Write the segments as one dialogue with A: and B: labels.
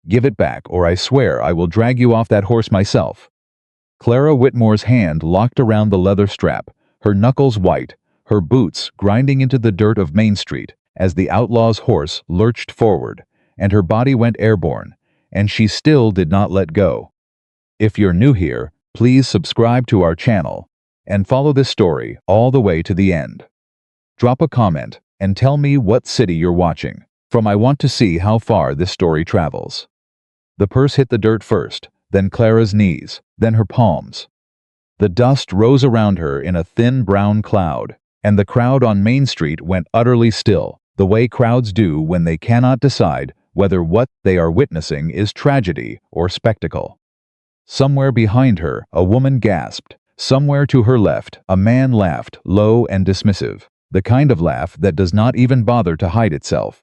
A: Give it back, or I swear I will drag you off that horse myself." Clara Whitmore's hand locked around the leather strap, her knuckles white, her boots grinding into the dirt of Main Street as the outlaw's horse lurched forward, and her body went airborne, and she still did not let go. If you're new here, please subscribe to our channel and follow this story all the way to the end. Drop a comment and tell me what city you're watching from. I want to see how far this story travels. The purse hit the dirt first, then Clara's knees, then her palms. The dust rose around her in a thin brown cloud, and the crowd on Main Street went utterly still, the way crowds do when they cannot decide whether what they are witnessing is tragedy or spectacle. Somewhere behind her, a woman gasped. Somewhere to her left, a man laughed, low and dismissive, the kind of laugh that does not even bother to hide itself.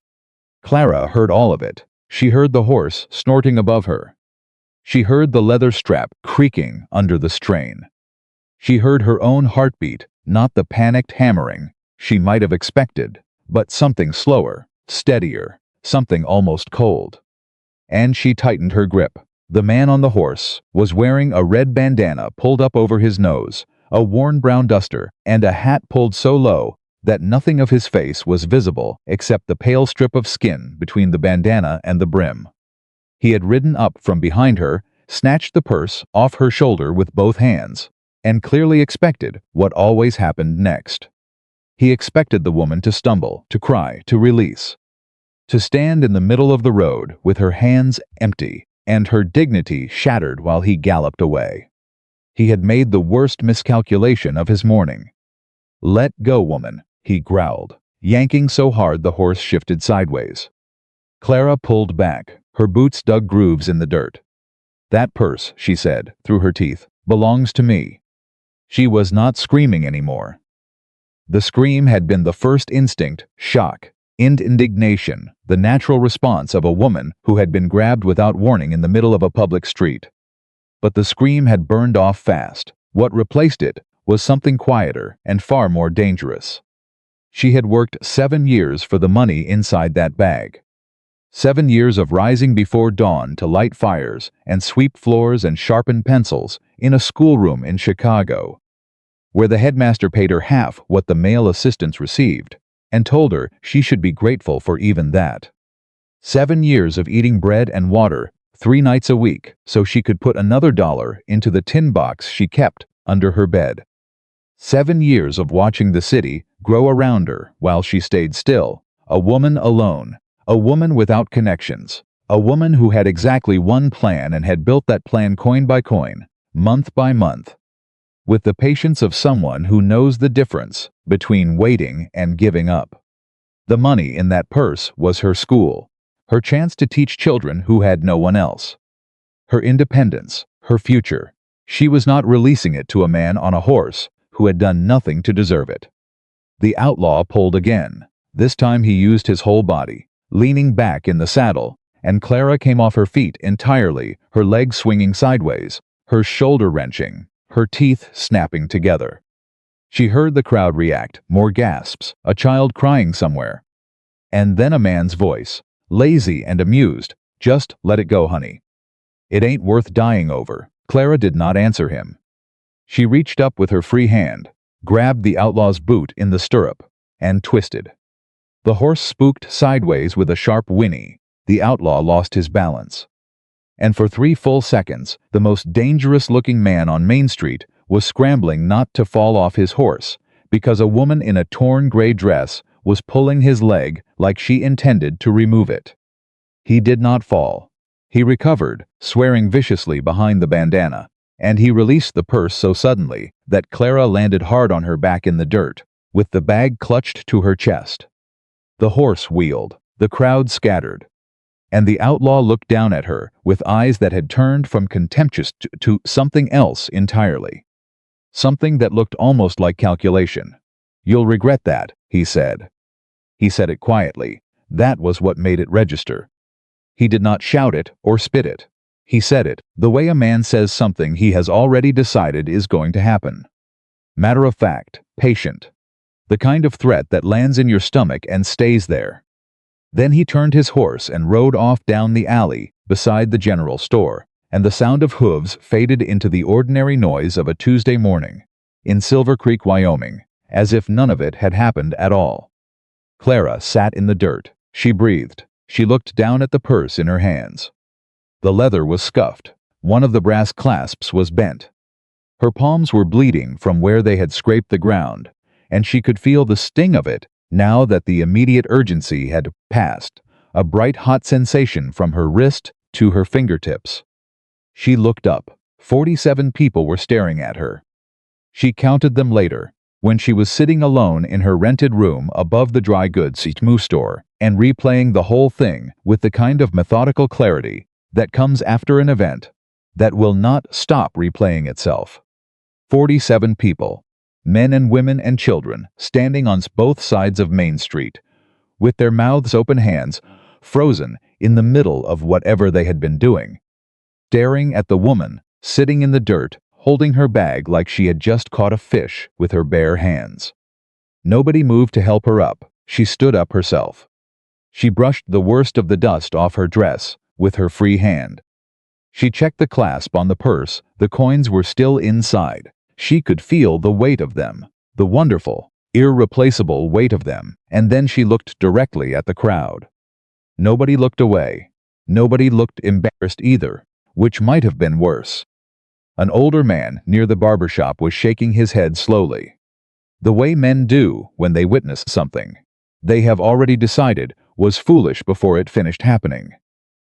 A: Clara heard all of it. She heard the horse snorting above her. She heard the leather strap creaking under the strain. She heard her own heartbeat, not the panicked hammering she might have expected, but something slower, steadier, something almost cold. And she tightened her grip. The man on the horse was wearing a red bandana pulled up over his nose, a worn brown duster, and a hat pulled so low that nothing of his face was visible except the pale strip of skin between the bandana and the brim. He had ridden up from behind her, snatched the purse off her shoulder with both hands, and clearly expected what always happened next. He expected the woman to stumble, to cry, to release, to stand in the middle of the road with her hands empty and her dignity shattered while he galloped away. He had made the worst miscalculation of his morning. "Let go, woman," he growled, yanking so hard the horse shifted sideways. Clara pulled back. Her boots dug grooves in the dirt. "That purse," she said, through her teeth, "belongs to me." She was not screaming anymore. The scream had been the first instinct, shock, indignation, the natural response of a woman who had been grabbed without warning in the middle of a public street. But the scream had burned off fast. What replaced it was something quieter and far more dangerous. She had worked 7 years for the money inside that bag. 7 years of rising before dawn to light fires and sweep floors and sharpen pencils in a schoolroom in Chicago, where the headmaster paid her half what the male assistants received, and told her she should be grateful for even that. 7 years of eating bread and water 3 nights a week so she could put another $1 into the tin box she kept under her bed. 7 years of watching the city grow around her while she stayed still, a woman alone, a woman without connections, a woman who had exactly one plan and had built that plan coin by coin, month by month, with the patience of someone who knows the difference between waiting and giving up. The money in that purse was her school, her chance to teach children who had no one else, her independence, her future. She was not releasing it to a man on a horse who had done nothing to deserve it. The outlaw pulled again. This time he used his whole body, leaning back in the saddle, and Clara came off her feet entirely, her legs swinging sideways, her shoulder wrenching, her teeth snapping together. She heard the crowd react, more gasps, a child crying somewhere. And then a man's voice, lazy and amused, "Just let it go, honey. It ain't worth dying over." Clara did not answer him. She reached up with her free hand, grabbed the outlaw's boot in the stirrup, and twisted. The horse spooked sideways with a sharp whinny. The outlaw lost his balance. And for 3 full seconds, the most dangerous-looking man on Main Street was scrambling not to fall off his horse, because a woman in a torn gray dress was pulling his leg like she intended to remove it. He did not fall. He recovered, swearing viciously behind the bandana, and he released the purse so suddenly that Clara landed hard on her back in the dirt, with the bag clutched to her chest. The horse wheeled, the crowd scattered, and the outlaw looked down at her with eyes that had turned from contemptuous to something else entirely. Something that looked almost like calculation. "You'll regret that," he said. He said it quietly. That was what made it register. He did not shout it or spit it. He said it the way a man says something he has already decided is going to happen. Matter of fact, patient. The kind of threat that lands in your stomach and stays there. Then he turned his horse and rode off down the alley, beside the general store, and the sound of hooves faded into the ordinary noise of a Tuesday morning in Silver Creek, Wyoming, as if none of it had happened at all. Clara sat in the dirt. She breathed. She looked down at the purse in her hands. The leather was scuffed. One of the brass clasps was bent. Her palms were bleeding from where they had scraped the ground, and she could feel the sting of it now that the immediate urgency had passed, a bright hot sensation from her wrist to her fingertips. She looked up. 47 people were staring at her. She counted them later, when she was sitting alone in her rented room above the dry goods store and replaying the whole thing with the kind of methodical clarity that comes after an event that will not stop replaying itself. 47 people, men and women and children, standing on both sides of Main Street, with their mouths open, hands frozen in the middle of whatever they had been doing, staring at the woman sitting in the dirt, holding her bag like she had just caught a fish with her bare hands. Nobody moved to help her up. She stood up herself. She brushed the worst of the dust off her dress with her free hand. She checked the clasp on the purse. The coins were still inside. She could feel the weight of them, the wonderful, irreplaceable weight of them, and then she looked directly at the crowd. Nobody looked away. Nobody looked embarrassed either, which might have been worse. An older man near the barber shop was shaking his head slowly. The way men do when they witness something they have already decided was foolish before it finished happening.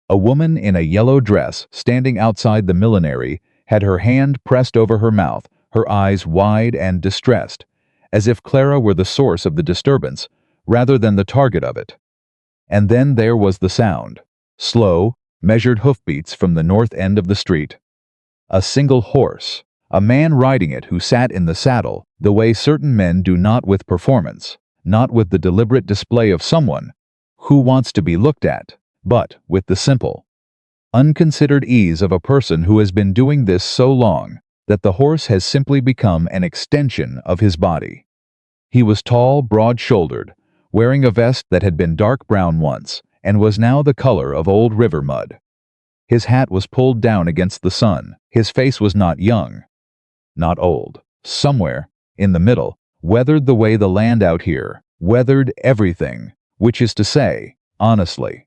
A: A woman in a yellow dress standing outside the millinery had her hand pressed over her mouth, her eyes wide and distressed, as if Clara were the source of the disturbance rather than the target of it. And then there was the sound. Slow, measured hoofbeats from the north end of the street. A single horse, a man riding it who sat in the saddle the way certain men do, not with performance, not with the deliberate display of someone who wants to be looked at, but with the simple, unconsidered ease of a person who has been doing this so long that the horse has simply become an extension of his body. He was tall, broad-shouldered, wearing a vest that had been dark brown once and was now the color of old river mud. His hat was pulled down against the sun. His face was not young, not old. Somewhere, in the middle, weathered the way the land out here, weathered everything, which is to say, honestly.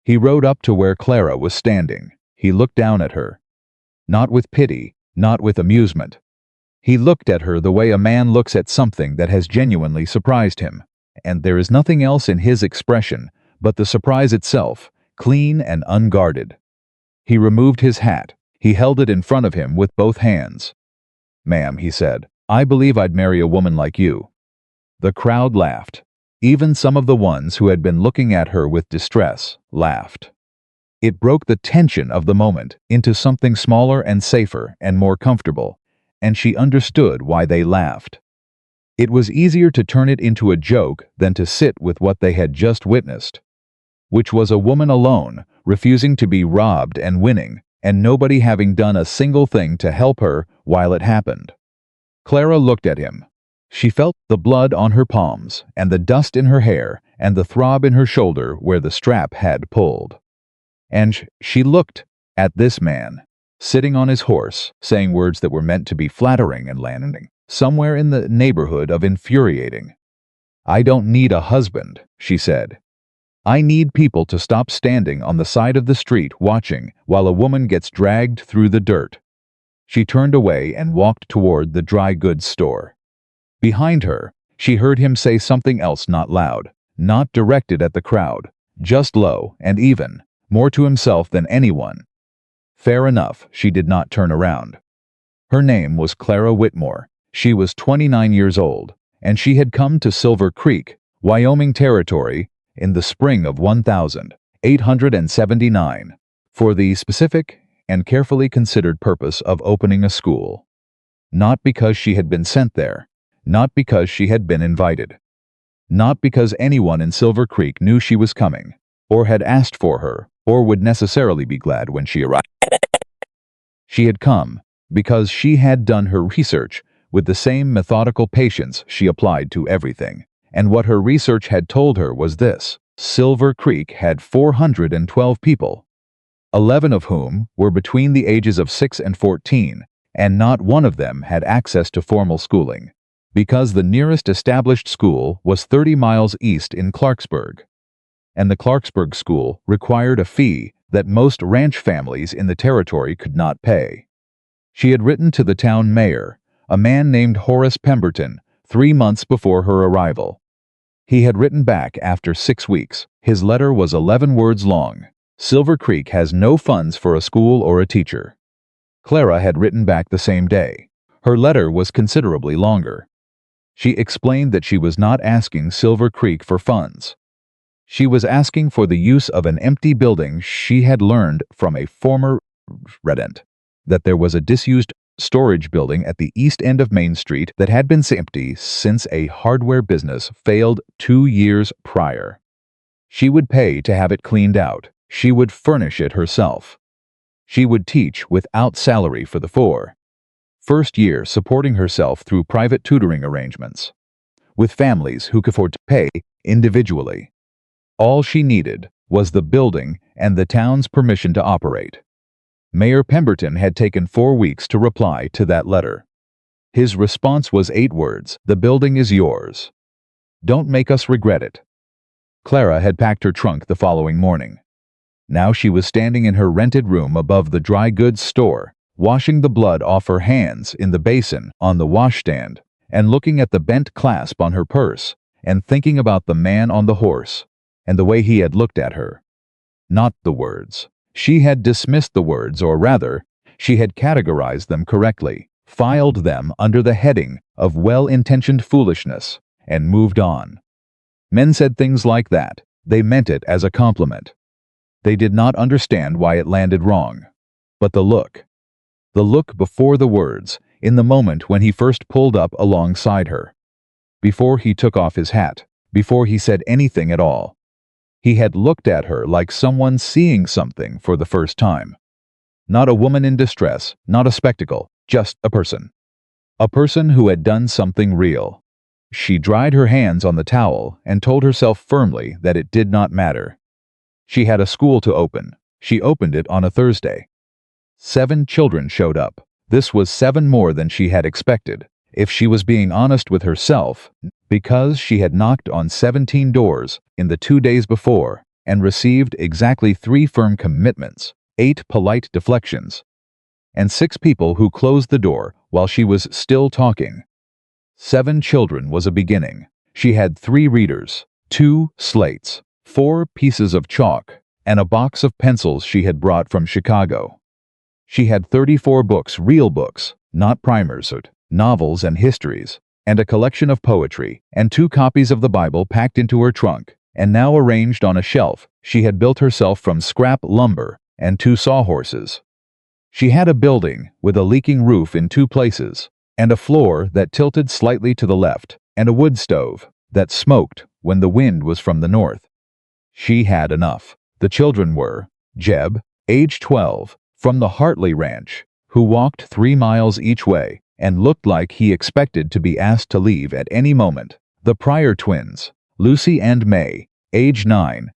A: He rode up to where Clara was standing. He looked down at her. Not with pity, not with amusement. He looked at her the way a man looks at something that has genuinely surprised him, and there is nothing else in his expression but the surprise itself, clean and unguarded. He removed his hat. He held it in front of him with both hands. "Ma'am," he said, "I believe I'd marry a woman like you." The crowd laughed. Even some of the ones who had been looking at her with distress laughed. It broke the tension of the moment into something smaller and safer and more comfortable, and she understood why they laughed. It was easier to turn it into a joke than to sit with what they had just witnessed, which was a woman alone, refusing to be robbed and winning, and nobody having done a single thing to help her while it happened. Clara looked at him. She felt the blood on her palms, and the dust in her hair, and the throb in her shoulder where the strap had pulled. And she looked at this man, sitting on his horse, saying words that were meant to be flattering and landing, somewhere in the neighborhood of infuriating. "I don't need a husband," she said. "I need people to stop standing on the side of the street watching while a woman gets dragged through the dirt." She turned away and walked toward the dry goods store. Behind her, she heard him say something else, not loud, not directed at the crowd, just low and even, more to himself than anyone. Fair enough, she did not turn around. Her name was Clara Whitmore. She was 29 years old, and she had come to Silver Creek, Wyoming Territory, in the spring of 1879, for the specific and carefully considered purpose of opening a school. Not because she had been sent there, not because she had been invited, not because anyone in Silver Creek knew she was coming, or had asked for her, or would necessarily be glad when she arrived. She had come because she had done her research with the same methodical patience she applied to everything. And what her research had told her was this: Silver Creek had 412 people. 11 of whom were between the ages of 6 and 14, and not one of them had access to formal schooling, because the nearest established school was 30 miles east in Clarksburg, and the Clarksburg school required a fee that most ranch families in the territory could not pay. She had written to the town mayor, a man named Horace Pemberton, 3 months before her arrival. He had written back after 6 weeks. His letter was 11 words long. Silver Creek has no funds for a school or a teacher. Clara had written back the same day. Her letter was considerably longer. She explained that she was not asking Silver Creek for funds. She was asking for the use of an empty building. She had learned from a former resident that there was a disused storage building at the east end of Main Street that had been empty since a hardware business failed 2 years prior. She would pay to have it cleaned out. She would furnish it herself. She would teach without salary for the first year, supporting herself through private tutoring arrangements with families who could afford to pay individually. All she needed was the building and the town's permission to operate. Mayor Pemberton had taken 4 weeks to reply to that letter. His response was 8 words: "The building is yours. Don't make us regret it." Clara had packed her trunk the following morning. Now she was standing in her rented room above the dry goods store, washing the blood off her hands in the basin on the washstand, and looking at the bent clasp on her purse, and thinking about the man on the horse, and the way he had looked at her. Not the words. She had dismissed the words, or rather, she had categorized them correctly, filed them under the heading of well-intentioned foolishness, and moved on. Men said things like that. They meant it as a compliment. They did not understand why it landed wrong. But the look before the words, in the moment when he first pulled up alongside her, before he took off his hat, before he said anything at all, he had looked at her like someone seeing something for the first time. Not a woman in distress, not a spectacle, just a person. A person who had done something real. She dried her hands on the towel and told herself firmly that it did not matter. She had a school to open. She opened it on a Thursday. 7 children showed up. This was 7 more than she had expected, if she was being honest with herself, because she had knocked on 17 doors in the 2 days before and received exactly 3 firm commitments, 8 polite deflections, and 6 people who closed the door while she was still talking. 7 children was a beginning. She had 3 readers, 2 slates, 4 pieces of chalk, and a box of pencils she had brought from Chicago. She had 34 books, real books, not primers, novels and histories, and a collection of poetry, and 2 copies of the Bible packed into her trunk, and now arranged on a shelf she had built herself from scrap lumber and 2 sawhorses. She had a building with a leaking roof in 2 places, and a floor that tilted slightly to the left, and a wood stove that smoked when the wind was from the north. She had enough. The children were Jeb, age 12, from the Hartley Ranch, who walked 3 miles each way and looked like he expected to be asked to leave at any moment. The Pryor twins, Lucy and May, age 9,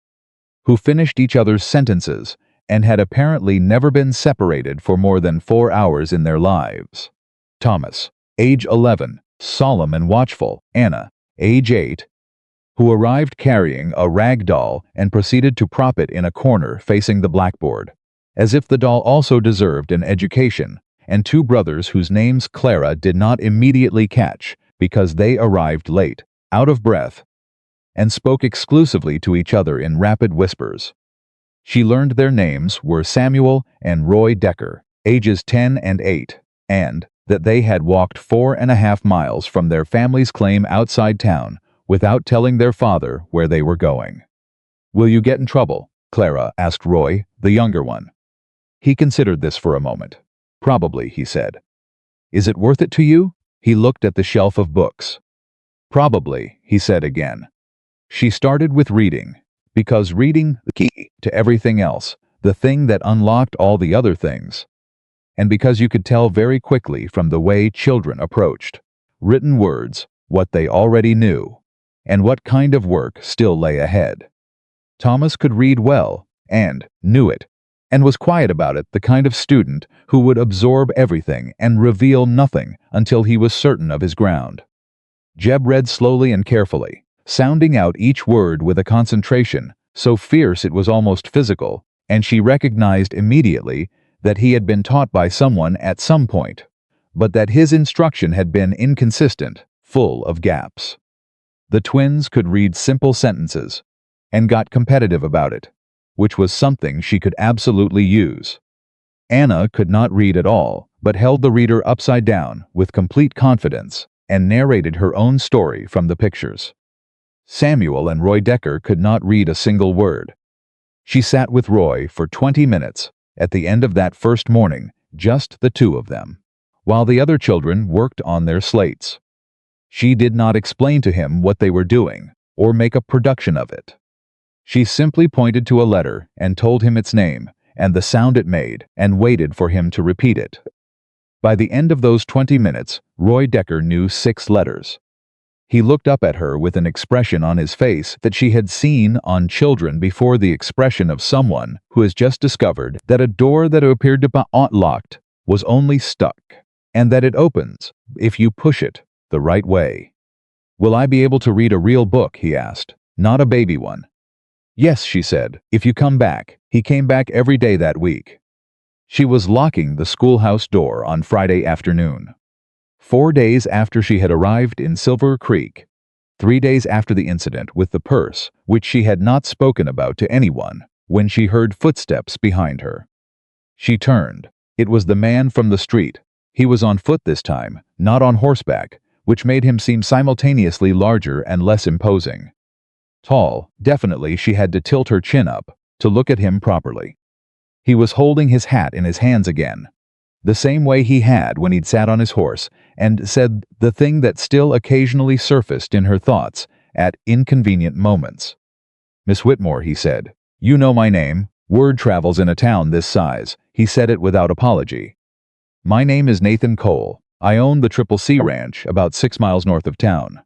A: who finished each other's sentences and had apparently never been separated for more than 4 hours in their lives. Thomas, age 11, solemn and watchful. Anna, age 8, who arrived carrying a rag doll and proceeded to prop it in a corner facing the blackboard, as if the doll also deserved an education, and 2 brothers whose names Clara did not immediately catch because they arrived late, out of breath, and spoke exclusively to each other in rapid whispers. She learned their names were Samuel and Roy Decker, ages 10 and 8, and that they had walked 4.5 miles from their family's claim outside town without telling their father where they were going. "Will you get in trouble?" Clara asked Roy, the younger one. He considered this for a moment. "Probably," he said. "Is it worth it to you?" He looked at the shelf of books. "Probably," he said again. She started with reading, because reading the key to everything else, the thing that unlocked all the other things, and because you could tell very quickly from the way children approached written words what they already knew, and what kind of work still lay ahead. Thomas could read well, and knew it, and was quiet about it, the kind of student who would absorb everything and reveal nothing until he was certain of his ground. Jeb read slowly and carefully, sounding out each word with a concentration so fierce it was almost physical, and she recognized immediately that he had been taught by someone at some point, but that his instruction had been inconsistent, full of gaps. The twins could read simple sentences and got competitive about it, which was something she could absolutely use. Anna could not read at all, but held the reader upside down with complete confidence and narrated her own story from the pictures. Samuel and Roy Decker could not read a single word. She sat with Roy for 20 minutes at the end of that first morning, just the two of them, while the other children worked on their slates. She did not explain to him what they were doing or make a production of it. She simply pointed to a letter and told him its name and the sound it made and waited for him to repeat it. By the end of those 20 minutes, Roy Decker knew 6 letters. He looked up at her with an expression on his face that she had seen on children before, the expression of someone who has just discovered that a door that appeared to be locked was only stuck, and that it opens if you push it the right way. "Will I be able to read a real book?" he asked. "Not a baby one." "Yes," she said, "if you come back." He came back every day that week. She was locking the schoolhouse door on Friday afternoon. 4 days after she had arrived in Silver Creek, 3 days after the incident with the purse, which she had not spoken about to anyone, when she heard footsteps behind her. She turned. It was the man from the street. He was on foot this time, not on horseback, which made him seem simultaneously larger and less imposing. Tall, definitely she had to tilt her chin up to look at him properly. He was holding his hat in his hands again, the same way he had when he'd sat on his horse, and said the thing that still occasionally surfaced in her thoughts at inconvenient moments. "Miss Whitmore," he said, "you know my name. Word travels in a town this size." He said it without apology. "My name is Nathan Cole. I own the Triple C Ranch about 6 miles north of town."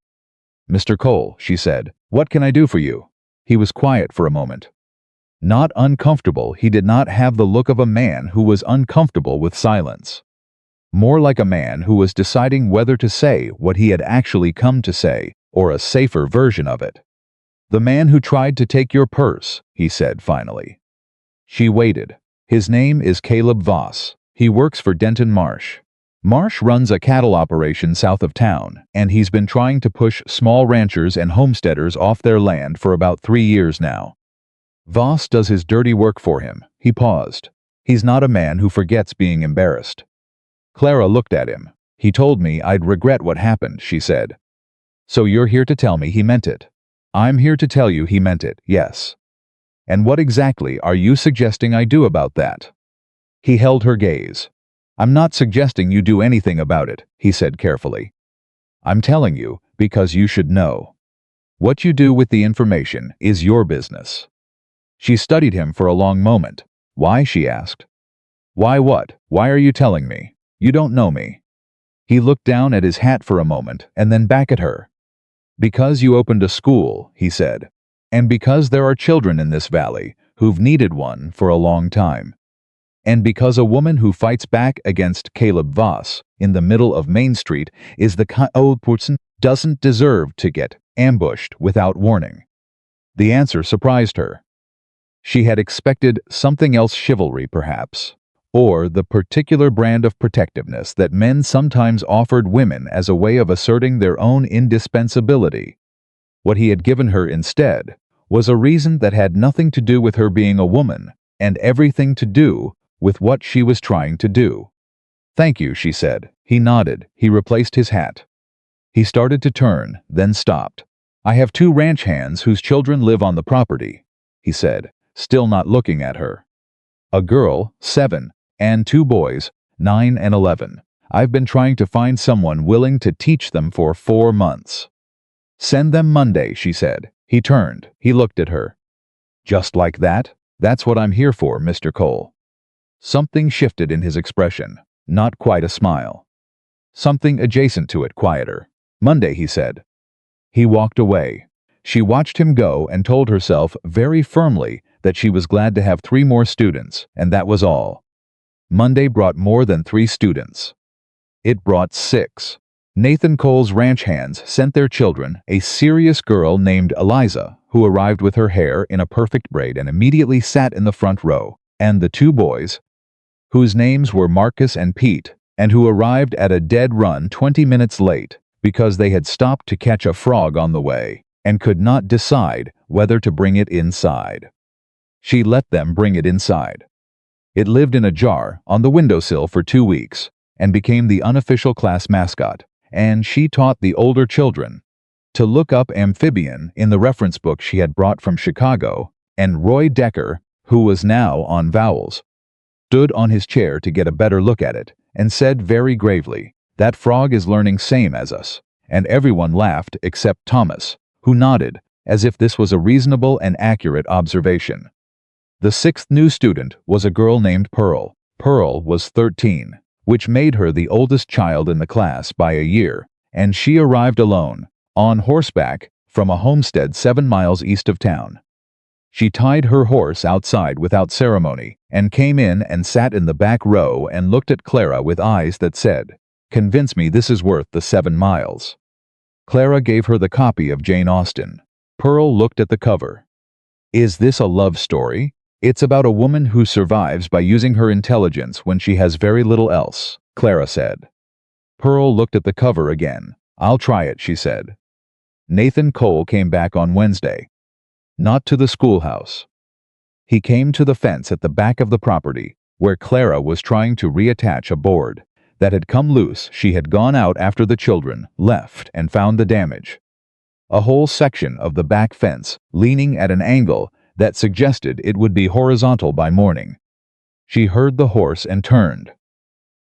A: "Mr. Cole," she said, "what can I do for you?" He was quiet for a moment. Not uncomfortable, he did not have the look of a man who was uncomfortable with silence. More like a man who was deciding whether to say what he had actually come to say, or a safer version of it. "The man who tried to take your purse," he said finally. She waited. "His name is Caleb Voss. He works for Denton Marsh. Marsh runs a cattle operation south of town, and he's been trying to push small ranchers and homesteaders off their land for about 3 years now. Voss does his dirty work for him." He paused. "He's not a man who forgets being embarrassed." Clara looked at him. "He told me I'd regret what happened," she said. "So you're here to tell me he meant it?" "I'm here to tell you he meant it, yes." "And what exactly are you suggesting I do about that?" He held her gaze. "I'm not suggesting you do anything about it," he said carefully. "I'm telling you because you should know. What you do with the information is your business." She studied him for a long moment. "Why?" she asked. "Why what? Why are you telling me? You don't know me." He looked down at his hat for a moment and then back at her. "Because you opened a school," he said, "and because there are children in this valley who've needed one for a long time. And because a woman who fights back against Caleb Voss in the middle of Main Street is the kind of person doesn't deserve to get ambushed without warning." The answer surprised her. She had expected something else, chivalry perhaps, or the particular brand of protectiveness that men sometimes offered women as a way of asserting their own indispensability. What he had given her instead was a reason that had nothing to do with her being a woman, and everything to do with what she was trying to do. "Thank you," she said. He nodded. He replaced his hat. He started to turn, then stopped. "I have 2 ranch hands whose children live on the property," he said, still not looking at her. "A girl, 7, and 2 boys, 9 and 11. I've been trying to find someone willing to teach them for 4 months." "Send them Monday," she said. He turned. He looked at her. "Just like that? That's what I'm here for, Mr. Cole." Something shifted in his expression. Not quite a smile. Something adjacent to it, quieter. "Monday," he said. He walked away. She watched him go and told herself very firmly that she was glad to have 3 more students, and that was all. Monday brought more than 3 students. It brought 6. Nathan Cole's ranch hands sent their children, a serious girl named Eliza, who arrived with her hair in a perfect braid and immediately sat in the front row, and the 2 boys, whose names were Marcus and Pete, and who arrived at a dead run 20 minutes late because they had stopped to catch a frog on the way and could not decide whether to bring it inside. She let them bring it inside. It lived in a jar on the windowsill for 2 weeks and became the unofficial class mascot, and she taught the older children to look up amphibian in the reference book she had brought from Chicago, and Roy Decker, who was now on vowels, stood on his chair to get a better look at it and said very gravely, "That frog is learning same as us," and everyone laughed except Thomas, who nodded as if this was a reasonable and accurate observation. The 6th new student was a girl named Pearl. Pearl was 13, which made her the oldest child in the class by a year, and she arrived alone, on horseback, from a homestead 7 miles east of town. She tied her horse outside without ceremony and came in and sat in the back row and looked at Clara with eyes that said, "Convince me this is worth the 7 miles." Clara gave her the copy of Jane Austen. Pearl looked at the cover. "Is this a love story?" "It's about a woman who survives by using her intelligence when she has very little else," Clara said. Pearl looked at the cover again. "I'll try it," she said. Nathan Cole came back on Wednesday. Not to the schoolhouse. He came to the fence at the back of the property, where Clara was trying to reattach a board that had come loose. She had gone out after the children left and found the damage. A whole section of the back fence leaning at an angle that suggested it would be horizontal by morning. She heard the horse and turned.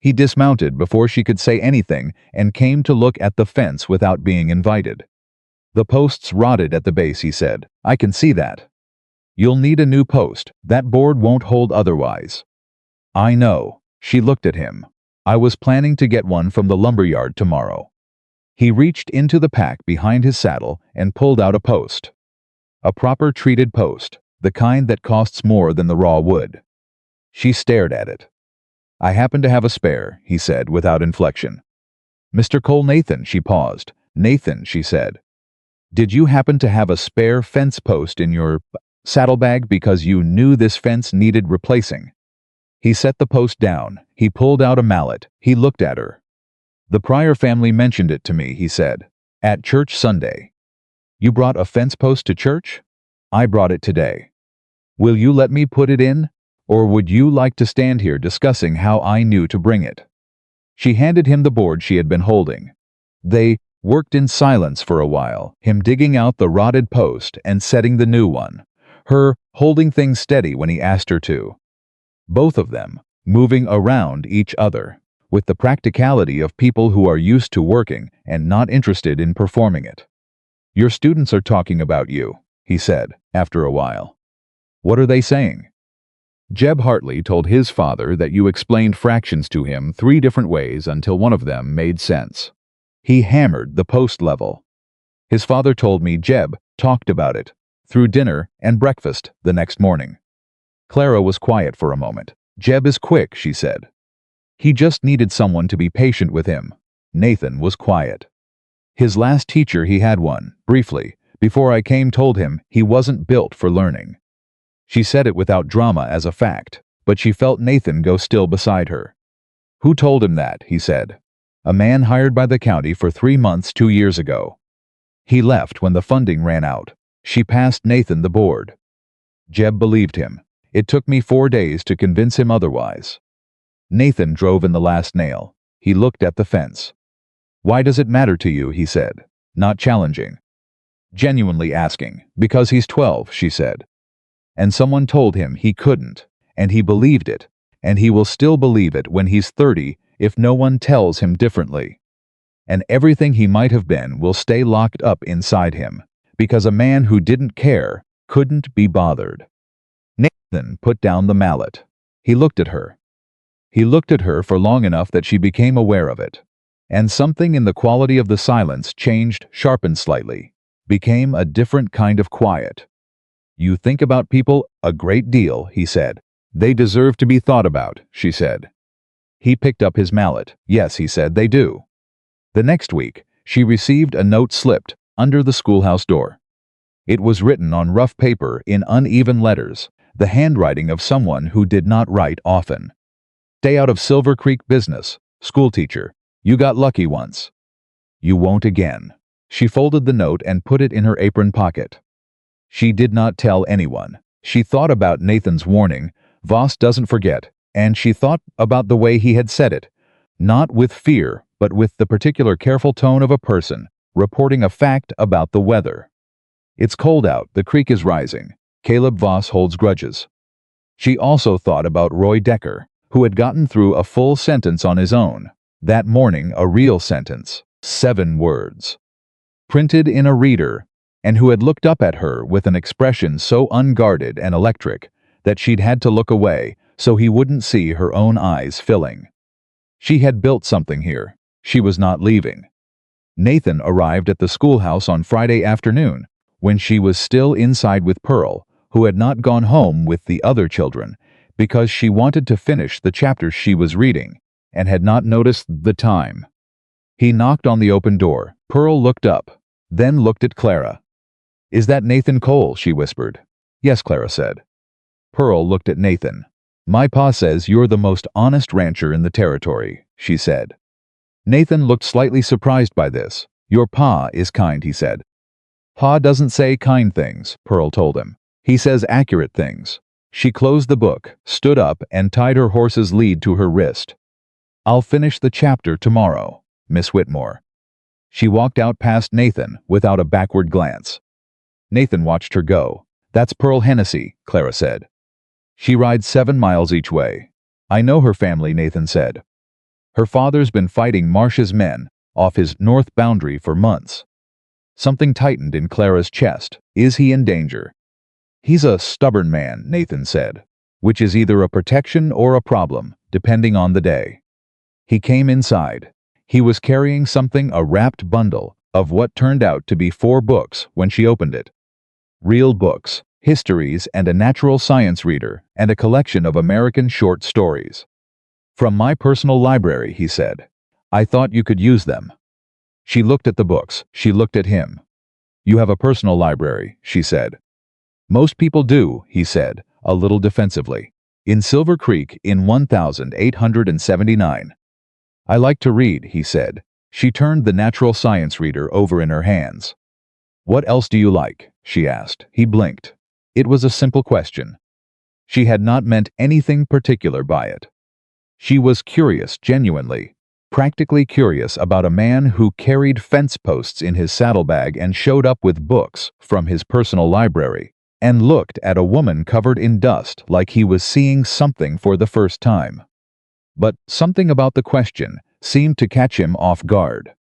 A: He dismounted before she could say anything and came to look at the fence without being invited. "The posts rotted at the base," he said. "I can see that. You'll need a new post. That board won't hold otherwise." "I know." She looked at him. "I was planning to get one from the lumberyard tomorrow." He reached into the pack behind his saddle and pulled out a post. A proper treated post, the kind that costs more than the raw wood. She stared at it. "I happen to have a spare," he said without inflection. "Mr. Cole, Nathan," she paused. "Nathan," she said. "Did you happen to have a spare fence post in your saddlebag because you knew this fence needed replacing?" He set the post down. He pulled out a mallet. He looked at her. "The Pryor family mentioned it to me," he said, "at church Sunday." "You brought a fence post to church?" "I brought it today." "Will you let me put it in? Or would you like to stand here discussing how I knew to bring it?" She handed him the board she had been holding. They worked in silence for a while, him digging out the rotted post and setting the new one, her holding things steady when he asked her to. Both of them moving around each other, with the practicality of people who are used to working and not interested in performing it. "Your students are talking about you," he said, after a while. "What are they saying?" "Jeb Hartley told his father that you explained fractions to him 3 different ways until one of them made sense. He hammered the post level. His father told me Jeb talked about it through dinner and breakfast the next morning." Clara was quiet for a moment. "Jeb is quick," she said. "He just needed someone to be patient with him." Nathan was quiet. "His last teacher, he had one, briefly, before I came, told him he wasn't built for learning." She said it without drama as a fact, but she felt Nathan go still beside her. "Who told him that?" he said. "A man hired by the county for 3 months 2 years ago. He left when the funding ran out." She passed Nathan the board. "Jeb believed him. It took me 4 days to convince him otherwise." Nathan drove in the last nail. He looked at the fence. "Why does it matter to you?" he said, not challenging. Genuinely asking. "Because he's 12, she said. And someone told him he couldn't, and he believed it, and he will still believe it when he's 30 if no one tells him differently. And everything he might have been will stay locked up inside him, because a man who didn't care couldn't be bothered." Nathan put down the mallet. He looked at her. He looked at her for long enough that she became aware of it. And something in the quality of the silence changed, sharpened slightly, became a different kind of quiet. You think about people a great deal, he said. They deserve to be thought about, she said. He picked up his mallet. Yes, he said, they do. The next week, she received a note slipped under the schoolhouse door. It was written on rough paper in uneven letters, the handwriting of someone who did not write often. Stay out of Silver Creek business, schoolteacher. You got lucky once. You won't again. She folded the note and put it in her apron pocket. She did not tell anyone. She thought about Nathan's warning, Voss doesn't forget, and she thought about the way he had said it, not with fear, but with the particular careful tone of a person reporting a fact about the weather. It's cold out, the creek is rising. Caleb Voss holds grudges. She also thought about Roy Decker, who had gotten through a full sentence on his own. That morning, a real sentence, 7 words. Printed in a reader, and who had looked up at her with an expression so unguarded and electric that she'd had to look away so he wouldn't see her own eyes filling. She had built something here. She was not leaving. Nathan arrived at the schoolhouse on Friday afternoon, when she was still inside with Pearl, who had not gone home with the other children, because she wanted to finish the chapters she was reading, and had not noticed the time. He knocked on the open door. Pearl looked up, then looked at Clara. Is that Nathan Cole? She whispered. Yes, Clara said. Pearl looked at Nathan. My pa says you're the most honest rancher in the territory, she said. Nathan looked slightly surprised by this. Your pa is kind, he said. Pa doesn't say kind things, Pearl told him. He says accurate things. She closed the book, stood up, and tied her horse's lead to her wrist. I'll finish the chapter tomorrow, Miss Whitmore. She walked out past Nathan without a backward glance. Nathan watched her go. That's Pearl Hennessy, Clara said. She rides 7 miles each way. I know her family, Nathan said. Her father's been fighting Marsh's men off his north boundary for months. Something tightened in Clara's chest. Is he in danger? He's a stubborn man, Nathan said, which is either a protection or a problem, depending on the day. He came inside. He was carrying something, a wrapped bundle of what turned out to be 4 books when she opened it. Real books, histories, and a natural science reader, and a collection of American short stories. From my personal library, he said. I thought you could use them. She looked at the books. She looked at him. You have a personal library, she said. Most people do, he said, a little defensively. In Silver Creek in 1879. I like to read, he said. She turned the natural science reader over in her hands. What else do you like? She asked. He blinked. It was a simple question. She had not meant anything particular by it. She was curious, genuinely, practically curious about a man who carried fence posts in his saddlebag and showed up with books from his personal library, and looked at a woman covered in dust like he was seeing something for the first time. But something about the question seemed to catch him off guard.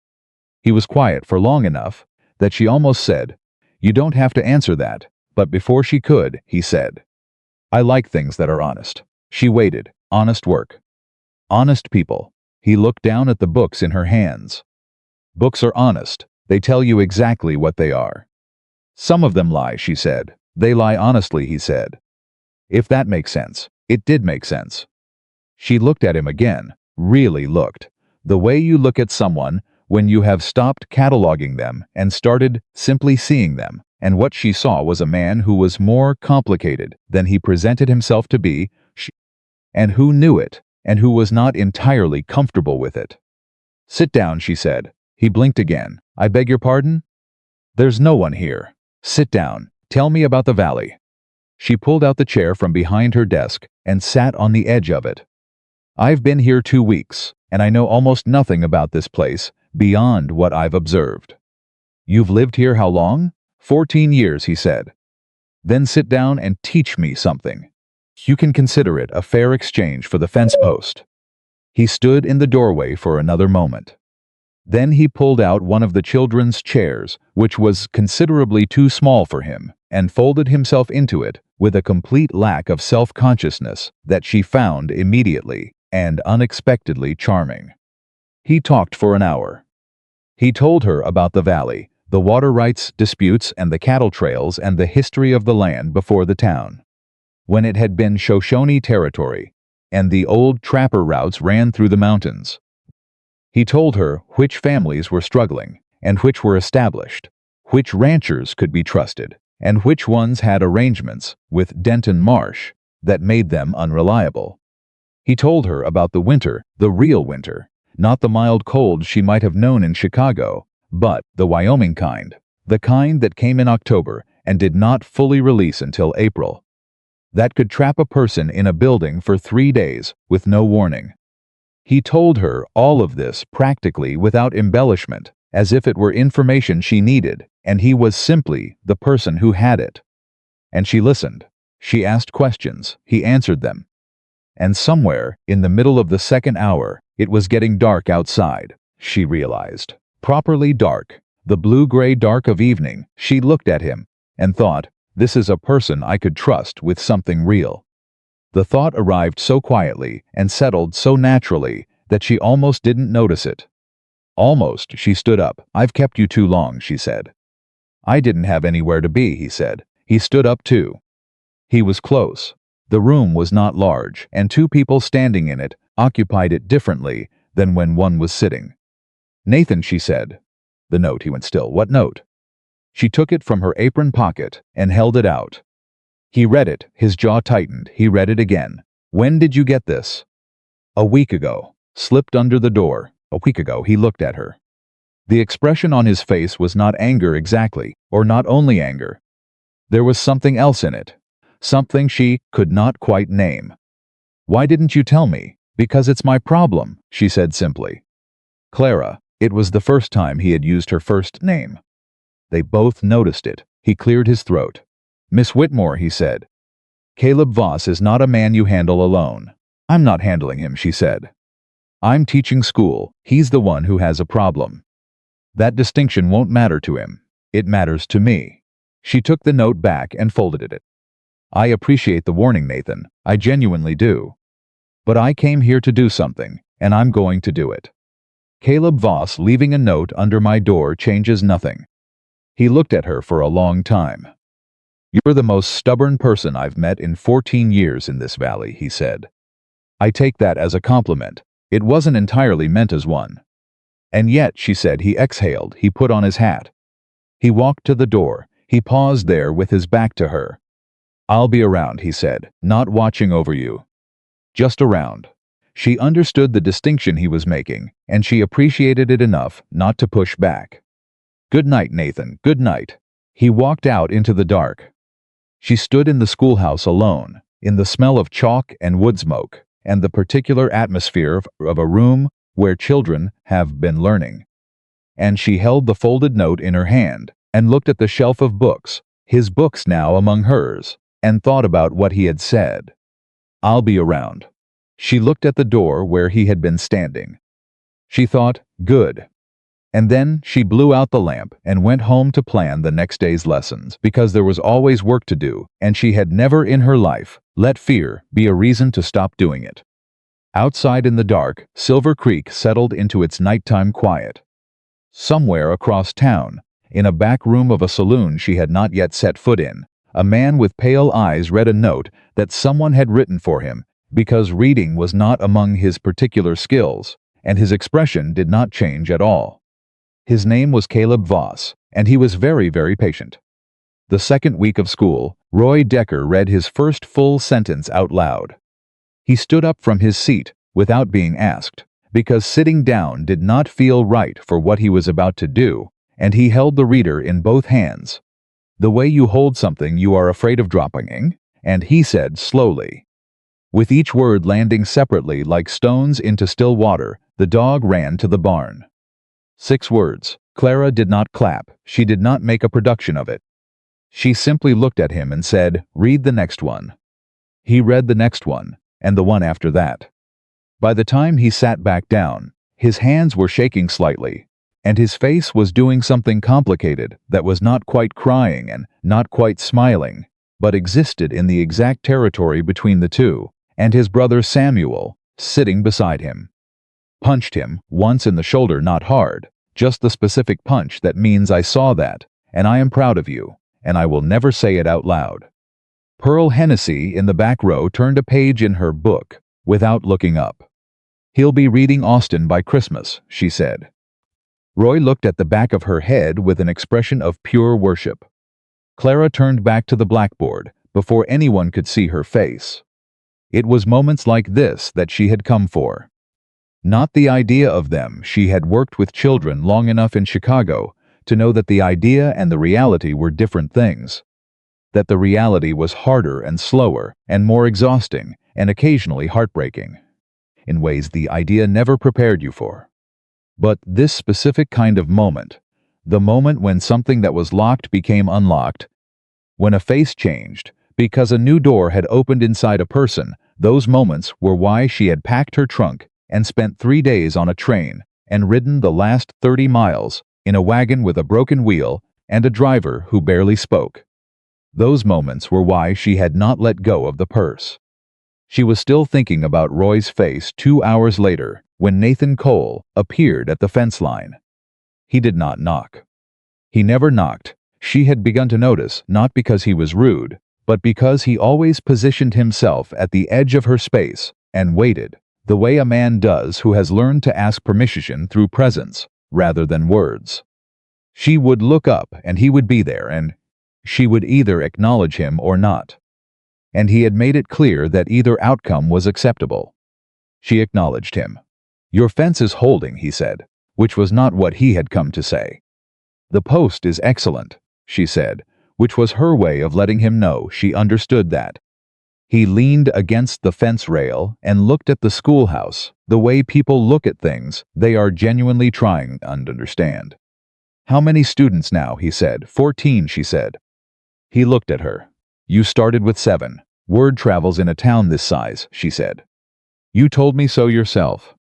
A: He was quiet for long enough that she almost said, You don't have to answer that, but before she could, he said, I like things that are honest. She waited. Honest work. Honest people. He looked down at the books in her hands. Books are honest. They tell you exactly what they are. Some of them lie, she said. They lie honestly, he said. If that makes sense. It did make sense. She looked at him again, really looked. The way you look at someone when you have stopped cataloging them and started simply seeing them, and what she saw was a man who was more complicated than he presented himself to be, and who knew it, and who was not entirely comfortable with it. Sit down, she said. He blinked again. I beg your pardon? There's no one here. Sit down. Tell me about the valley. She pulled out the chair from behind her desk and sat on the edge of it. I've been here 2 weeks, and I know almost nothing about this place beyond what I've observed. You've lived here how long? 14 years, he said. Then sit down and teach me something. You can consider it a fair exchange for the fence post. He stood in the doorway for another moment. Then he pulled out one of the children's chairs, which was considerably too small for him, and folded himself into it with a complete lack of self-consciousness that she found immediately and unexpectedly charming. He talked for an hour. He told her about the valley, the water rights disputes and the cattle trails and the history of the land before the town, when it had been Shoshone Territory, and the old trapper routes ran through the mountains. He told her which families were struggling, and which were established, which ranchers could be trusted, and which ones had arrangements with Denton Marsh that made them unreliable. He told her about the winter, the real winter, not the mild cold she might have known in Chicago, but the Wyoming kind, the kind that came in October and did not fully release until April, that could trap a person in a building for 3 days with no warning. He told her all of this practically without embellishment, as if it were information she needed, and he was simply the person who had it. And she listened. She asked questions. He answered them. And somewhere, in the middle of the second hour, it was getting dark outside, she realized. Properly dark, the blue-gray dark of evening. She looked at him and thought, this is a person I could trust with something real. The thought arrived so quietly and settled so naturally that she almost didn't notice it. Almost, she stood up. I've kept you too long, she said. I didn't have anywhere to be, he said. He stood up too. He was close. The room was not large, and 2 people standing in it occupied it differently than when one was sitting. Nathan, she said. The note, he went still. What note? She took it from her apron pocket and held it out. He read it, his jaw tightened. He read it again. When did you get this? A week ago. Slipped under the door. A week ago, he looked at her. The expression on his face was not anger exactly, or not only anger. There was something else in it. Something she could not quite name. Why didn't you tell me? Because it's my problem, she said simply. Clara. It was the first time he had used her first name. They both noticed it. He cleared his throat. Miss Whitmore, he said. Caleb Voss is not a man you handle alone. I'm not handling him, she said. I'm teaching school. He's the one who has a problem. That distinction won't matter to him. It matters to me. She took the note back and folded it. I appreciate the warning, Nathan. I genuinely do. But I came here to do something, and I'm going to do it. Caleb Voss leaving a note under my door changes nothing. He looked at her for a long time. You're the most stubborn person I've met in 14 years in this valley, he said. I take that as a compliment. It wasn't entirely meant as one. And yet, she said, he exhaled. He put on his hat. He walked to the door. He paused there with his back to her. I'll be around, he said, not watching over you. Just around. She understood the distinction he was making, and she appreciated it enough not to push back. Good night, Nathan, good night. He walked out into the dark. She stood in the schoolhouse alone, in the smell of chalk and wood smoke, and the particular atmosphere of a room where children have been learning. And she held the folded note in her hand, and looked at the shelf of books, his books now among hers, and thought about what he had said. I'll be around. She looked at the door where he had been standing. She thought, good. And then she blew out the lamp and went home to plan the next day's lessons, because there was always work to do, and she had never in her life let fear be a reason to stop doing it. Outside in the dark, Silver Creek settled into its nighttime quiet. Somewhere across town, in a back room of a saloon she had not yet set foot in, a man with pale eyes read a note that someone had written for him, because reading was not among his particular skills, and his expression did not change at all. His name was Caleb Voss, and he was very, very patient. The second week of school, Roy Decker read his first full sentence out loud. He stood up from his seat, without being asked, because sitting down did not feel right for what he was about to do, and he held the reader in both hands. The way you hold something you are afraid of dropping, and he said slowly. With each word landing separately like stones into still water, the dog ran to the barn. 6 words. Clara did not clap. She did not make a production of it. She simply looked at him and said, read the next one. He read the next one, and the one after that. By the time he sat back down, his hands were shaking slightly, and his face was doing something complicated that was not quite crying and not quite smiling, but existed in the exact territory between the two, and his brother Samuel, sitting beside him. Punched him, once in the shoulder, not hard, Just the specific punch that means I saw that, and I am proud of you, and I will never say it out loud. Pearl Hennessy in the back row turned a page in her book without looking up. He'll be reading Austen by Christmas, she said. Roy looked at the back of her head with an expression of pure worship. Clara turned back to the blackboard before anyone could see her face. It was moments like this that she had come for. Not the idea of them. She had worked with children long enough in Chicago to know that the idea and the reality were different things. That the reality was harder and slower and more exhausting and occasionally heartbreaking, in ways the idea never prepared you for. But this specific kind of moment, the moment when something that was locked became unlocked, when a face changed because a new door had opened inside a person, those moments were why she had packed her trunk and spent 3 days on a train and ridden the last 30 miles in a wagon with a broken wheel and a driver who barely spoke. Those moments were why she had not let go of the purse. She was still thinking about Roy's face 2 hours later when Nathan Cole appeared at the fence line. He did not knock. He never knocked. She had begun to notice, not because he was rude, but because he always positioned himself at the edge of her space and waited, the way a man does who has learned to ask permission through presence rather than words. She would look up and he would be there, and she would either acknowledge him or not. And he had made it clear that either outcome was acceptable. She acknowledged him. "Your fence is holding," he said, which was not what he had come to say. "The post is excellent," she said, which was her way of letting him know she understood that. He leaned against the fence rail and looked at the schoolhouse, the way people look at things they are genuinely trying to understand. "How many students now?" he said. 14, she said. He looked at her. "You started with 7. Word travels in a town this size," she said. "You told me so yourself."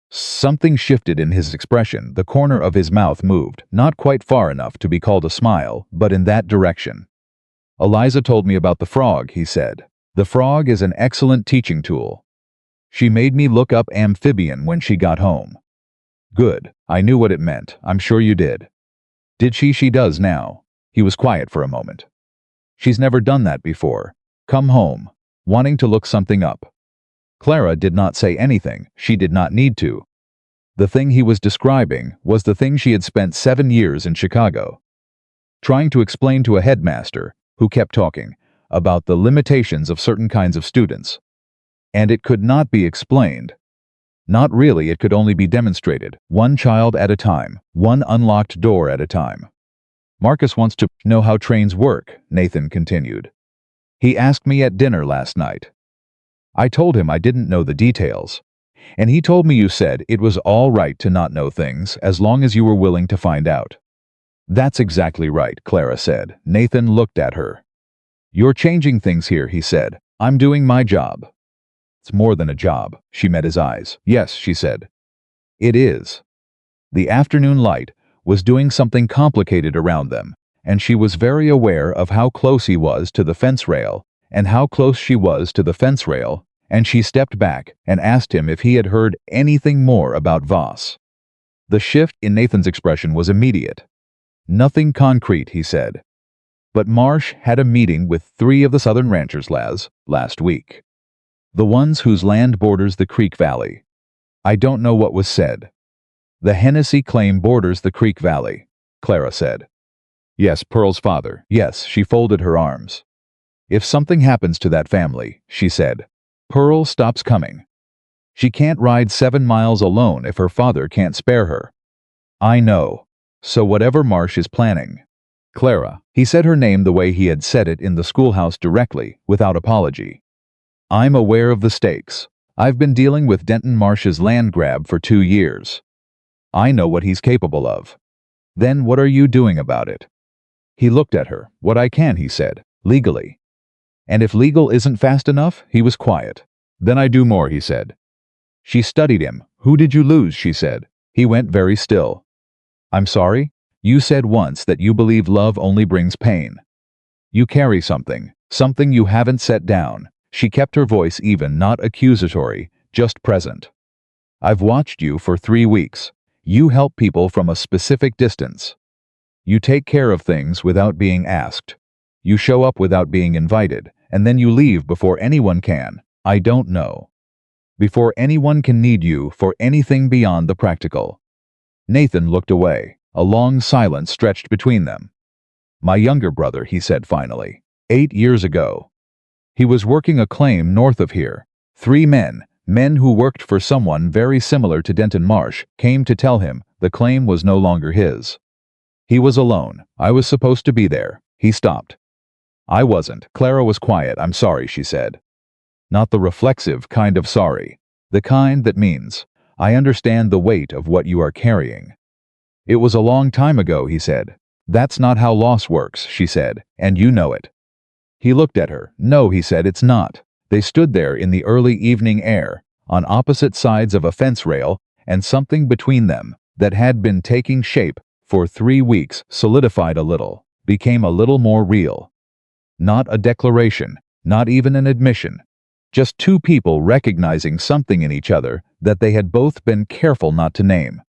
A: Something shifted in his expression. The corner of his mouth moved, not quite far enough to be called a smile, but in that direction. "Eliza told me about the frog," he said. "The frog is an excellent teaching tool. She made me look up amphibian when she got home." "Good. I knew what it meant. I'm sure you did." "Did she? She does now." He was quiet for a moment. "She's never done that before. Come home, wanting to look something up." Clara did not say anything. She did not need to. The thing he was describing was the thing she had spent 7 years in Chicago, trying to explain to a headmaster who kept talking about the limitations of certain kinds of students. And it could not be explained. Not really, it could only be demonstrated, one child at a time, one unlocked door at a time. "Marcus wants to know how trains work," Nathan continued. "He asked me at dinner last night. I told him I didn't know the details. And he told me you said it was all right to not know things as long as you were willing to find out." "That's exactly right," Clara said. Nathan looked at her. "You're changing things here," he said. "I'm doing my job." "It's more than a job." She met his eyes. "Yes," she said. "It is." The afternoon light was doing something complicated around them, and she was very aware of how close he was to the fence rail and how close she was to the fence rail, and she stepped back and asked him if he had heard anything more about Voss. The shift in Nathan's expression was immediate. "Nothing concrete," he said. "But Marsh had a meeting with 3 of the southern ranchers last week. The ones whose land borders the Creek Valley. I don't know what was said." "The Hennessy claim borders the Creek Valley," Clara said. "Yes, Pearl's father." "Yes," she folded her arms. "If something happens to that family," she said, "Pearl stops coming. She can't ride 7 miles alone if her father can't spare her." "I know. So whatever Marsh is planning." "Clara," he said her name the way he had said it in the schoolhouse, directly, without apology. "I'm aware of the stakes. I've been dealing with Denton Marsh's land grab for 2 years. I know what he's capable of. Then what are you doing about it?" He looked at her. "What I can," he said, "legally. And if legal isn't fast enough," he was quiet. "Then I do more," he said. She studied him. "Who did you lose?" she said. He went very still. "I'm sorry? You said once that you believe love only brings pain. You carry something you haven't set down." She kept her voice even, not accusatory, just present. "I've watched you for 3 weeks. You help people from a specific distance. You take care of things without being asked. You show up without being invited, and then you leave before anyone can. I don't know. Before anyone can need you for anything beyond the practical. Nathan looked away. A long silence stretched between them. My younger brother, he said finally. 8 years ago. He was working a claim north of here. 3 men who worked for someone very similar to Denton Marsh, came to tell him the claim was no longer his. He was alone. I was supposed to be there. He stopped. I wasn't. Clara was quiet. I'm sorry, she said. Not the reflexive kind of sorry. The kind that means, I understand the weight of what you are carrying. It was a long time ago, he said. That's not how loss works, she said, and you know it. He looked at her. No, he said, it's not. They stood there in the early evening air, on opposite sides of a fence rail, and something between them, that had been taking shape for 3 weeks, solidified a little, became a little more real. Not a declaration, not even an admission. Just 2 people recognizing something in each other that they had both been careful not to name.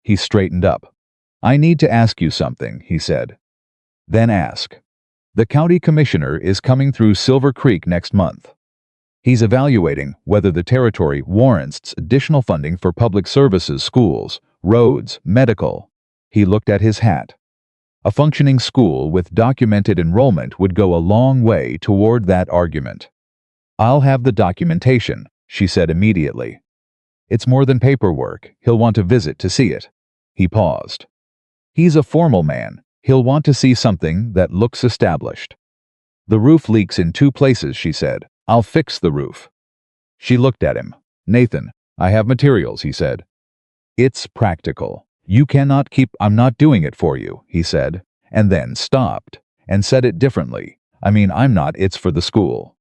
A: He straightened up. I need to ask you something, he said. Then ask. The county commissioner is coming through Silver Creek next month. He's evaluating whether the territory warrants additional funding for public services, schools, roads, medical. He looked at his hat. A functioning school with documented enrollment would go a long way toward that argument. I'll have the documentation, she said immediately. It's more than paperwork. He'll want to visit to see it. He paused. He's a formal man. He'll want to see something that looks established. The roof leaks in 2 places, she said. I'll fix the roof. She looked at him. Nathan, I have materials, he said. It's practical. You cannot keep. I'm not doing it for you, he said, and then stopped, and said it differently. I mean, I'm not. It's for the school.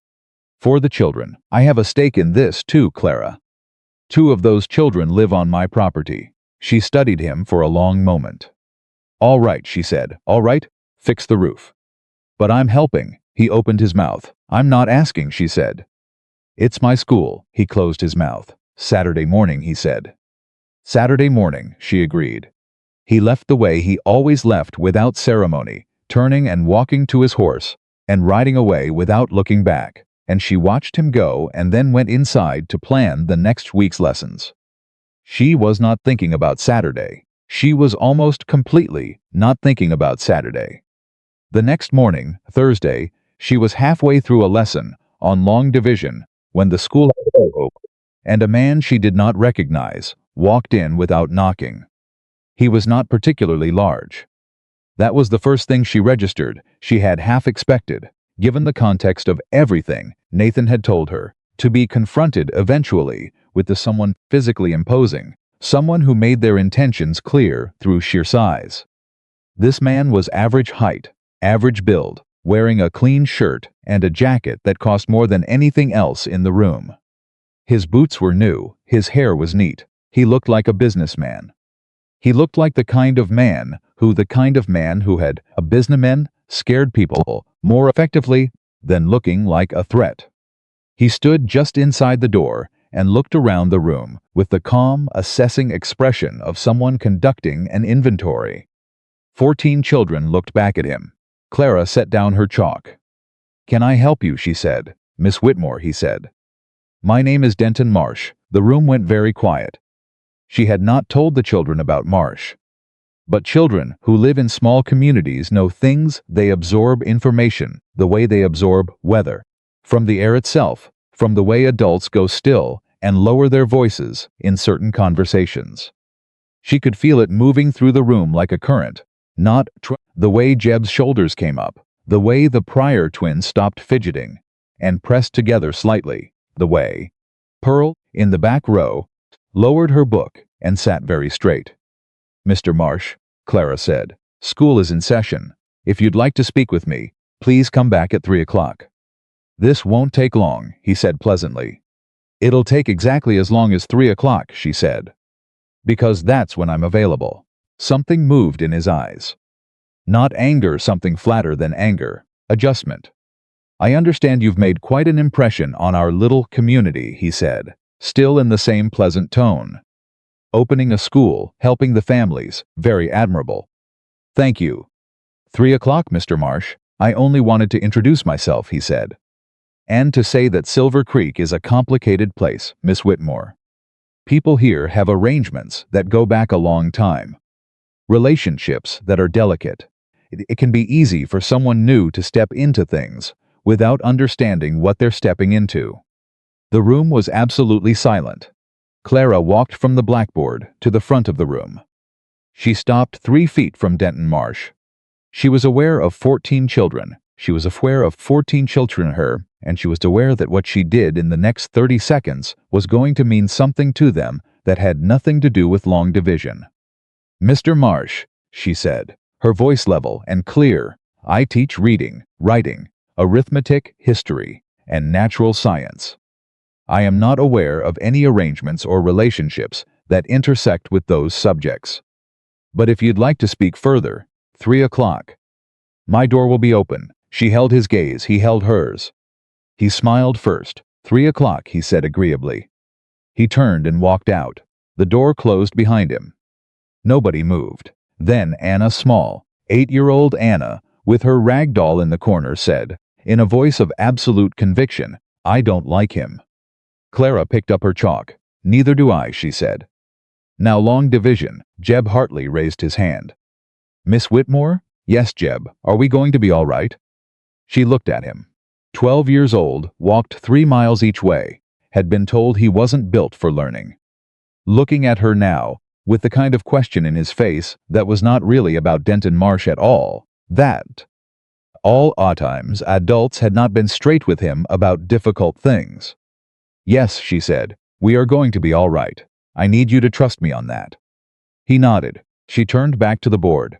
A: For the children. I have a stake in this too, Clara. 2 of those children live on my property. She studied him for a long moment. All right, she said. All right, fix the roof. But I'm helping. He opened his mouth. I'm not asking, she said. It's my school. He closed his mouth. Saturday morning, he said. Saturday morning, she agreed. He left the way he always left, without ceremony, turning and walking to his horse, and riding away without looking back, and she watched him go and then went inside to plan the next week's lessons. She was not thinking about Saturday. She was almost completely not thinking about Saturday. The next morning, Thursday, she was halfway through a lesson on long division when the school door opened, and a man she did not recognize walked in without knocking. He was not particularly large. That was the first thing she registered. She had half expected, given the context of everything Nathan had told her, to be confronted eventually with the someone physically imposing, someone who made their intentions clear through sheer size. This man was average height, average build, wearing a clean shirt and a jacket that cost more than anything else in the room. His boots were new, his hair was neat. He looked like a businessman. He looked like the kind of man who had a businessman scared people more effectively than looking like a threat. He stood just inside the door and looked around the room with the calm, assessing expression of someone conducting an inventory. 14 children looked back at him. Clara set down her chalk. Can I help you, she said. Miss Whitmore, he said. My name is Denton Marsh. The room went very quiet. She had not told the children about Marsh. But children who live in small communities know things. They absorb information the way they absorb weather. From the air itself, from the way adults go still and lower their voices in certain conversations. She could feel it moving through the room like a current, not the way Jeb's shoulders came up, the way the Pryor twins stopped fidgeting and pressed together slightly, the way Pearl, in the back row, lowered her book and sat very straight. Mr. Marsh, Clara said, school is in session. If you'd like to speak with me, please come back at 3 o'clock. This won't take long, he said pleasantly. It'll take exactly as long as 3 o'clock, she said. Because that's when I'm available. Something moved in his eyes. Not anger, something flatter than anger. Adjustment. I understand you've made quite an impression on our little community, he said, still in the same pleasant tone. opening a school, helping the families. Very admirable. Thank you. 3 o'clock, Mr. Marsh. I only wanted to introduce myself, he said. And to say that Silver Creek is a complicated place, Miss Whitmore. People here have arrangements that go back a long time. Relationships that are delicate. It can be easy for someone new to step into things without understanding what they're stepping into. The room was absolutely silent. Clara walked from the blackboard to the front of the room. She stopped 3 feet from Denton Marsh. She was aware of 14 children. She was aware of 14 children her, and she was aware that what she did in the next 30 seconds was going to mean something to them that had nothing to do with long division. Mr. Marsh, she said, her voice level and clear, I teach reading, writing, arithmetic, history, and natural science. I am not aware of any arrangements or relationships that intersect with those subjects. But if you'd like to speak further, 3 o'clock. My door will be open. She held his gaze, he held hers. He smiled first. 3 o'clock, he said agreeably. He turned and walked out. The door closed behind him. Nobody moved. Then Anna Small, 8-year-old Anna, with her rag doll in the corner, said, in a voice of absolute conviction, I don't like him. Clara picked up her chalk. Neither do I, she said. Now long division. Jeb Hartley raised his hand. Miss Whitmore? Yes, Jeb. Are we going to be all right? She looked at him. 12 years old, walked 3 miles each way, had been told he wasn't built for learning. Looking at her now, with the kind of question in his face that was not really about Denton Marsh at all, that all times adults had not been straight with him about difficult things. Yes, she said, we are going to be all right. I need you to trust me on that. He nodded. She turned back to the board.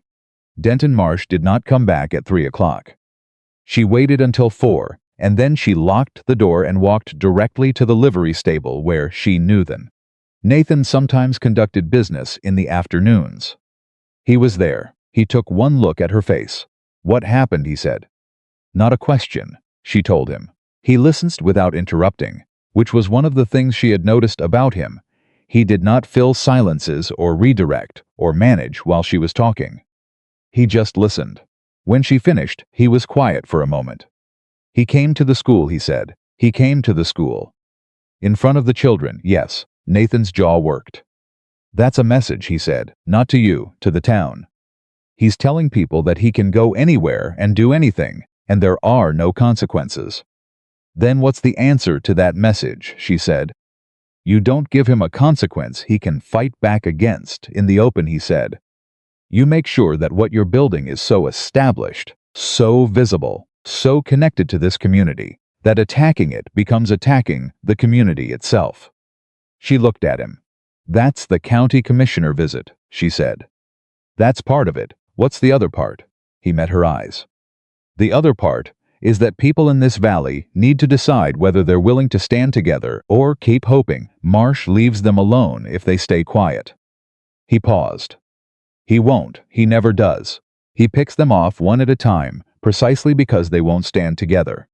A: Denton Marsh did not come back at 3 o'clock. She waited until 4, and then she locked the door and walked directly to the livery stable where she knew them. Nathan sometimes conducted business in the afternoons. He was there. He took one look at her face. What happened, he said. Not a question, she told him. He listened without interrupting, which was one of the things she had noticed about him. He did not fill silences or redirect or manage while she was talking. He just listened. When she finished, he was quiet for a moment. He came to the school, he said. He came to the school. In front of the children, yes. Nathan's jaw worked. That's a message, he said, not to you, to the town. He's telling people that he can go anywhere and do anything, and there are no consequences. Then what's the answer to that message, she said. You don't give him a consequence he can fight back against in the open, he said. You make sure that what you're building is so established, so visible, so connected to this community, that attacking it becomes attacking the community itself. She looked at him. That's the county commissioner visit, she said. That's part of it. What's the other part? He met her eyes. The other part is that people in this valley need to decide whether they're willing to stand together or keep hoping Marsh leaves them alone if they stay quiet. He paused. He won't. He never does. He picks them off one at a time, precisely because they won't stand together.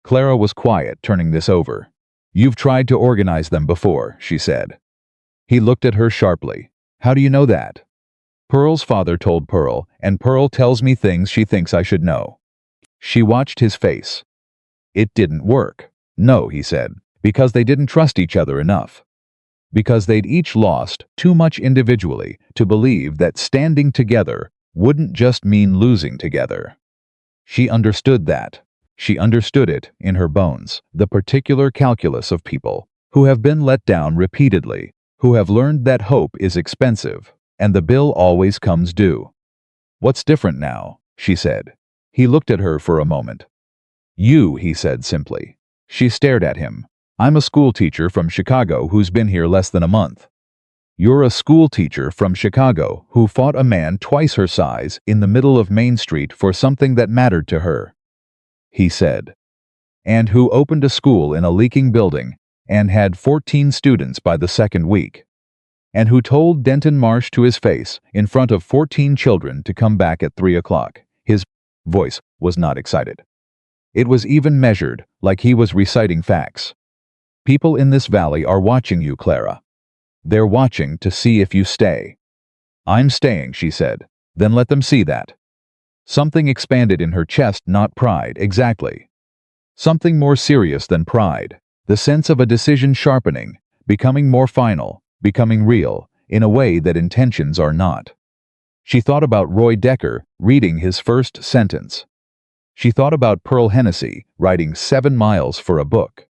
A: Clara was quiet, turning this over. You've tried to organize them before, she said. He looked at her sharply. How do you know that? Pearl's father told Pearl, and Pearl tells me things she thinks I should know. She watched his face. It didn't work. No, he said, because they didn't trust each other enough. Because they'd each lost too much individually to believe that standing together wouldn't just mean losing together. She understood that. She understood it in her bones, the particular calculus of people who have been let down repeatedly, who have learned that hope is expensive, and the bill always comes due. What's different now? She said. He looked at her for a moment. You, he said simply. She stared at him. I'm a schoolteacher from Chicago who's been here less than a month. You're a schoolteacher from Chicago who fought a man twice her size in the middle of Main Street for something that mattered to her, he said, and who opened a school in a leaking building and had 14 students by the second week, and who told Denton Marsh to his face in front of 14 children to come back at 3 o'clock. His voice was not excited. It was even measured, like he was reciting facts. People in this valley are watching you, Clara. They're watching to see if you stay. I'm staying, she said. Then let them see that. Something expanded in her chest, not pride, exactly. Something more serious than pride. The sense of a decision sharpening, becoming more final, becoming real, in a way that intentions are not. She thought about Roy Decker reading his first sentence. She thought about Pearl Hennessy writing 7 miles for a book.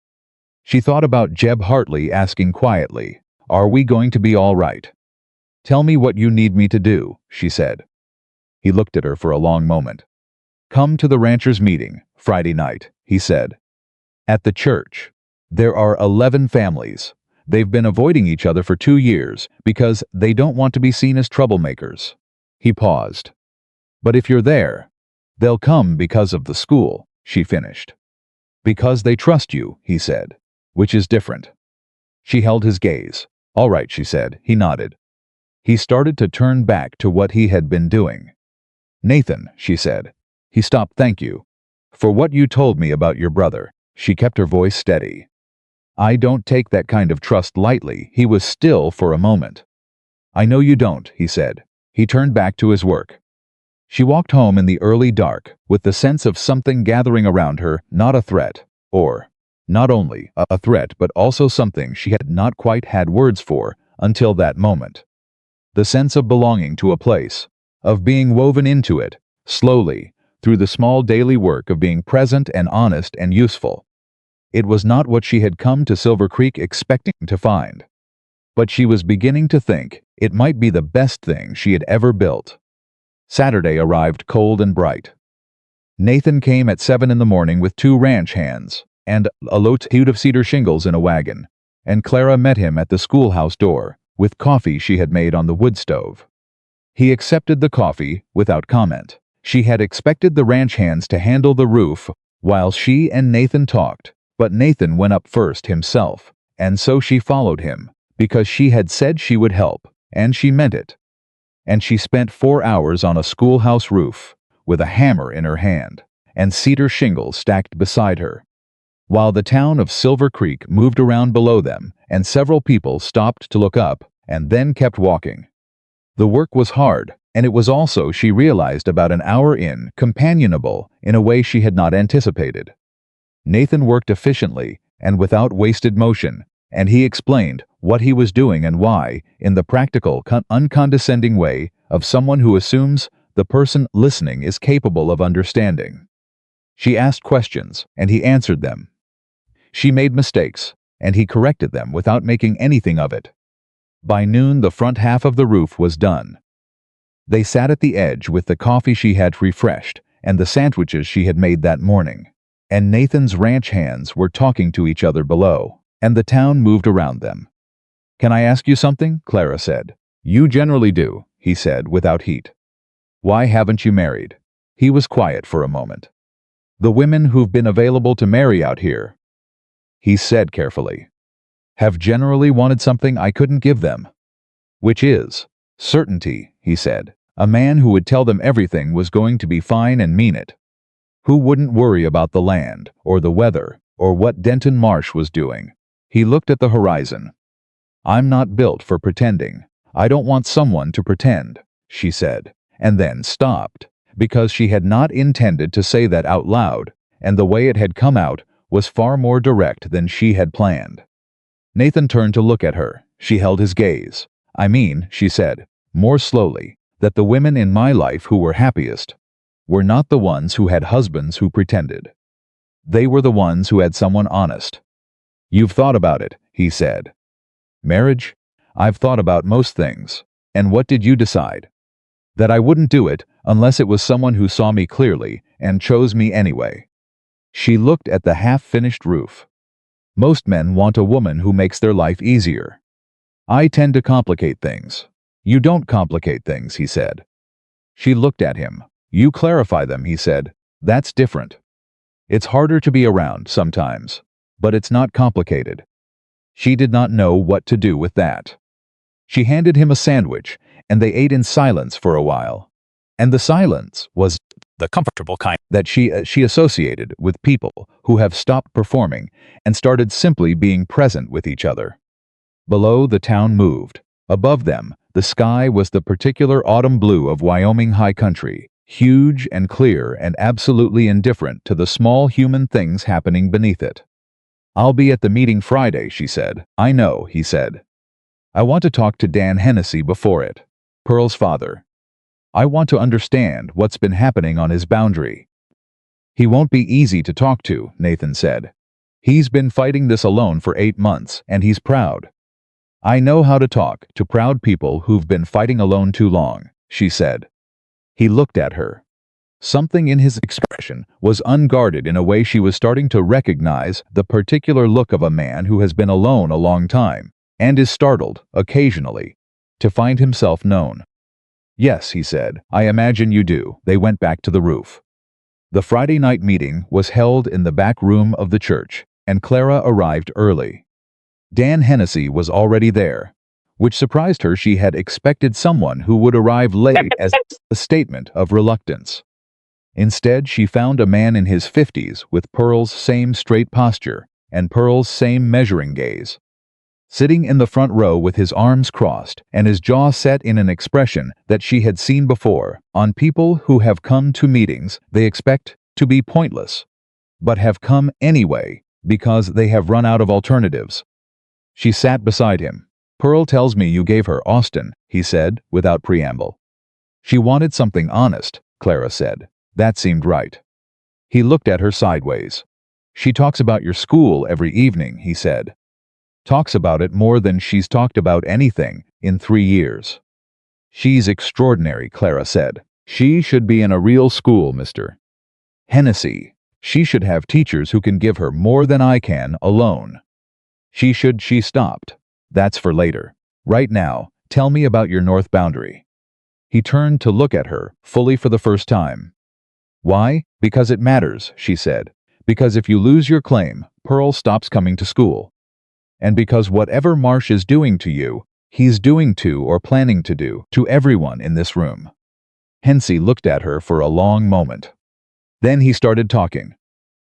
A: She thought about Jeb Hartley asking quietly, "Are we going to be all right?" "Tell me what you need me to do," she said. He looked at her for a long moment. "Come to the ranchers' meeting, Friday night," he said. "At the church. There are 11 families. They've been avoiding each other for 2 years because they don't want to be seen as troublemakers." He paused. "But if you're there, they'll come because of the school," she finished. "Because they trust you," he said, "which is different." She held his gaze. "All right," she said. He nodded. He started to turn back to what he had been doing. "Nathan," she said. He stopped. "Thank you. For what you told me about your brother." She kept her voice steady. "I don't take that kind of trust lightly." He was still for a moment. "I know you don't," he said. He turned back to his work. She walked home in the early dark, with the sense of something gathering around her, not a threat, or not only a threat but also something she had not quite had words for until that moment. The sense of belonging to a place, of being woven into it, slowly, through the small daily work of being present and honest and useful. It was not what she had come to Silver Creek expecting to find. But she was beginning to think it might be the best thing she had ever built. Saturday arrived cold and bright. Nathan came at 7 in the morning with 2 ranch hands and a load of cedar shingles in a wagon, and Clara met him at the schoolhouse door with coffee she had made on the wood stove. He accepted the coffee without comment. She had expected the ranch hands to handle the roof while she and Nathan talked, but Nathan went up first himself, and so she followed him, because she had said she would help, and she meant it. And she spent 4 hours on a schoolhouse roof, with a hammer in her hand, and cedar shingles stacked beside her, while the town of Silver Creek moved around below them, and several people stopped to look up, and then kept walking. The work was hard, and it was also, she realized about an hour in, companionable in a way she had not anticipated. Nathan worked efficiently and without wasted motion, and he explained what he was doing and why, in the practical, uncondescending way of someone who assumes the person listening is capable of understanding. She asked questions, and he answered them. She made mistakes, and he corrected them without making anything of it. By noon, the front half of the roof was done. They sat at the edge with the coffee she had refreshed and the sandwiches she had made that morning, and Nathan's ranch hands were talking to each other below, and the town moved around them. "Can I ask you something?" Clara said. "You generally do," he said without heat. "Why haven't you married?" He was quiet for a moment. "The women who've been available to marry out here," he said carefully, "have generally wanted something I couldn't give them." "Which is?" "Certainty," he said. "A man who would tell them everything was going to be fine and mean it. Who wouldn't worry about the land, or the weather, or what Denton Marsh was doing." He looked at the horizon. "I'm not built for pretending. I don't want someone to pretend," she said, and then stopped, because she had not intended to say that out loud, and the way it had come out was far more direct than she had planned. Nathan turned to look at her. She held his gaze. "I mean," she said, more slowly, "that the women in my life who were happiest were not the ones who had husbands who pretended. They were the ones who had someone honest." "You've thought about it," he said. "Marriage? I've thought about most things. And what did you decide?" "That I wouldn't do it unless it was someone who saw me clearly and chose me anyway." She looked at the half-finished roof. "Most men want a woman who makes their life easier. I tend to complicate things." "You don't complicate things," he said. She looked at him. "You clarify them," he said. "That's different. It's harder to be around sometimes, but it's not complicated." She did not know what to do with that. She handed him a sandwich, and they ate in silence for a while. And the silence was the comfortable kind that she associated with people who have stopped performing and started simply being present with each other. Below, the town moved. Above them, the sky was the particular autumn blue of Wyoming high country, huge and clear and absolutely indifferent to the small human things happening beneath it. "I'll be at the meeting Friday," she said. "I know," he said. "I want to talk to Dan Hennessy before it." Pearl's father. "I want to understand what's been happening on his boundary." "He won't be easy to talk to," Nathan said. "He's been fighting this alone for 8 months, and he's proud." "I know how to talk to proud people who've been fighting alone too long," she said. He looked at her. Something in his expression was unguarded in a way she was starting to recognize the particular look of a man who has been alone a long time, and is startled, occasionally, to find himself known. "Yes," he said, "I imagine you do." They went back to the roof. The Friday night meeting was held in the back room of the church, and Clara arrived early. Dan Hennessy was already there, which surprised her. She had expected someone who would arrive late as a statement of reluctance. Instead, she found a man in his 50s with Pearl's same straight posture and Pearl's same measuring gaze, sitting in the front row with his arms crossed and his jaw set in an expression that she had seen before on people who have come to meetings they expect to be pointless, but have come anyway because they have run out of alternatives. She sat beside him. "Pearl tells me you gave her Austin," he said, without preamble. "She wanted something honest," Clara said. That seemed right. He looked at her sideways. "She talks about your school every evening," he said. "Talks about it more than she's talked about anything in 3 years. She's extraordinary," Clara said. "She should be in a real school, Mr. Hennessy. She should have teachers who can give her more than I can alone. She stopped. "That's for later. Right now, tell me about your north boundary." He turned to look at her, fully for the first time. "Why? Because it matters," she said. "Because if you lose your claim, Pearl stops coming to school. And because whatever Marsh is doing to you, he's doing to or planning to do to everyone in this room." Hennessy looked at her for a long moment. Then he started talking.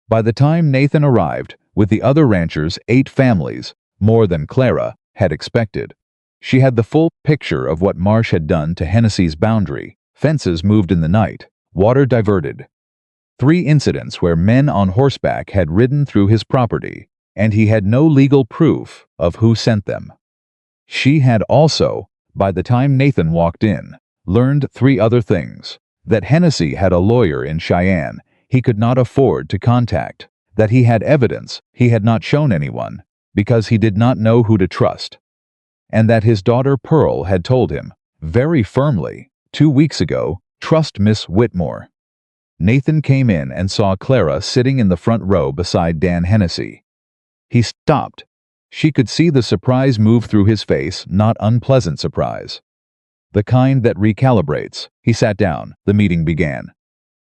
A: By the time Nathan arrived, with the other ranchers, 8 families, more than Clara had expected, she had the full picture of what Marsh had done to Hennessy's boundary. Fences moved in the night, water diverted. 3 incidents where men on horseback had ridden through his property, and he had no legal proof of who sent them. She had also, by the time Nathan walked in, learned 3 other things: that Hennessy had a lawyer in Cheyenne he could not afford to contact, that he had evidence he had not shown anyone because he did not know who to trust, and that his daughter Pearl had told him, very firmly, 2 weeks ago, "Trust Miss Whitmore." Nathan came in and saw Clara sitting in the front row beside Dan Hennessy. He stopped. She could see the surprise move through his face, not unpleasant surprise. The kind that recalibrates. He sat down. The meeting began.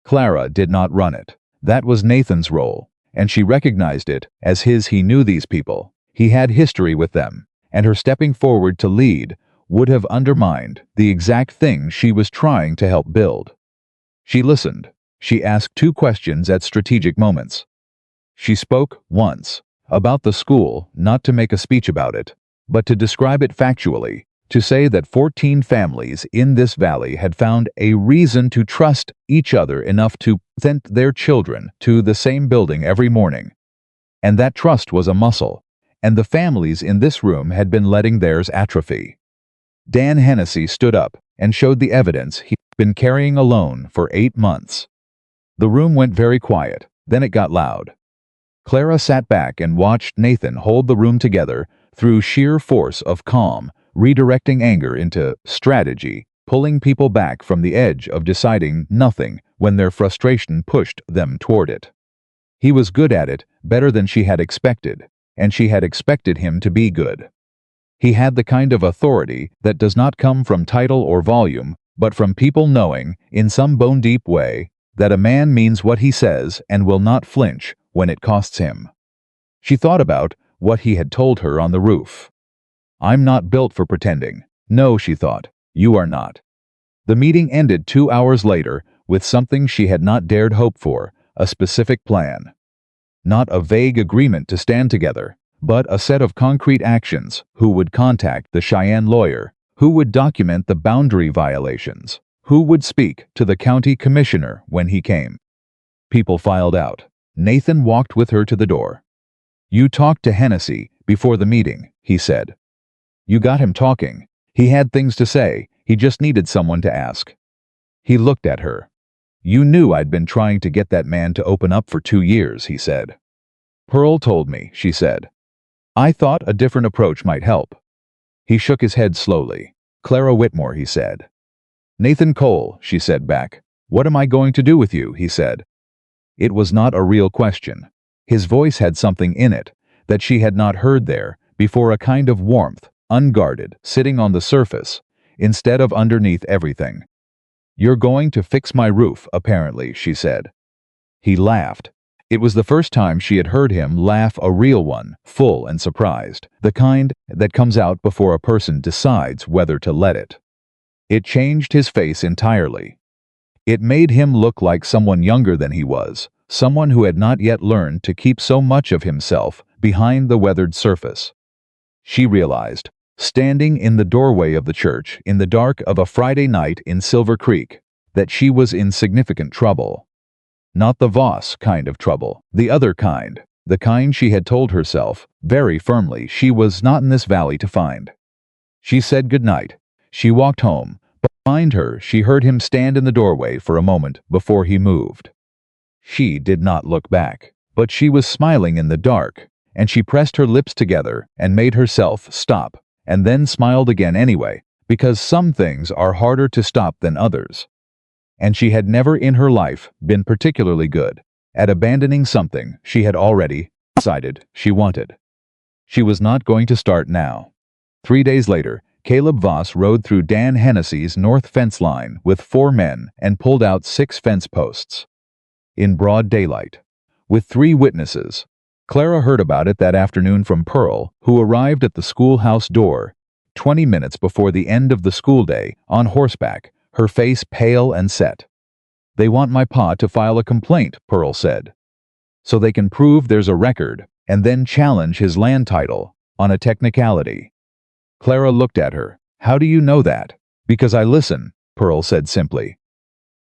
A: Clara did not run it. That was Nathan's role, and she recognized it as his. He knew these people. He had history with them, and her stepping forward to lead would have undermined the exact thing she was trying to help build. She listened. She asked 2 questions at strategic moments. She spoke once about the school, not to make a speech about it, but to describe it factually, to say that 14 families in this valley had found a reason to trust each other enough to send their children to the same building every morning. And that trust was a muscle, and the families in this room had been letting theirs atrophy. Dan Hennessy stood up and showed the evidence he'd been carrying alone for 8 months. The room went very quiet, then it got loud. Clara sat back and watched Nathan hold the room together through sheer force of calm, redirecting anger into strategy, pulling people back from the edge of deciding nothing when their frustration pushed them toward it. He was good at it, better than she had expected, and she had expected him to be good. He had the kind of authority that does not come from title or volume, but from people knowing, in some bone-deep way, that a man means what he says and will not flinch when it costs him. She thought about what he had told her on the roof. "I'm not built for pretending." "No," she thought, "you are not." The meeting ended 2 hours later with something she had not dared hope for, a specific plan. Not a vague agreement to stand together, but a set of concrete actions: who would contact the Cheyenne lawyer, who would document the boundary violations, who would speak to the county commissioner when he came. People filed out. Nathan walked with her to the door. "You talked to Hennessy before the meeting," he said. "You got him talking. He had things to say. He just needed someone to ask." He looked at her. "You knew I'd been trying to get that man to open up for 2 years," he said. "Pearl told me," she said. "I thought a different approach might help." He shook his head slowly. "Clara Whitmore," he said. "Nathan Cole," she said back. "What am I going to do with you?" he said. It was not a real question. His voice had something in it that she had not heard there before, a kind of warmth, unguarded, sitting on the surface, instead of underneath everything. "You're going to fix my roof, apparently," she said. He laughed. It was the first time she had heard him laugh, a real one, full and surprised, the kind that comes out before a person decides whether to let it. It changed his face entirely. It made him look like someone younger than he was, someone who had not yet learned to keep so much of himself behind the weathered surface. She realized, standing in the doorway of the church in the dark of a Friday night in Silver Creek, that she was in significant trouble. Not the Voss kind of trouble, the other kind, the kind she had told herself, very firmly, she was not in this valley to find. She said goodnight. She walked home. Behind her, she heard him stand in the doorway for a moment before he moved. She did not look back, but she was smiling in the dark, and she pressed her lips together and made herself stop, and then smiled again anyway, because some things are harder to stop than others. And she had never in her life been particularly good at abandoning something she had already decided she wanted. She was not going to start now. 3 days later, Caleb Voss rode through Dan Hennessy's north fence line with 4 men and pulled out 6 fence posts. In broad daylight. With 3 witnesses. Clara heard about it that afternoon from Pearl, who arrived at the schoolhouse door 20 minutes before the end of the school day, on horseback, her face pale and set. "They want my pa to file a complaint," Pearl said. "So they can prove there's a record, and then challenge his land title, on a technicality." Clara looked at her. "How do you know that?" "Because I listen," Pearl said simply.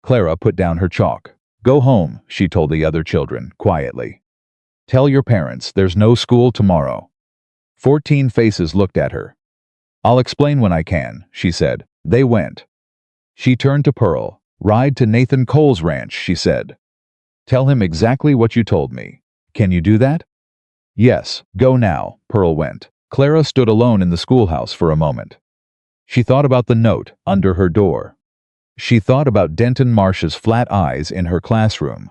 A: Clara put down her chalk. "Go home," she told the other children, quietly. "Tell your parents there's no school tomorrow." 14 faces looked at her. "I'll explain when I can," she said. They went. She turned to Pearl. "Ride to Nathan Cole's ranch," she said. "Tell him exactly what you told me. Can you do that?" "Yes, go now." Pearl went. Clara stood alone in the schoolhouse for a moment. She thought about the note under her door. She thought about Denton Marsh's flat eyes in her classroom.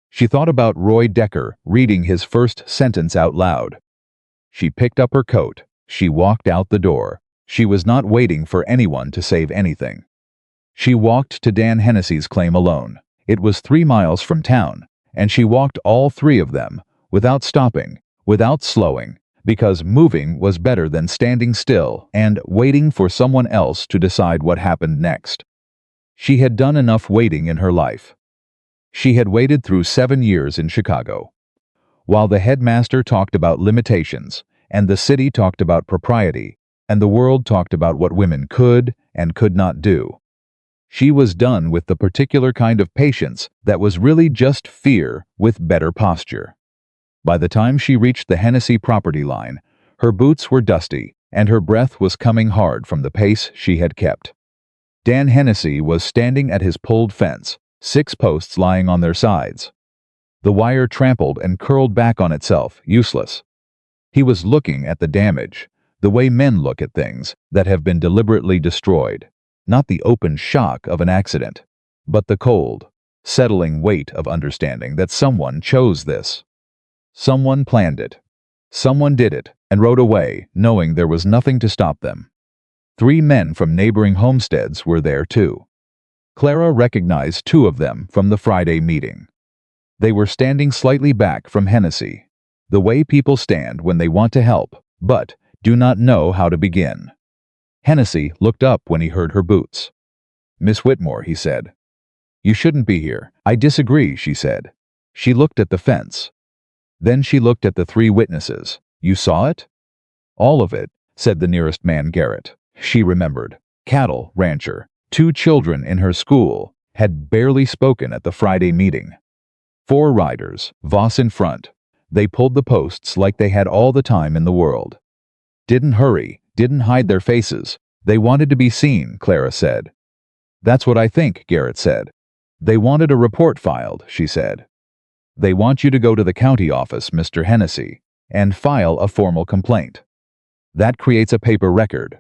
A: She thought about Roy Decker reading his first sentence out loud. She picked up her coat. She walked out the door. She was not waiting for anyone to save anything. She walked to Dan Hennessy's claim alone. It was 3 miles from town, and she walked all 3 of them, without stopping, without slowing, because moving was better than standing still and waiting for someone else to decide what happened next. She had done enough waiting in her life. She had waited through 7 years in Chicago. While the headmaster talked about limitations, and the city talked about propriety, and the world talked about what women could and could not do. She was done with the particular kind of patience that was really just fear with better posture. By the time she reached the Hennessy property line, her boots were dusty, and her breath was coming hard from the pace she had kept. Dan Hennessy was standing at his pulled fence, 6 posts lying on their sides. The wire trampled and curled back on itself, useless. He was looking at the damage, the way men look at things that have been deliberately destroyed. Not the open shock of an accident, but the cold, settling weight of understanding that someone chose this. Someone planned it. Someone did it and rode away, knowing there was nothing to stop them. 3 men from neighboring homesteads were there too. Clara recognized 2 of them from the Friday meeting. They were standing slightly back from Hennessy, the way people stand when they want to help, but do not know how to begin. Hennessy looked up when he heard her boots. "Miss Whitmore," he said. "You shouldn't be here." "I disagree," she said. She looked at the fence. Then she looked at the 3 witnesses. You saw it? All of it, said the nearest man, Garrett. She remembered. Cattle rancher, 2 children in her school, had barely spoken at the Friday meeting. 4 riders, Voss in front. They pulled the posts like they had all the time in the world. Didn't hurry, didn't hide their faces. They wanted to be seen, Clara said. That's what I think, Garrett said. They wanted a report filed, she said. They want you to go to the county office, Mr. Hennessy, and file a formal complaint. That creates a paper record.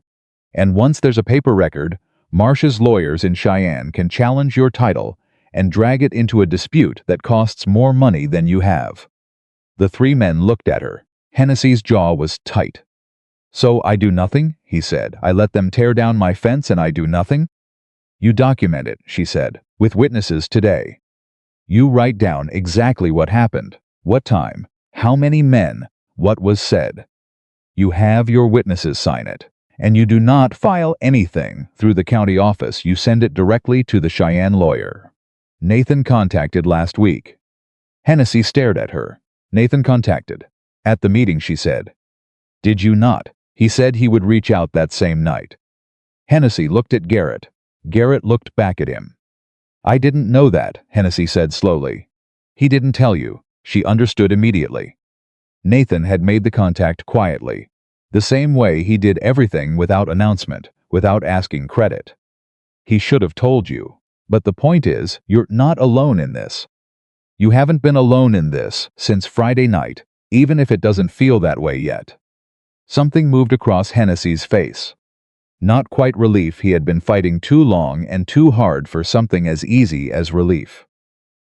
A: And once there's a paper record, Marsh's lawyers in Cheyenne can challenge your title and drag it into a dispute that costs more money than you have. The 3 men looked at her. Hennessy's jaw was tight. So I do nothing, he said. I let them tear down my fence and I do nothing? You document it, she said, with witnesses today. You write down exactly what happened, what time, how many men, what was said. You have your witnesses sign it, and you do not file anything through the county office. You send it directly to the Cheyenne lawyer. Nathan contacted last week. Hennessy stared at her. Nathan contacted. At the meeting, she said. Did you not? He said he would reach out that same night. Hennessy looked at Garrett. Garrett looked back at him. I didn't know that, Hennessy said slowly. He didn't tell you. She understood immediately. Nathan had made the contact quietly, the same way he did everything without announcement, without asking credit. He should have told you. But the point is, you're not alone in this. You haven't been alone in this since Friday night, even if it doesn't feel that way yet. Something moved across Hennessy's face. Not quite relief. He had been fighting too long and too hard for something as easy as relief.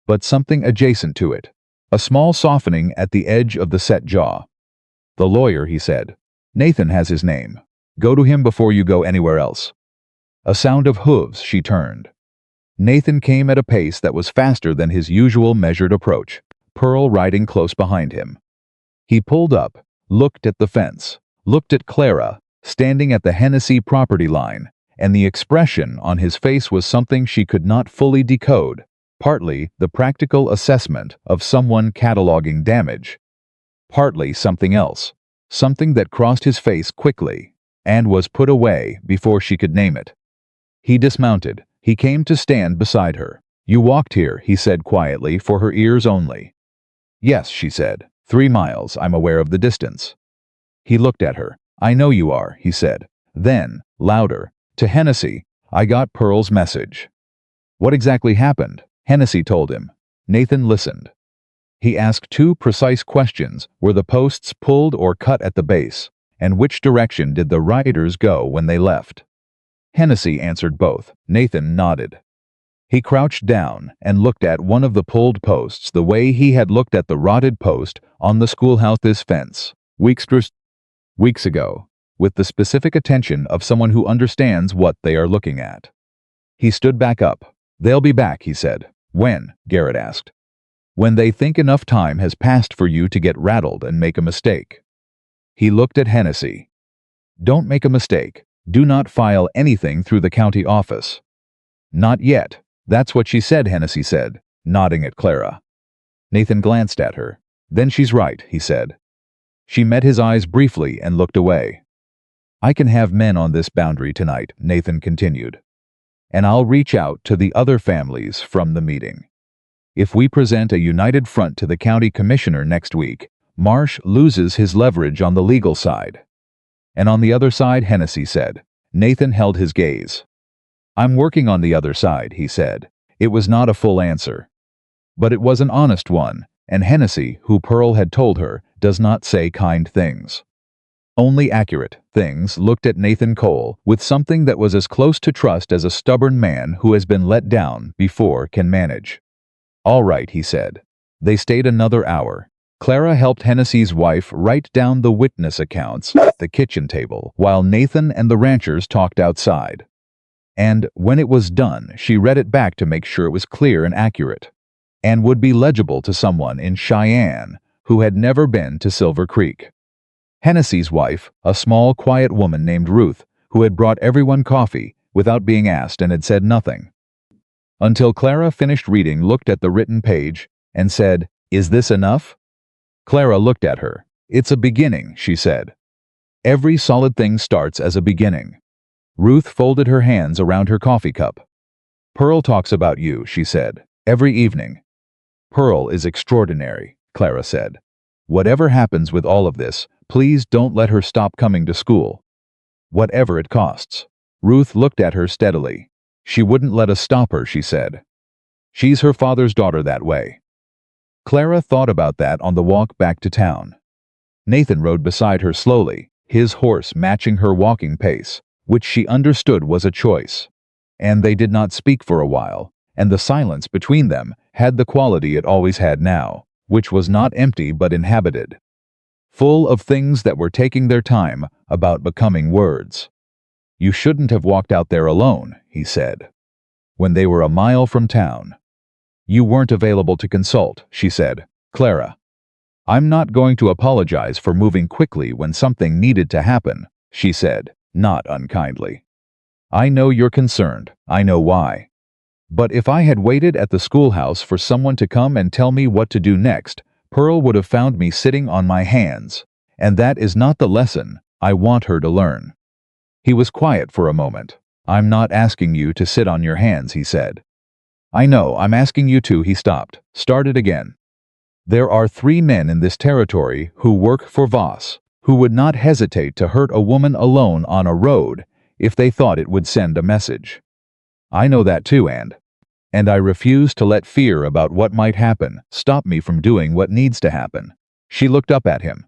A: But something adjacent to it. A small softening at the edge of the set jaw. The lawyer, he said. Nathan has his name. Go to him before you go anywhere else. A sound of hooves. She turned. Nathan came at a pace that was faster than his usual measured approach, Pearl riding close behind him. He pulled up, looked at the fence, looked at Clara, standing at the Hennessy property line, and the expression on his face was something she could not fully decode, partly the practical assessment of someone cataloging damage, partly something else, something that crossed his face quickly and was put away before she could name it. He dismounted. He came to stand beside her. You walked here, he said quietly, for her ears only. Yes, she said. 3 miles, I'm aware of the distance. He looked at her. I know you are, he said. Then, louder, to Hennessy, I got Pearl's message. What exactly happened? Hennessy told him. Nathan listened. He asked 2 precise questions. Were the posts pulled or cut at the base? And which direction did the riders go when they left? Hennessy answered both. Nathan nodded. He crouched down and looked at one of the pulled posts the way he had looked at the rotted post on the schoolhouse's fence weeks ago, with the specific attention of someone who understands what they are looking at. He stood back up. They'll be back, he said. When? Garrett asked. When they think enough time has passed for you to get rattled and make a mistake. He looked at Hennessy. Don't make a mistake. Do not file anything through the county office. Not yet. That's what she said, Hennessy said, nodding at Clara. Nathan glanced at her. Then she's right, he said. She met his eyes briefly and looked away. I can have men on this boundary tonight, Nathan continued. And I'll reach out to the other families from the meeting. If we present a united front to the county commissioner next week, Marsh loses his leverage on the legal side. And on the other side, Hennessy said. Nathan held his gaze. I'm working on the other side, he said. It was not a full answer. But it was an honest one, and Hennessy, who Pearl had told her, does not say kind things. Only accurate things. Looked at Nathan Cole with something that was as close to trust as a stubborn man who has been let down before can manage. All right, he said. They stayed another hour. Clara helped Hennessy's wife write down the witness accounts at the kitchen table while Nathan and the ranchers talked outside. And when it was done, she read it back to make sure it was clear and accurate, and would be legible to someone in Cheyenne who had never been to Silver Creek. Hennessy's wife, a small, quiet woman named Ruth, who had brought everyone coffee without being asked and had said nothing. Until Clara finished reading, looked at the written page, and said, Is this enough? Clara looked at her. It's a beginning, she said. Every solid thing starts as a beginning. Ruth folded her hands around her coffee cup. Pearl talks about you, she said, every evening. Pearl is extraordinary, Clara said. Whatever happens with all of this, please don't let her stop coming to school. Whatever it costs. Ruth looked at her steadily. She wouldn't let us stop her, she said. She's her father's daughter that way. Clara thought about that on the walk back to town. Nathan rode beside her slowly, his horse matching her walking pace, which she understood was a choice. And they did not speak for a while, and the silence between them had the quality it always had now, which was not empty but inhabited. Full of things that were taking their time, about becoming words. You shouldn't have walked out there alone, he said. When they were a mile from town. You weren't available to consult, she said. Clara. I'm not going to apologize for moving quickly when something needed to happen, she said, not unkindly. I know you're concerned, I know why. But if I had waited at the schoolhouse for someone to come and tell me what to do next, Pearl would have found me sitting on my hands, and that is not the lesson I want her to learn. He was quiet for a moment. I'm not asking you to sit on your hands, he said. I know, I'm asking you to, he stopped, started again. There are 3 men in this territory who work for Voss, who would not hesitate to hurt a woman alone on a road if they thought it would send a message. I know that too, and I refuse to let fear about what might happen stop me from doing what needs to happen. She looked up at him.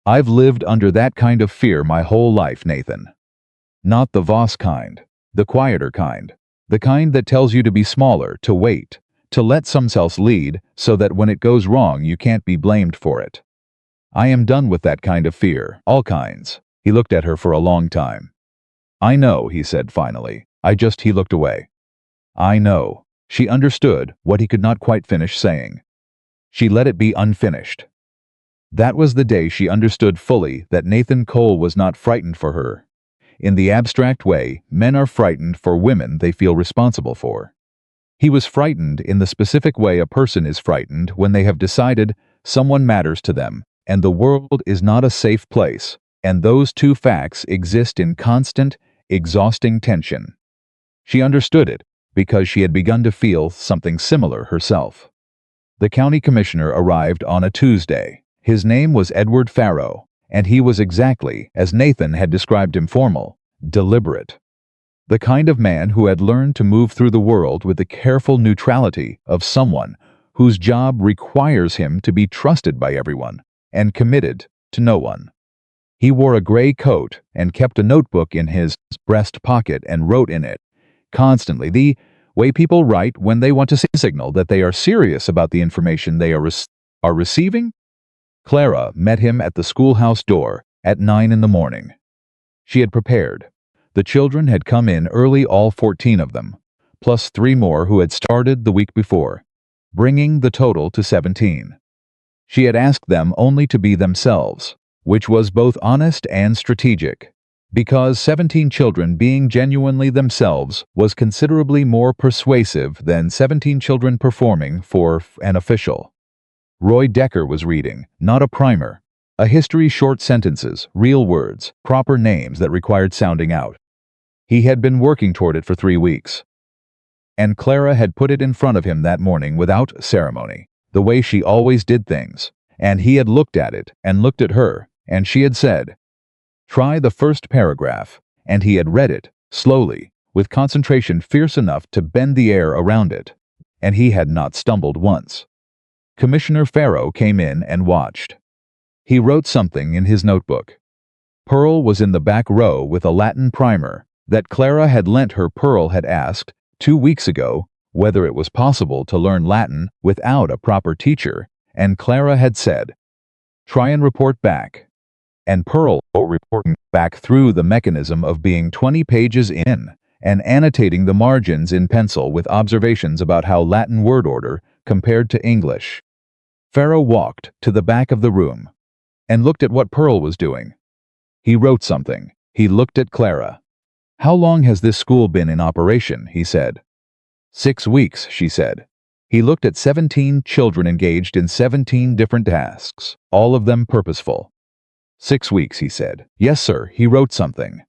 A: I've lived under that kind of fear my whole life, Nathan. Not the Voss kind, the quieter kind, the kind that tells you to be smaller, to wait, to let someone else lead so that when it goes wrong you can't be blamed for it. I am done with that kind of fear, all kinds. He looked at her for a long time. I know, he said finally. He looked away. I know. She understood what he could not quite finish saying. She let it be unfinished. That was the day she understood fully that Nathan Cole was not frightened for her. In the abstract way, men are frightened for women they feel responsible for. He was frightened in the specific way a person is frightened when they have decided someone matters to them, and the world is not a safe place, and those two facts exist in constant, exhausting tension. She understood it, because she had begun to feel something similar herself. The county commissioner arrived on a Tuesday. His name was Edward Farrow, and he was exactly as Nathan had described him: formal, deliberate. The kind of man who had learned to move through the world with the careful neutrality of someone whose job requires him to be trusted by everyone and committed to no one. He wore a gray coat and kept a notebook in his breast pocket and wrote in it, constantly, the way people write when they want to signal that they are serious about the information they are receiving. Clara met him at the schoolhouse door at 9 in the morning. She had prepared. The children had come in early, all 14 of them, plus 3 more who had started the week before, bringing the total to 17. She had asked them only to be themselves, which was both honest and strategic, because 17 children being genuinely themselves was considerably more persuasive than 17 children performing for an official. Roy Decker was reading, not a primer, a history, short sentences, real words, proper names that required sounding out. He had been working toward it for 3 weeks. And Clara had put it in front of him that morning without ceremony, the way she always did things, and he had looked at it and looked at her, and she had said, "Try the first paragraph," and he had read it, slowly, with concentration fierce enough to bend the air around it, and he had not stumbled once. Commissioner Farrow came in and watched. He wrote something in his notebook. Pearl was in the back row with a Latin primer that Clara had lent her. Pearl had asked 2 weeks ago whether it was possible to learn Latin without a proper teacher, and Clara had said, "Try and report back." And Pearl reporting back through the mechanism of being 20 pages in and annotating the margins in pencil with observations about how Latin word order compared to English. Farrow walked to the back of the room and looked at what Pearl was doing. He wrote something. He looked at Clara. "How long has this school been in operation?" he said. 6 weeks, she said. He looked at 17 children engaged in 17 different tasks, all of them purposeful. 6 weeks, he said. Yes, sir, he wrote something.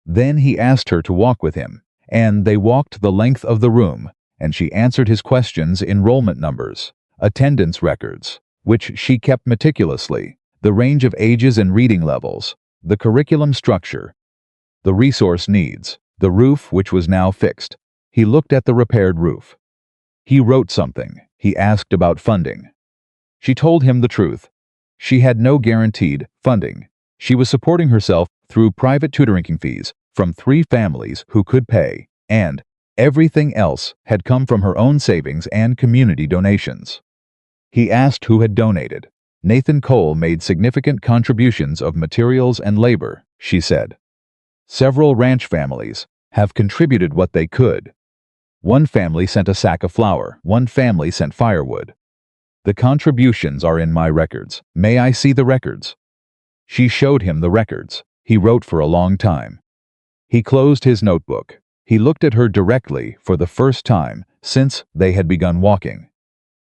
A: Then he asked her to walk with him, and they walked the length of the room, and she answered his questions, enrollment numbers, attendance records, which she kept meticulously, the range of ages and reading levels, the curriculum structure, the resource needs, the roof which was now fixed. He looked at the repaired roof. He wrote something. He asked about funding. She told him the truth. She had no guaranteed funding. She was supporting herself through private tutoring fees from 3 families who could pay, and everything else had come from her own savings and community donations. He asked who had donated. Nathan Cole made significant contributions of materials and labor, she said. Several ranch families have contributed what they could. One family sent a sack of flour. One family sent firewood. The contributions are in my records. May I see the records? She showed him the records. He wrote for a long time. He closed his notebook. He looked at her directly for the first time since they had begun walking.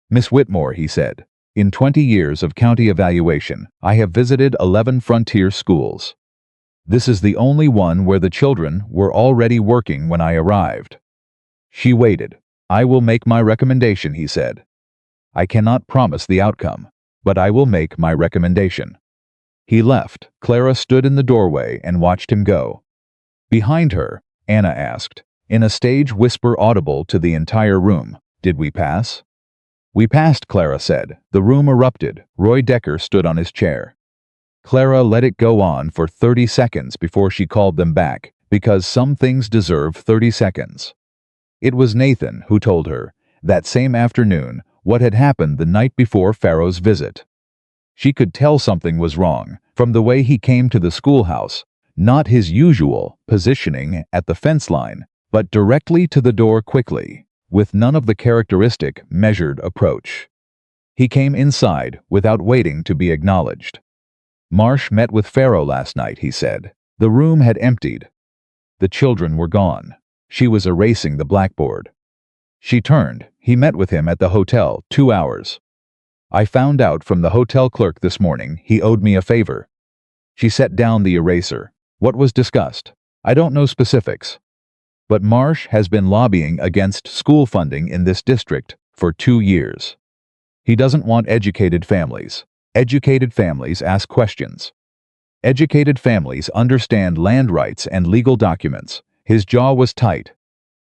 A: Miss Whitmore, he said, in 20 years of county evaluation, I have visited 11 frontier schools. This is the only one where the children were already working when I arrived. She waited. I will make my recommendation, he said. I cannot promise the outcome, but I will make my recommendation. He left. Clara stood in the doorway and watched him go. Behind her, Anna asked, in a stage whisper audible to the entire room, did we pass? We passed, Clara said. The room erupted. Roy Decker stood on his chair. Clara let it go on for 30 seconds before she called them back, because some things deserve 30 seconds. It was Nathan who told her, that same afternoon, what had happened the night before Pharaoh's visit. She could tell something was wrong from the way he came to the schoolhouse, not his usual positioning at the fence line, but directly to the door quickly, with none of the characteristic measured approach. He came inside without waiting to be acknowledged. Marsh met with Pharaoh last night, he said. The room had emptied. The children were gone. She was erasing the blackboard. She turned. He met with him at the hotel 2 hours. I found out from the hotel clerk this morning he owed me a favor. She set down the eraser. What was discussed? I don't know specifics. But Marsh has been lobbying against school funding in this district for 2 years. He doesn't want educated families. Educated families ask questions. Educated families understand land rights and legal documents. His jaw was tight.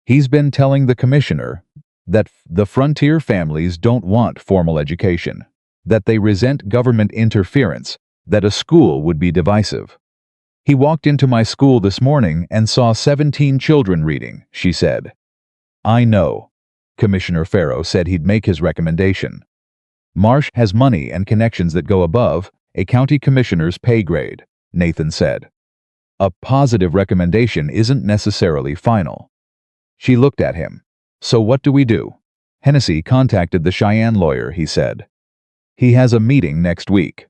A: He's been telling the commissioner that the frontier families don't want formal education, that they resent government interference, that a school would be divisive. He walked into my school this morning and saw 17 children reading, she said. I know. Commissioner Pharaoh said he'd make his recommendation. Marsh has money and connections that go above a county commissioner's pay grade, Nathan said. A positive recommendation isn't necessarily final. She looked at him. So what do we do? Hennessy contacted the Cheyenne lawyer, he said. He has a meeting next week.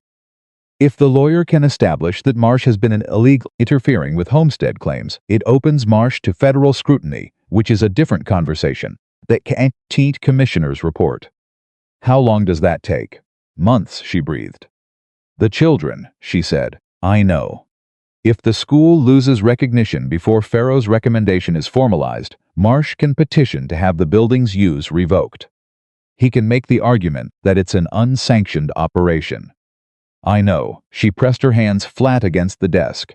A: If the lawyer can establish that Marsh has been illegal interfering with homestead claims, it opens Marsh to federal scrutiny, which is a different conversation. The county commissioner's report. How long does that take? Months, she breathed. The children, she said. I know. If the school loses recognition before Pharaoh's recommendation is formalized, Marsh can petition to have the building's use revoked. He can make the argument that it's an unsanctioned operation. I know. She pressed her hands flat against the desk.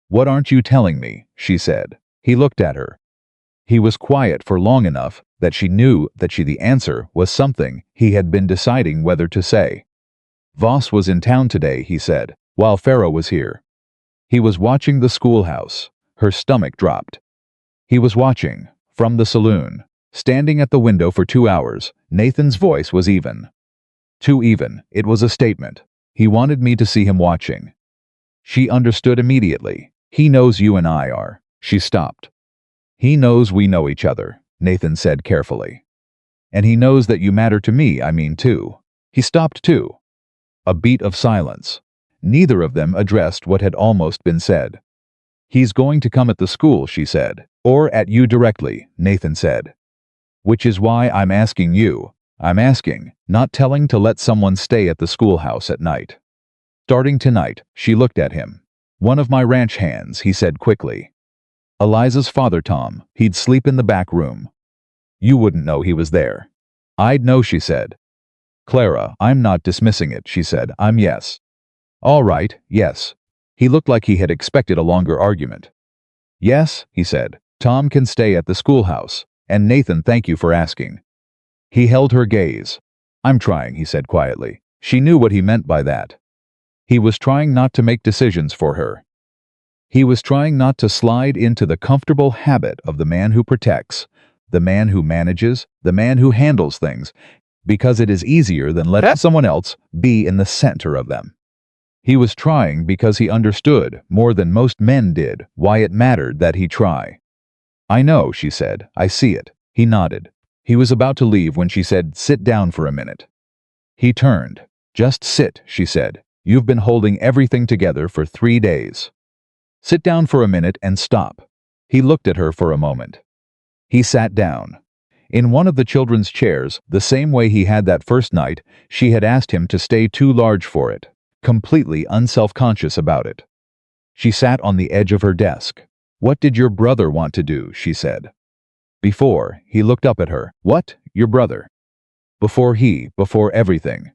A: What aren't you telling me? She said. He looked at her. He was quiet for long enough that she knew that the answer was something he had been deciding whether to say. Voss was in town today, he said, while Pharaoh was here. He was watching the schoolhouse. Her stomach dropped. He was watching, from the saloon. Standing at the window for 2 hours, Nathan's voice was even. Too even, it was a statement. He wanted me to see him watching. She understood immediately. He knows you and I are. She stopped. He knows we know each other, Nathan said carefully. And he knows that you matter to me, too. He stopped too. A beat of silence. Neither of them addressed what had almost been said. He's going to come at the school, she said. Or at you directly, Nathan said. Which is why I'm asking you. I'm asking, not telling to let someone stay at the schoolhouse at night. Starting tonight, she looked at him. One of my ranch hands, he said quickly. Eliza's father, Tom. He'd sleep in the back room. You wouldn't know he was there. I'd know, she said. Clara, I'm not dismissing it, she said. I'm yes. All right, yes. He looked like he had expected a longer argument. Yes, he said. Tom can stay at the schoolhouse. And Nathan, thank you for asking. He held her gaze. I'm trying, he said quietly. She knew what he meant by that. He was trying not to make decisions for her. He was trying not to slide into the comfortable habit of the man who protects, the man who manages, the man who handles things, because it is easier than letting someone else be in the center of them. He was trying because he understood, more than most men did, why it mattered that he try. I know, she said. I see it. He nodded. He was about to leave when she said, sit down for a minute. He turned. Just sit, she said. You've been holding everything together for 3 days. Sit down for a minute and stop. He looked at her for a moment. He sat down. In one of the children's chairs, the same way he had that first night, she had asked him to stay too large for it, completely unself-conscious about it. She sat on the edge of her desk. What did your brother want to do, she said. Before, he looked up at her. What? Your brother? Before everything.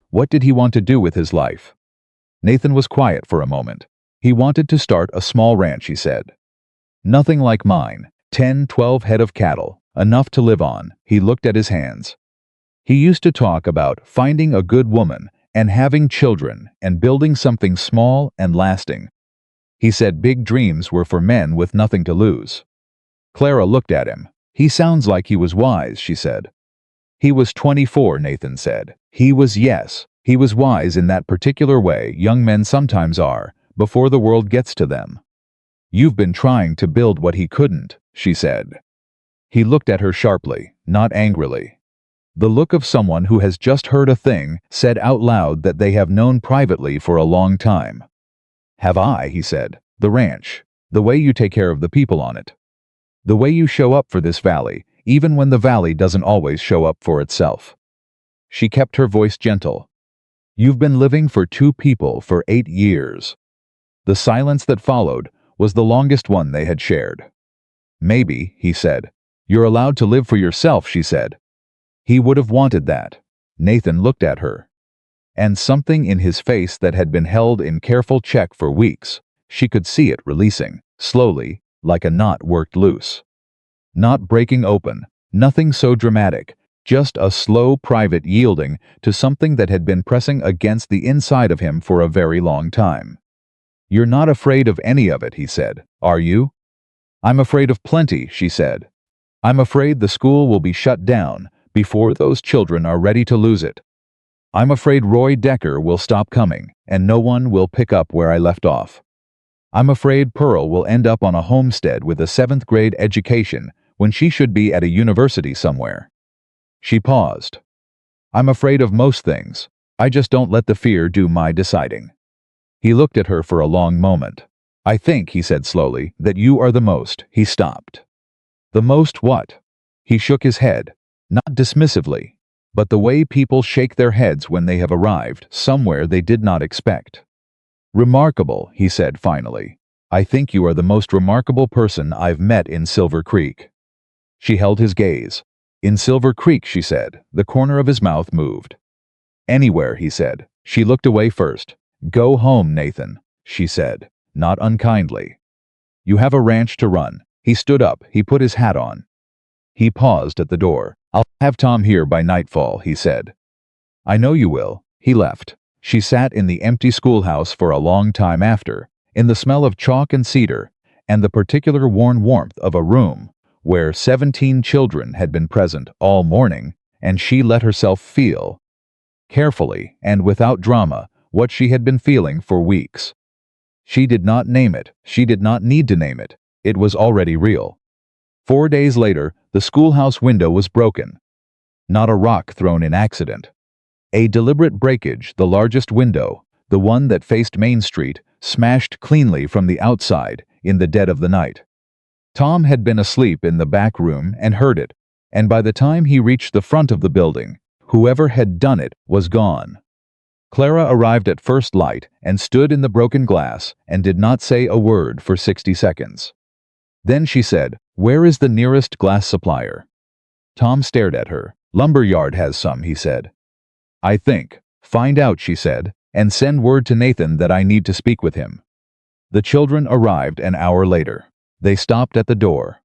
A: What did he want to do with his life? Nathan was quiet for a moment. He wanted to start a small ranch, he said. Nothing like mine. 10, 12 head of cattle. Enough to live on. He looked at his hands. He used to talk about finding a good woman and having children and building something small and lasting. He said big dreams were for men with nothing to lose. Clara looked at him. He sounds like he was wise, she said. He was 24, Nathan said. He was wise in that particular way young men sometimes are, before the world gets to them. You've been trying to build what he couldn't, she said. He looked at her sharply, not angrily. The look of someone who has just heard a thing said out loud that they have known privately for a long time. Have I, he said. The ranch. The way you take care of the people on it. The way you show up for this valley, even when the valley doesn't always show up for itself. She kept her voice gentle. You've been living for 2 people for 8 years. The silence that followed was the longest one they had shared. Maybe, he said. You're allowed to live for yourself, she said. He would have wanted that. Nathan looked at her. And something in his face that had been held in careful check for weeks, she could see it releasing, slowly, like a knot worked loose. Not breaking open, nothing so dramatic, just a slow private yielding to something that had been pressing against the inside of him for a very long time. You're not afraid of any of it, he said, are you? I'm afraid of plenty, she said. I'm afraid the school will be shut down before those children are ready to lose it. I'm afraid Roy Decker will stop coming, and no one will pick up where I left off. I'm afraid Pearl will end up on a homestead with a 7th grade education when she should be at a university somewhere. She paused. I'm afraid of most things. I just don't let the fear do my deciding. He looked at her for a long moment. I think, he said slowly, that you are the most. He stopped. The most what? He shook his head, not dismissively, but the way people shake their heads when they have arrived somewhere they did not expect. Remarkable, he said finally. I think you are the most remarkable person I've met in Silver Creek. She held his gaze. In Silver Creek, she said. The corner of his mouth moved. Anywhere, he said. She looked away first. Go home, Nathan, she said, not unkindly. You have a ranch to run. He stood up. He put his hat on. He paused at the door. I'll have Tom here by nightfall, he said. I know you will. He left. She sat in the empty schoolhouse for a long time after, in the smell of chalk and cedar, and the particular worn warmth of a room where 17 children had been present all morning, and she let herself feel, carefully and without drama, what she had been feeling for weeks. She did not name it. She did not need to name it. It was already real. 4 days later, the schoolhouse window was broken. Not a rock thrown in accident. A deliberate breakage, the largest window, the one that faced Main Street, smashed cleanly from the outside in the dead of the night. Tom had been asleep in the back room and heard it, And by the time he reached the front of the building, whoever had done it was gone. Clara arrived at first light and stood in the broken glass and did not say a word for 60 seconds. Then she said, "Where is the nearest glass supplier?" Tom stared at her. "Lumberyard has some," he said. "I think. Find out," she said, "and send word to Nathan that I need to speak with him." The children arrived an hour later. They stopped at the door.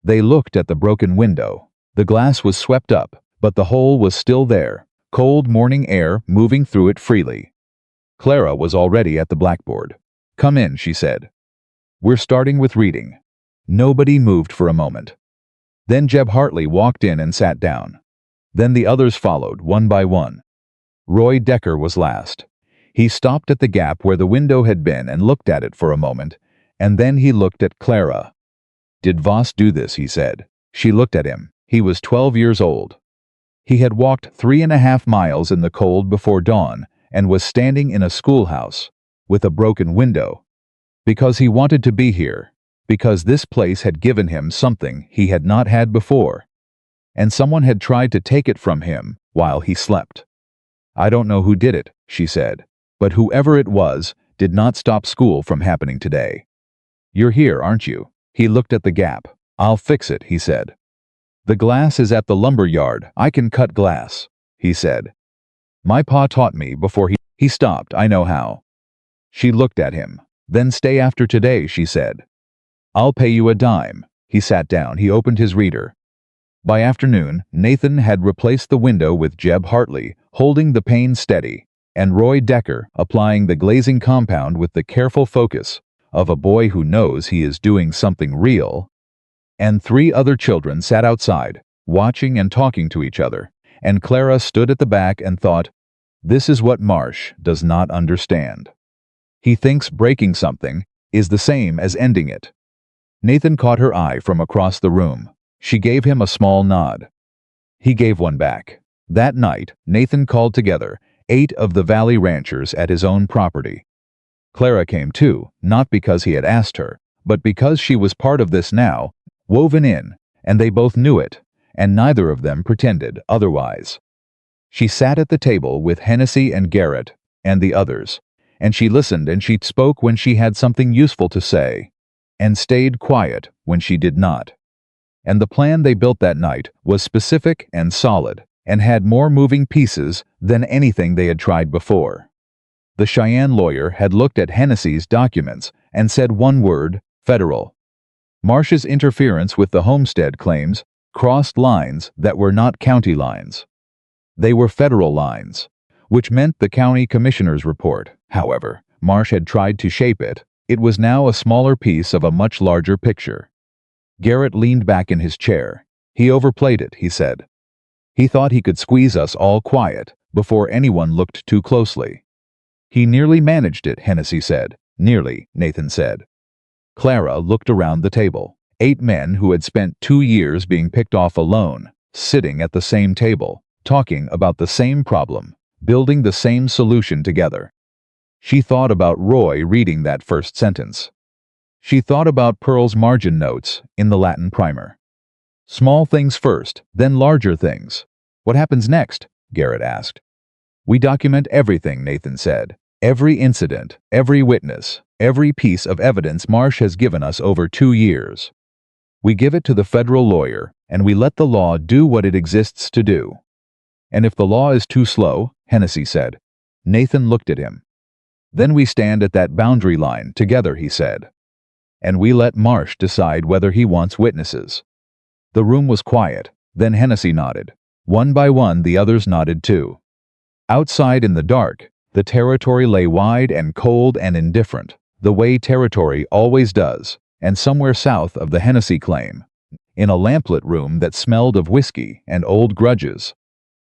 A: They looked at the broken window. The glass was swept up, but the hole was still there, cold morning air moving through it freely. Clara was already at the blackboard. "Come in," she said. "We're starting with reading." Nobody moved for a moment. Then Jeb Hartley walked in and sat down. Then the others followed, one by one. Roy Decker was last. He stopped at the gap where the window had been and looked at it for a moment, and then he looked at Clara. "Did Voss do this?" he said. She looked at him. He was 12 years old. He had walked 3.5 miles in the cold before dawn and was standing in a schoolhouse with a broken window because he wanted to be here, because this place had given him something he had not had before, and someone had tried to take it from him while he slept. "I don't know who did it," she said, "but whoever it was did not stop school from happening today. You're here, aren't you?" He looked at the gap. "I'll fix it," he said. "The glass is at the lumber yard. I can cut glass," he said. "My pa taught me before he stopped. I know how." She looked at him. "Then stay after today," she said. "I'll pay you a dime." He sat down. He opened his reader. By afternoon, Nathan had replaced the window with Jeb Hartley, holding the pane steady, and Roy Decker applying the glazing compound with the careful focus of a boy who knows he is doing something real. And 3 other children sat outside, watching and talking to each other, and Clara stood at the back and thought, "This is what Marsh does not understand. He thinks breaking something is the same as ending it." Nathan caught her eye from across the room. She gave him a small nod. He gave one back. That night, Nathan called together 8 of the Valley ranchers at his own property. Clara came too, not because he had asked her, but because she was part of this now, woven in, and they both knew it, and neither of them pretended otherwise. She sat at the table with Hennessy and Garrett and the others, and she listened and she spoke when she had something useful to say, and stayed quiet when she did not. And the plan they built that night was specific and solid, and had more moving pieces than anything they had tried before. The Cheyenne lawyer had looked at Hennessy's documents and said one word: federal. Marsh's interference with the homestead claims crossed lines that were not county lines. They were federal lines, which meant the county commissioner's report. However, Marsh had tried to shape it. It was now a smaller piece of a much larger picture. Garrett leaned back in his chair. "He overplayed it," he said. "He thought he could squeeze us all quiet before anyone looked too closely." "He nearly managed it," Hennessy said. "Nearly," Nathan said. Clara looked around the table. 8 men who had spent 2 years being picked off alone, sitting at the same table, talking about the same problem, building the same solution together. She thought about Roy reading that first sentence. She thought about Pearl's margin notes in the Latin primer. "Small things first, then larger things." "What happens next?" Garrett asked. "We document everything," Nathan said. "Every incident, every witness, every piece of evidence Marsh has given us over 2 years. We give it to the federal lawyer, and we let the law do what it exists to do." "And if the law is too slow," Hennessy said. Nathan looked at him. "Then we stand at that boundary line together," he said. "And we let Marsh decide whether he wants witnesses." The room was quiet. Then Hennessy nodded. One by one the others nodded too. Outside in the dark, the territory lay wide and cold and indifferent, the way territory always does, and somewhere south of the Hennessy claim, in a lamplit room that smelled of whiskey and old grudges,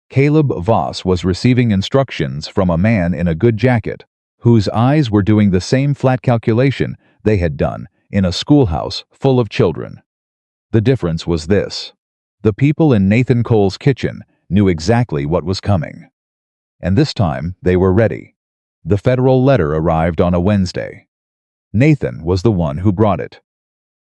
A: Caleb Voss was receiving instructions from a man in a good jacket, whose eyes were doing the same flat calculation they had done in a schoolhouse full of children. The difference was this: the people in Nathan Cole's kitchen knew exactly what was coming. And this time they were ready. The federal letter arrived on a Wednesday. Nathan was the one who brought it.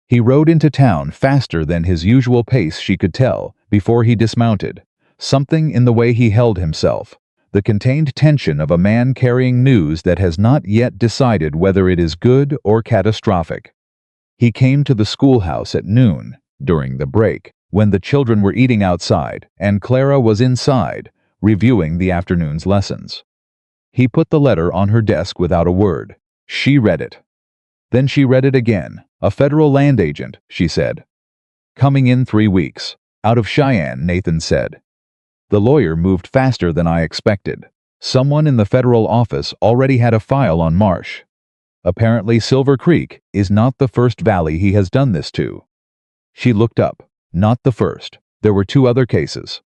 A: He rode into town faster than his usual pace, she could tell, before he dismounted. Something in the way he held himself, the contained tension of a man carrying news that has not yet decided whether it is good or catastrophic. He came to the schoolhouse at noon, during the break, when the children were eating outside, and Clara was inside, reviewing the afternoon's lessons. He put the letter on her desk without a word. She read it. Then she read it again. A federal land agent, she said. Coming in 3 weeks. Out of Cheyenne, Nathan said. The lawyer moved faster than I expected. Someone in the federal office already had a file on Marsh. Apparently Silver Creek is not the first valley he has done this to. She looked up. Not the first. There were 2 other cases.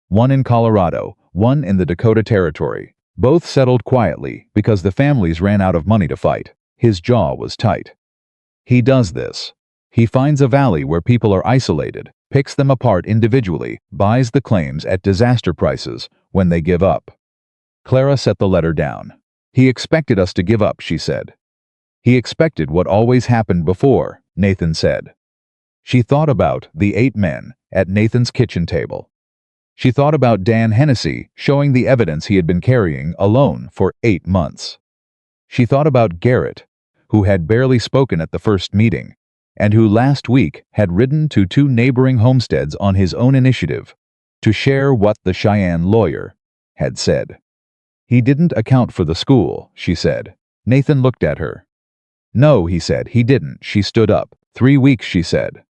A: One in Colorado, one in the Dakota Territory. Both settled quietly because the families ran out of money to fight. His jaw was tight. He does this. He finds a valley where people are isolated, picks them apart individually, buys the claims at disaster prices when they give up. Clara set the letter down. He expected us to give up, she said. He expected what always happened before, Nathan said. She thought about the 8 men at Nathan's kitchen table. She thought about Dan Hennessy showing the evidence he had been carrying alone for 8 months. She thought about Garrett, who had barely spoken at the first meeting, and who last week had ridden to 2 neighboring homesteads on his own initiative to share what the Cheyenne lawyer had said. He didn't account for the school, she said. Nathan looked at her. No, he said, he didn't. She stood up. 3 weeks, she said.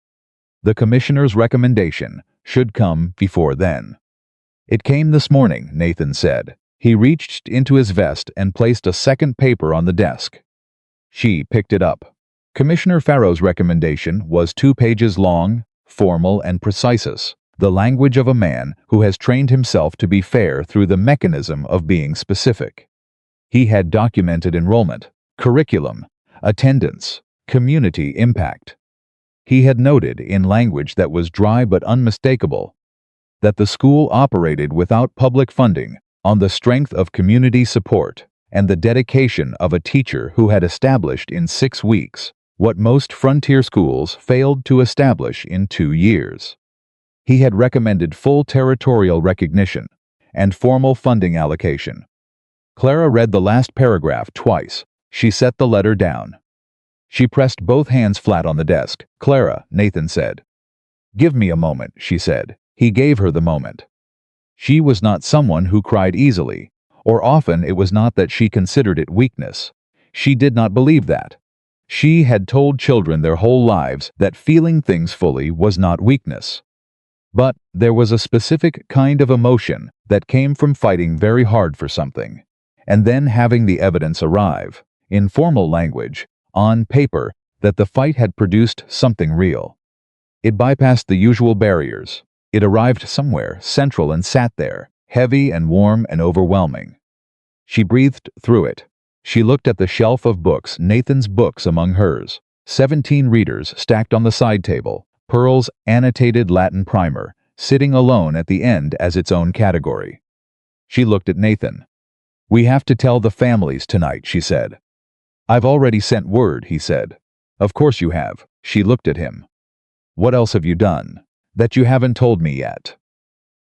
A: The commissioner's recommendation should come before then. It came this morning, Nathan said. He reached into his vest and placed a second paper on the desk. She picked it up. Commissioner Farrow's recommendation was 2 pages long, formal and precise, the language of a man who has trained himself to be fair through the mechanism of being specific. He had documented enrollment, curriculum, attendance, community impact. He had noted, in language that was dry but unmistakable, that the school operated without public funding on the strength of community support and the dedication of a teacher who had established in 6 weeks what most frontier schools failed to establish in 2 years. He had recommended full territorial recognition and formal funding allocation. Clara read the last paragraph twice. She set the letter down. She pressed both hands flat on the desk. Clara, Nathan said. Give me a moment, she said. He gave her the moment. She was not someone who cried easily, or often it was not that she considered it weakness. She did not believe that. She had told children their whole lives that feeling things fully was not weakness. But there was a specific kind of emotion that came from fighting very hard for something, and then having the evidence arrive, in formal language, on paper, that the fight had produced something real. It bypassed the usual barriers. It arrived somewhere central and sat there, heavy and warm and overwhelming. She breathed through it. She looked at the shelf of books, Nathan's books among hers, 17 readers stacked on the side table, Pearl's annotated Latin primer, sitting alone at the end as its own category. She looked at Nathan. We have to tell the families tonight, she said. I've already sent word, he said. Of course you have. She looked at him. What else have you done that you haven't told me yet?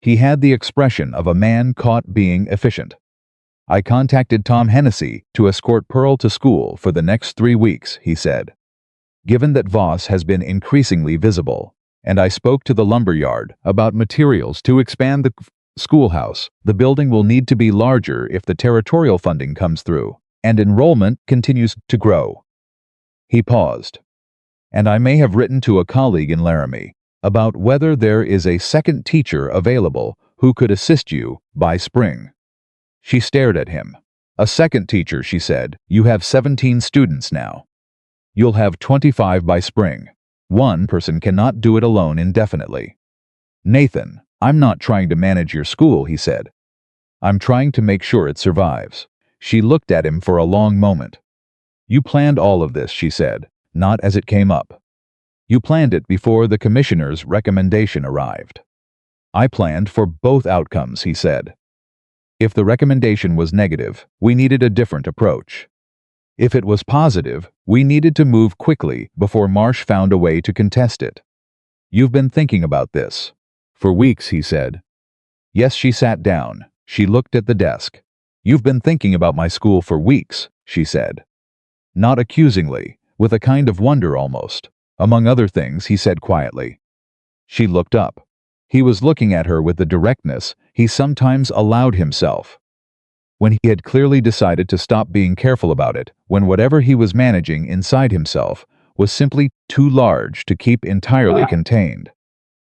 A: He had the expression of a man caught being efficient. I contacted Tom Hennessy to escort Pearl to school for the next 3 weeks, he said. Given that Voss has been increasingly visible, and I spoke to the lumberyard about materials to expand the schoolhouse, the building will need to be larger if the territorial funding comes through, and enrollment continues to grow. He paused. And I may have written to a colleague in Laramie about whether there is a second teacher available who could assist you by spring. She stared at him. A second teacher, she said. You have 17 students now. You'll have 25 by spring. One person cannot do it alone indefinitely. Nathan, I'm not trying to manage your school, he said. I'm trying to make sure it survives. She looked at him for a long moment. You planned all of this, she said, not as it came up. You planned it before the commissioner's recommendation arrived. I planned for both outcomes, he said. If the recommendation was negative, we needed a different approach. If it was positive, we needed to move quickly before Marsh found a way to contest it. You've been thinking about this. For weeks, he said. Yes, she sat down. She looked at the desk. You've been thinking about my school for weeks, she said. Not accusingly, with a kind of wonder almost. Among other things, he said quietly. She looked up. He was looking at her with the directness he sometimes allowed himself. When he had clearly decided to stop being careful about it, when whatever he was managing inside himself was simply too large to keep entirely contained.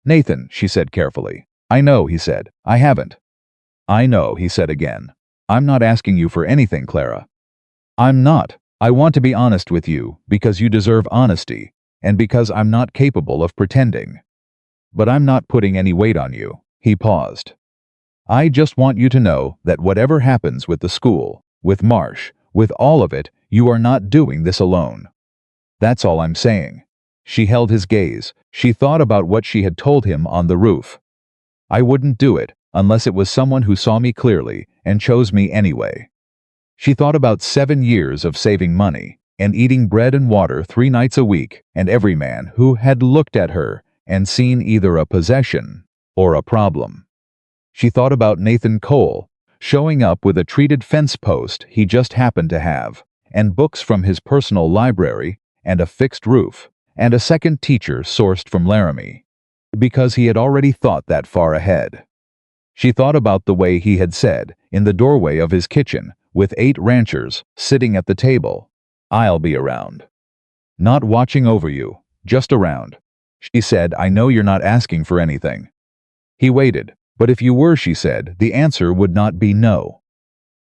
A: Nathan, she said carefully. I know, he said. I haven't. I know, he said again. I'm not asking you for anything, Clara. I'm not. I want to be honest with you, because you deserve honesty, and because I'm not capable of pretending. But I'm not putting any weight on you. He paused. I just want you to know that whatever happens with the school, with Marsh, with all of it, you are not doing this alone. That's all I'm saying. She held his gaze. She thought about what she had told him on the roof. I wouldn't do it unless it was someone who saw me clearly and chose me anyway. She thought about 7 years of saving money and eating bread and water 3 nights a week, and every man who had looked at her and seen either a possession or a problem. She thought about Nathan Cole, showing up with a treated fence post he just happened to have, and books from his personal library, and a fixed roof, and a second teacher sourced from Laramie, because he had already thought that far ahead. She thought about the way he had said, in the doorway of his kitchen, with 8 ranchers sitting at the table, I'll be around. Not watching over you, just around. She said, I know you're not asking for anything. He waited. But if you were, she said, the answer would not be no.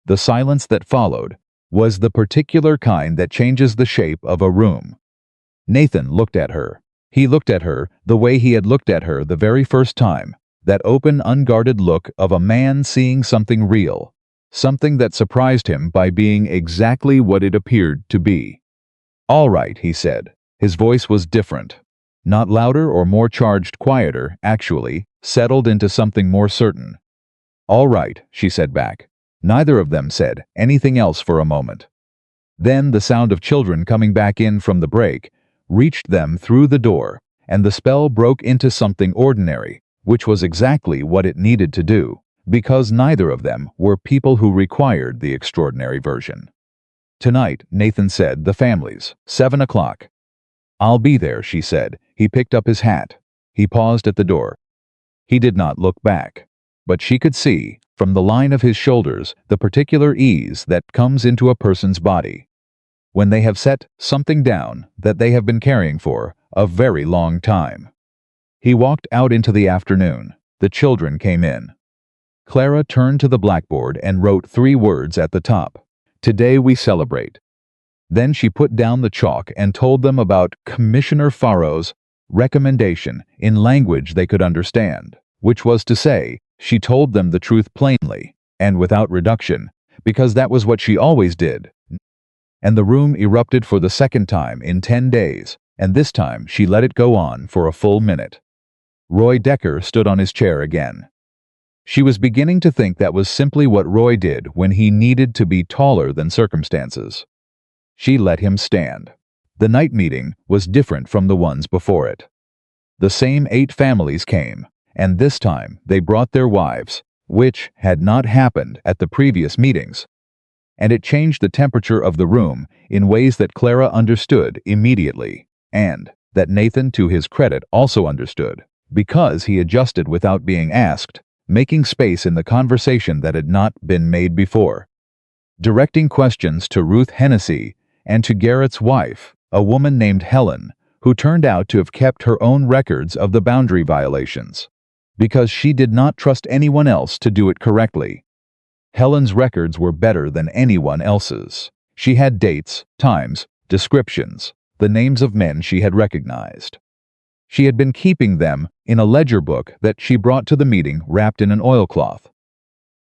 A: The silence that followed was the particular kind that changes the shape of a room. Nathan looked at her. He looked at her the way he had looked at her the very first time, that open, unguarded look of a man seeing something real, something that surprised him by being exactly what it appeared to be. All right, he said. His voice was different. Not louder or more charged, quieter, actually, settled into something more certain. All right, she said back. Neither of them said anything else for a moment. Then the sound of children coming back in from the break reached them through the door, and the spell broke into something ordinary, which was exactly what it needed to do, because neither of them were people who required the extraordinary version. Tonight, Nathan said, the families, 7 o'clock. I'll be there, she said. He picked up his hat. He paused at the door. He did not look back, but she could see, from the line of his shoulders, the particular ease that comes into a person's body when they have set something down that they have been carrying for a very long time. He walked out into the afternoon. The children came in. Clara turned to the blackboard and wrote 3 words at the top. Today we celebrate. Then she put down the chalk and told them about Commissioner Farrow's recommendation in language they could understand, which was to say, she told them the truth plainly and without reduction, because that was what she always did. And the room erupted for the second time in 10 days, and this time she let it go on for a full minute. Roy Decker stood on his chair again. She was beginning to think that was simply what Roy did when he needed to be taller than circumstances. She let him stand. The night meeting was different from the ones before it. The same 8 families came, and this time they brought their wives, which had not happened at the previous meetings. And it changed the temperature of the room in ways that Clara understood immediately, and that Nathan, to his credit, also understood, because he adjusted without being asked, making space in the conversation that had not been made before. Directing questions to Ruth Hennessy and to Garrett's wife, a woman named Helen, who turned out to have kept her own records of the boundary violations, because she did not trust anyone else to do it correctly. Helen's records were better than anyone else's. She had dates, times, descriptions, the names of men she had recognized. She had been keeping them in a ledger book that she brought to the meeting wrapped in an oilcloth,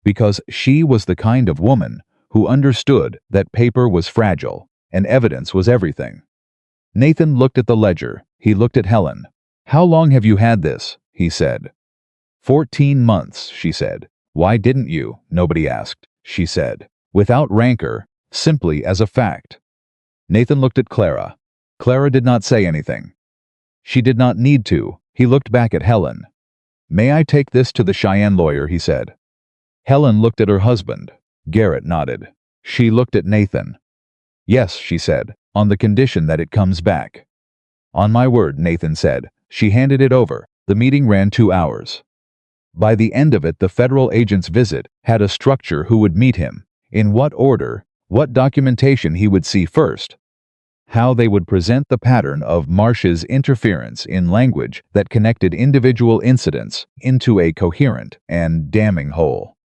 A: because she was the kind of woman who understood that paper was fragile and evidence was everything. Nathan looked at the ledger. He looked at Helen. How long have you had this? He said. 14 months, she said. Why didn't you? Nobody asked, she said, without rancor, simply as a fact. Nathan looked at Clara. Clara did not say anything. She did not need to. He looked back at Helen. May I take this to the Cheyenne lawyer, he said. Helen looked at her husband. Garrett nodded. She looked at Nathan. Yes, she said, on the condition that it comes back. On my word, Nathan said. She handed it over. The meeting ran 2 hours. By the end of it, the federal agent's visit had a structure: who would meet him, in what order, what documentation he would see first, how they would present the pattern of Marsh's interference in language that connected individual incidents into a coherent and damning whole.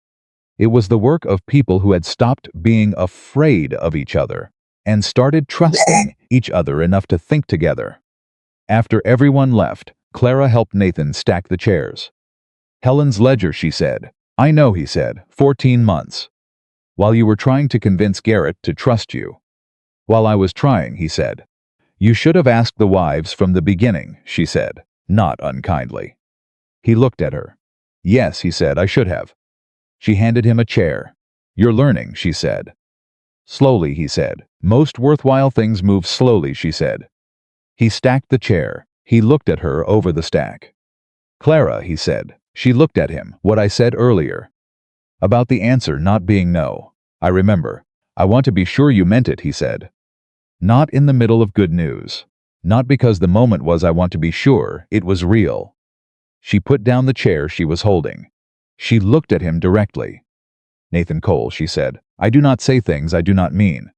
A: It was the work of people who had stopped being afraid of each other and started trusting each other enough to think together. After everyone left, Clara helped Nathan stack the chairs. Helen's ledger, she said. I know, he said. 14 months. While you were trying to convince Garrett to trust you. While I was trying, he said. You should have asked the wives from the beginning, she said, not unkindly. He looked at her. Yes, he said, I should have. She handed him a chair. You're learning, she said. Slowly, he said. Most worthwhile things move slowly, she said. He stacked the chair. He looked at her over the stack. Clara, he said. She looked at him. What I said earlier. About the answer not being no. I remember. I want to be sure you meant it, he said. Not in the middle of good news. Not because the moment was I want to be sure, it was real. She put down the chair she was holding. She looked at him directly. Nathan Cole, she said, I do not say things I do not mean.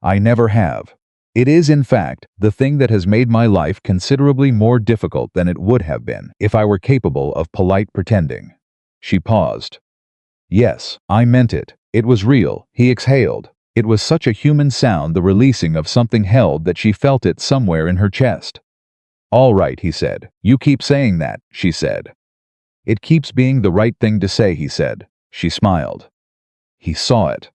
A: I never have. It is, in fact, the thing that has made my life considerably more difficult than it would have been if I were capable of polite pretending. She paused. Yes, I meant it. It was real, he exhaled. It was such a human sound, the releasing of something held, that she felt it somewhere in her chest. All right, he said. You keep saying that, she said. It keeps being the right thing to say, he said. She smiled. He saw it.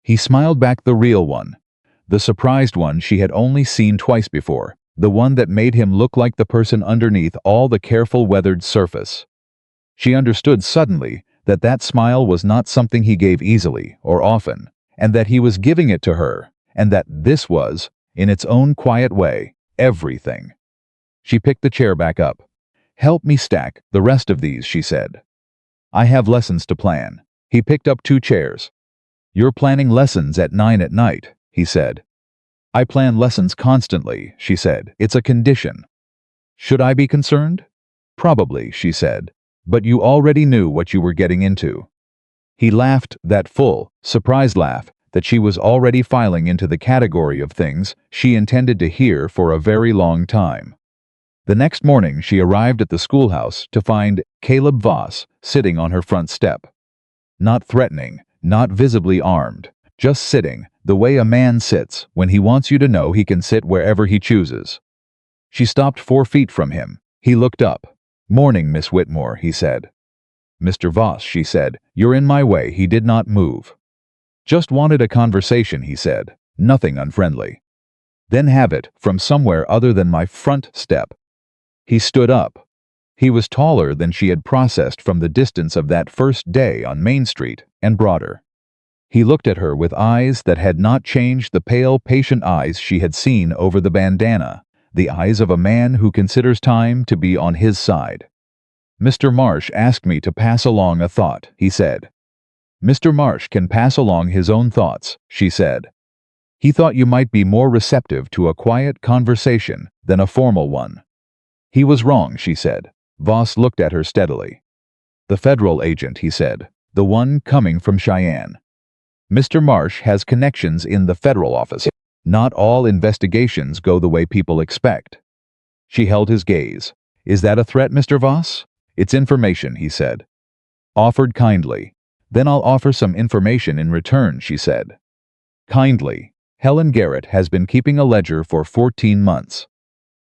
A: He smiled back, the real one. The surprised one she had only seen twice before, the one that made him look like the person underneath all the careful weathered surface. She understood suddenly that that smile was not something he gave easily or often, and that he was giving it to her, and that this was, in its own quiet way, everything. She picked the chair back up. Help me stack the rest of these, she said. I have lessons to plan. He picked up 2 chairs. You're planning lessons at 9 at night, he said. I plan lessons constantly, she said. It's a condition. Should I be concerned? Probably, she said. But you already knew what you were getting into. He laughed, that full, surprised laugh that she was already filing into the category of things she intended to hear for a very long time. The next morning she arrived at the schoolhouse to find Caleb Voss sitting on her front step. Not threatening, not visibly armed, just sitting, the way a man sits when he wants you to know he can sit wherever he chooses. She stopped 4 feet from him. He looked up. Morning, Miss Whitmore, he said. Mr. Voss, she said. You're in my way. He did not move. Just wanted a conversation, he said. Nothing unfriendly. Then have it from somewhere other than my front step. He stood up. He was taller than she had processed from the distance of that first day on Main Street, and broader. He looked at her with eyes that had not changed, the pale, patient eyes she had seen over the bandana, the eyes of a man who considers time to be on his side. Mr. Marsh asked me to pass along a thought, he said. Mr. Marsh can pass along his own thoughts, she said. He thought you might be more receptive to a quiet conversation than a formal one. He was wrong, she said. Voss looked at her steadily. The federal agent, he said, the one coming from Cheyenne. Mr. Marsh has connections in the federal office. Not all investigations go the way people expect. She held his gaze. Is that a threat, Mr. Voss? It's information, he said. Offered kindly. Then I'll offer some information in return, she said. Kindly. Helen Garrett has been keeping a ledger for 14 months.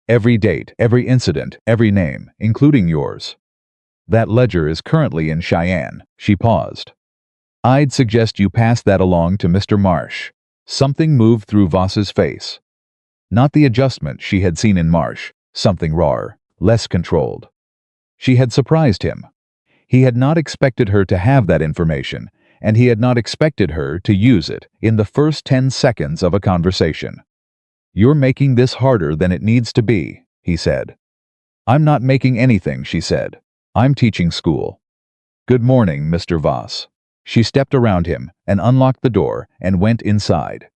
A: Every date, every incident, every name, including yours. That ledger is currently in Cheyenne. She paused. I'd suggest you pass that along to Mr. Marsh. Something moved through Voss's face. Not the adjustment she had seen in Marsh, something rawer, less controlled. She had surprised him. He had not expected her to have that information, and he had not expected her to use it in the first 10 seconds of a conversation. You're making this harder than it needs to be, he said. I'm not making anything, she said. I'm teaching school. Good morning, Mr. Voss. She stepped around him and unlocked the door and went inside.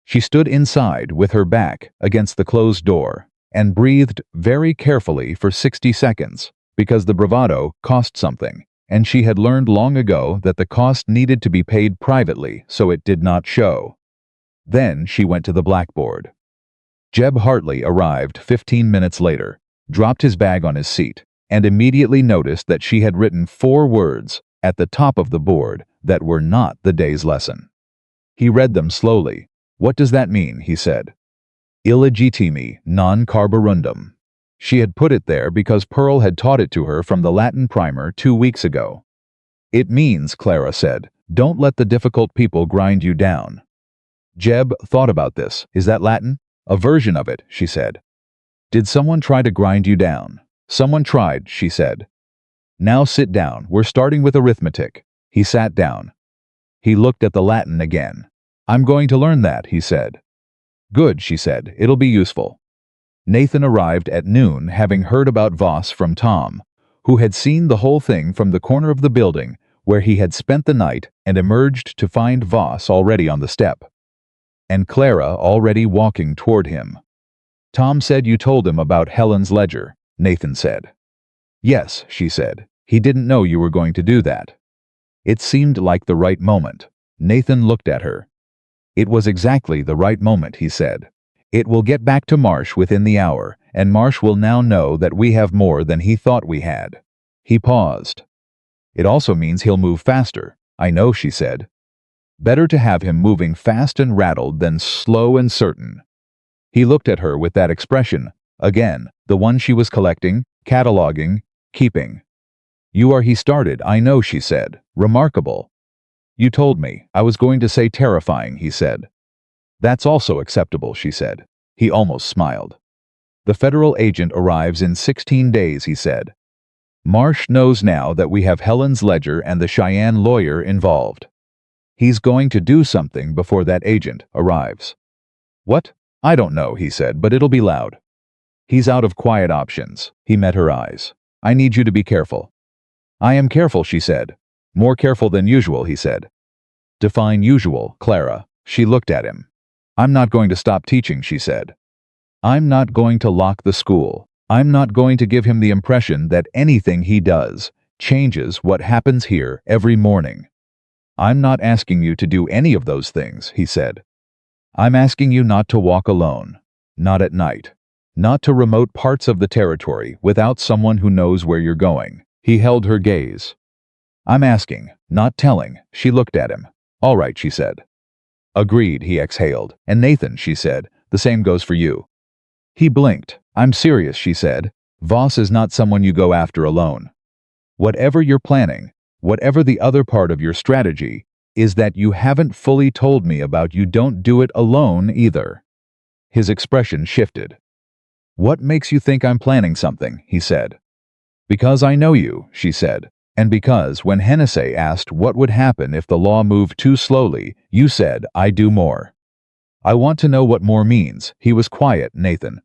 A: She stood inside with her back against the closed door and breathed very carefully for 60 seconds because the bravado cost something, and she had learned long ago that the cost needed to be paid privately so it did not show. Then she went to the blackboard. Jeb Hartley arrived 15 minutes later, dropped his bag on his seat, and immediately noticed that she had written 4 words at the top of the board that were not the day's lesson. He read them slowly. "What does that mean?" he said. "Illegitimi non carborundum." She had put it there because Pearl had taught it to her from the Latin primer 2 weeks ago. "It means," Clara said, "don't let the difficult people grind you down." Jeb thought about this. "Is that Latin?" "A version of it," she said. "Did someone try to grind you down?" "Someone tried," she said. "Now sit down. We're starting with arithmetic." He sat down. He looked at the Latin again. "I'm going to learn that," he said. "Good," she said. "It'll be useful." Nathan arrived at noon, having heard about Voss from Tom, who had seen the whole thing from the corner of the building where he had spent the night and emerged to find Voss already on the step, and Clara already walking toward him. "Tom said you told him about Helen's ledger," Nathan said. "Yes," she said. "He didn't know you were going to do that." It seemed like the right moment. Nathan looked at her. "It was exactly the right moment," he said. "It will get back to Marsh within the hour, and Marsh will now know that we have more than he thought we had." He paused. "It also means he'll move faster." "I know," she said. "Better to have him moving fast and rattled than slow and certain." He looked at her with that expression, again, the one she was collecting, cataloging, keeping. "You are," he started. "I know," she said. "Remarkable." "You told me. I was going to say terrifying," he said. "That's also acceptable," she said. He almost smiled. "The federal agent arrives in 16 days," he said. "Marsh knows now that we have Helen's ledger and the Cheyenne lawyer involved. He's going to do something before that agent arrives." "What?" "I don't know," he said, "but it'll be loud." "He's out of quiet options." He met her eyes. "I need you to be careful." "I am careful," she said. "More careful than usual," he said. "Define usual, Clara." She looked at him. "I'm not going to stop teaching," she said. "I'm not going to lock the school. I'm not going to give him the impression that anything he does changes what happens here every morning." "I'm not asking you to do any of those things," he said. "I'm asking you not to walk alone. Not at night. Not to remote parts of the territory without someone who knows where you're going." He held her gaze. "I'm asking, not telling." She looked at him. "All right," she said. "Agreed," he exhaled. "And Nathan," she said, "the same goes for you." He blinked. "I'm serious," she said. "Voss is not someone you go after alone. Whatever you're planning, whatever the other part of your strategy, is that you haven't fully told me about, you don't do it alone either." His expression shifted. "What makes you think I'm planning something?" he said. "Because I know you," she said, "and because when Hennessy asked what would happen if the law moved too slowly, you said, 'I do more.' I want to know what more means." He was quiet. "Nathan,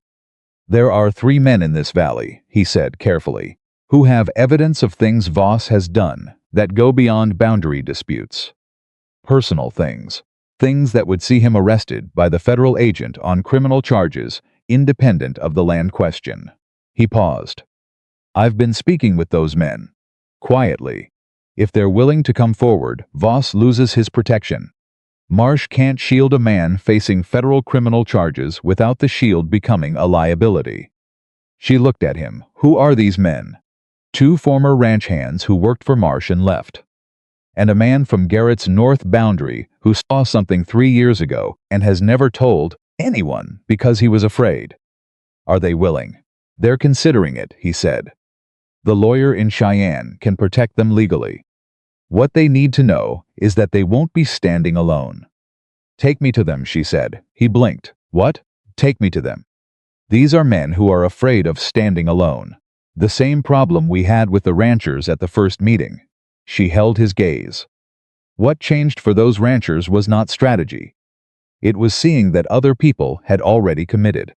A: there are 3 men in this valley," he said carefully, "who have evidence of things Voss has done that go beyond boundary disputes. Personal things. Things that would see him arrested by the federal agent on criminal charges independent of the land question." He paused. "I've been speaking with those men. Quietly. If they're willing to come forward, Voss loses his protection. Marsh can't shield a man facing federal criminal charges without the shield becoming a liability." She looked at him. "Who are these men?" "2 former ranch hands who worked for Marsh and left. And a man from Garrett's north boundary who saw something 3 years ago and has never told anyone because he was afraid." "Are they willing?" "They're considering it," he said. "The lawyer in Cheyenne can protect them legally. What they need to know is that they won't be standing alone." "Take me to them," she said. He blinked. "What?" "Take me to them. These are men who are afraid of standing alone. The same problem we had with the ranchers at the first meeting." She held his gaze. What changed for those ranchers was not strategy. It was seeing that other people had already committed.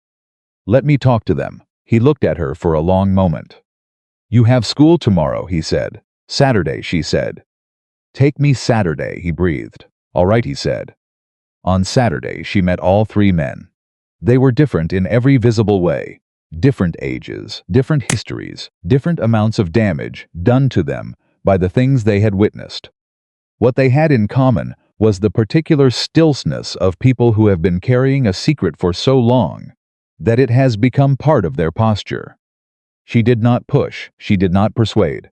A: "Let me talk to them." He looked at her for a long moment. You have school tomorrow, he said. Saturday, she said. Take me Saturday, he breathed. All right, he said. On Saturday, she met all three men. They were different in every visible way. Different ages, different histories, different amounts of damage done to them by the things they had witnessed. What they had in common was the particular stillness of people who have been carrying a secret for so long that it has become part of their posture. She did not push, she did not persuade.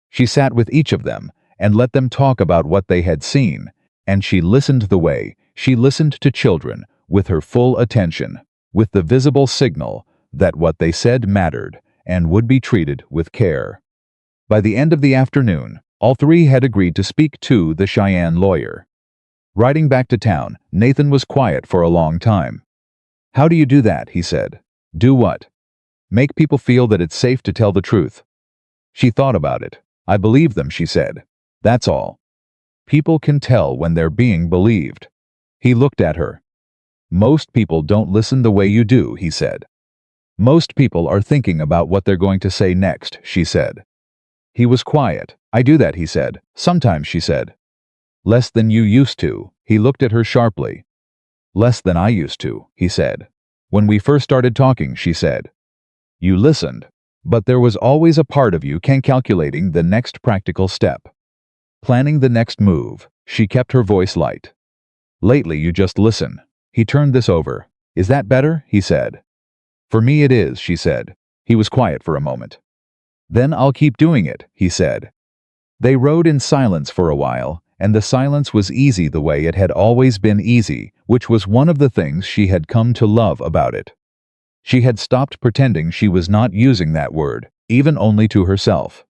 A: She sat with each of them and let them talk about what they had seen, and she listened the way she listened to children, with her full attention, with the visible signal that what they said mattered and would be treated with care. By the end of the afternoon, all three had agreed to speak to the Cheyenne lawyer. Riding back to town, Nathan was quiet for a long time. How do you do that? He said. Do what? Make people feel that it's safe to tell the truth. She thought about it. I believe them, she said. That's all. People can tell when they're being believed. He looked at her. Most people don't listen the way you do, he said. Most people are thinking about what they're going to say next, she said. He was quiet. I do that, he said. Sometimes, she said. Less than you used to. He looked at her sharply. Less than I used to, he said. When we first started talking, she said. You listened, but there was always a part of you calculating the next practical step. Planning the next move. She kept her voice light. Lately you just listen. He turned this over. Is that better? He said. For me it is, she said. He was quiet for a moment. Then I'll keep doing it, he said. They rode in silence for a while, and the silence was easy the way it had always been easy, which was one of the things she had come to love about it. She had stopped pretending she was not using that word, even only to herself.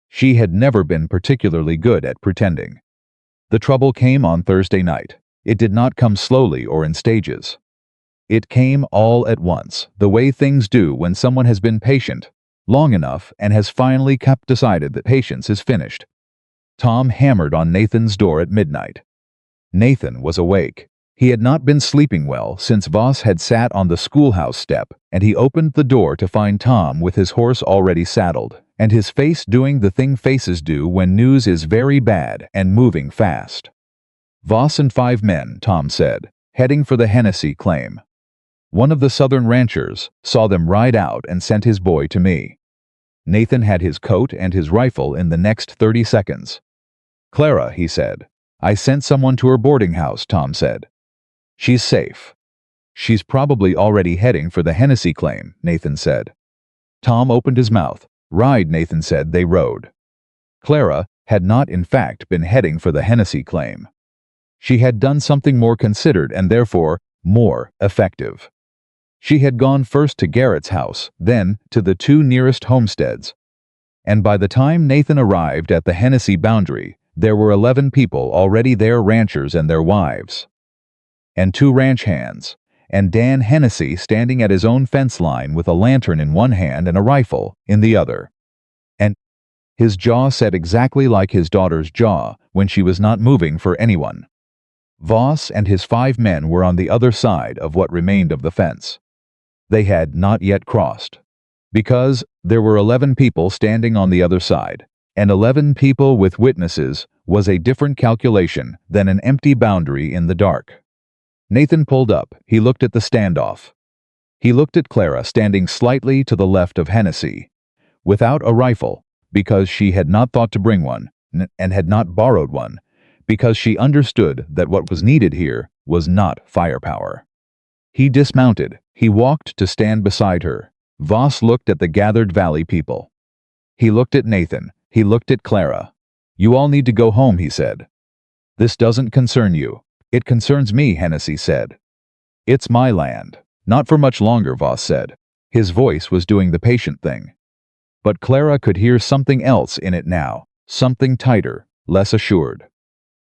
A: She had never been particularly good at pretending. The trouble came on Thursday night. It did not come slowly or in stages. It came all at once, the way things do when someone has been patient long enough and has finally decided that patience is finished. Tom hammered on Nathan's door at midnight. Nathan was awake. He had not been sleeping well since Voss had sat on the schoolhouse step, and he opened the door to find Tom with his horse already saddled, and his face doing the thing faces do when news is very bad and moving fast. Voss and 5 men, Tom said, heading for the Hennessy claim. One of the southern ranchers saw them ride out and sent his boy to me. Nathan had his coat and his rifle in the next 30 seconds. Clara, he said. I sent someone to her boarding house, Tom said. She's safe. She's probably already heading for the Hennessy claim, Nathan said. Tom opened his mouth. Ride, Nathan said. They rode. Clara had not in fact been heading for the Hennessy claim. She had done something more considered and therefore more effective. She had gone first to Garrett's house, then to the 2 nearest homesteads. And by the time Nathan arrived at the Hennessy boundary, there were 11 people already there, ranchers and their wives. And 2 ranch hands, and Dan Hennessy standing at his own fence line with a lantern in one hand and a rifle in the other. And his jaw set exactly like his daughter's jaw when she was not moving for anyone. Voss and his 5 men were on the other side of what remained of the fence. They had not yet crossed, because there were 11 people standing on the other side, and 11 people with witnesses was a different calculation than an empty boundary in the dark. Nathan pulled up. He looked at the standoff. He looked at Clara standing slightly to the left of Hennessy, without a rifle, because she had not thought to bring one, and had not borrowed one, because she understood that what was needed here was not firepower. He dismounted. He walked to stand beside her. Voss looked at the gathered valley people. He looked at Nathan. He looked at Clara. You all need to go home, he said. This doesn't concern you. It concerns me, Hennessy said. It's my land. Not for much longer, Voss said. His voice was doing the patient thing. But Clara could hear something else in it now, something tighter, less assured.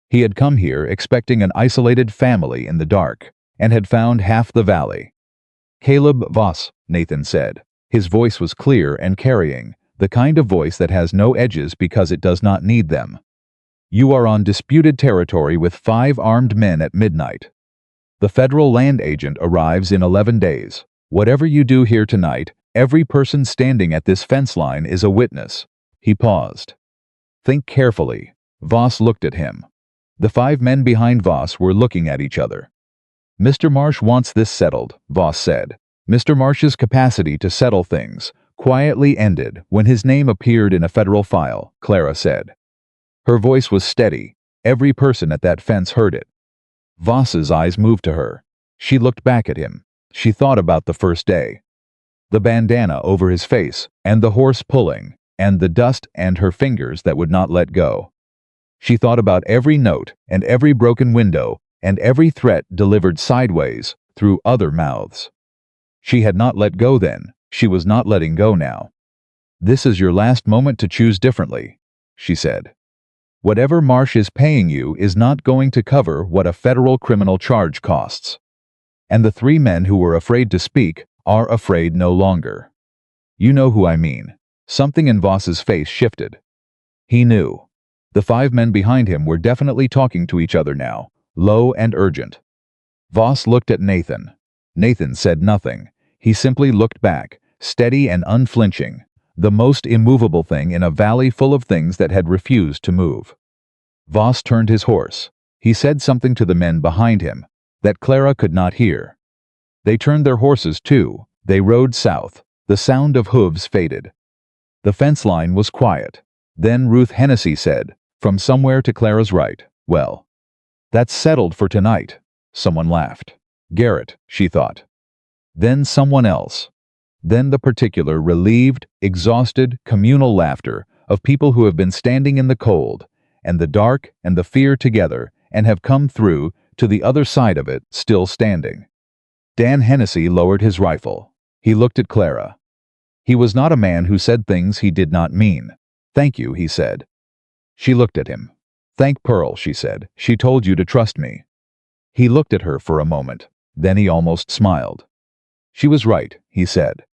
A: He had come here expecting an isolated family in the dark, and had found half the valley. Caleb Voss, Nathan said. His voice was clear and carrying, the kind of voice that has no edges because it does not need them. You are on disputed territory with 5 armed men at midnight. The federal land agent arrives in 11 days. Whatever you do here tonight, Every person standing at this fence line is a witness. He paused. Think carefully. Voss looked at him. The 5 men behind Voss were looking at each other. Mr. Marsh wants this settled, Voss said. Mr. Marsh's capacity to settle things quietly ended when his name appeared in a federal file, Clara said. Her voice was steady. Every person at that fence heard it. Voss's eyes moved to her. She looked back at him. She thought about the first day. The bandana over his face, and the horse pulling, and the dust and her fingers that would not let go. She thought about every note and every broken window and every threat delivered sideways through other mouths. She had not let go then. She was not letting go now. This is your last moment to choose differently, she said. Whatever Marsh is paying you is not going to cover what a federal criminal charge costs. And the 3 men who were afraid to speak are afraid no longer. You know who I mean. Something in Voss's face shifted. He knew. The 5 men behind him were definitely talking to each other now, low and urgent. Voss looked at Nathan. Nathan said nothing. He simply looked back, steady and unflinching, the most immovable thing in a valley full of things that had refused to move. Voss turned his horse. He said something to the men behind him that Clara could not hear. They turned their horses too. They rode south. The sound of hooves faded. The fence line was quiet. Then Ruth Hennessy said, from somewhere to Clara's right, well, that's settled for tonight. Someone laughed. Garrett, she thought. Then someone else. Then the particular, relieved, exhausted, communal laughter of people who have been standing in the cold and the dark and the fear together and have come through to the other side of it, still standing. Dan Hennessy lowered his rifle. He looked at Clara. He was not a man who said things he did not mean. Thank you, he said. She looked at him. Thank Pearl, she said. She told you to trust me. He looked at her for a moment. Then he almost smiled. She was right, he said.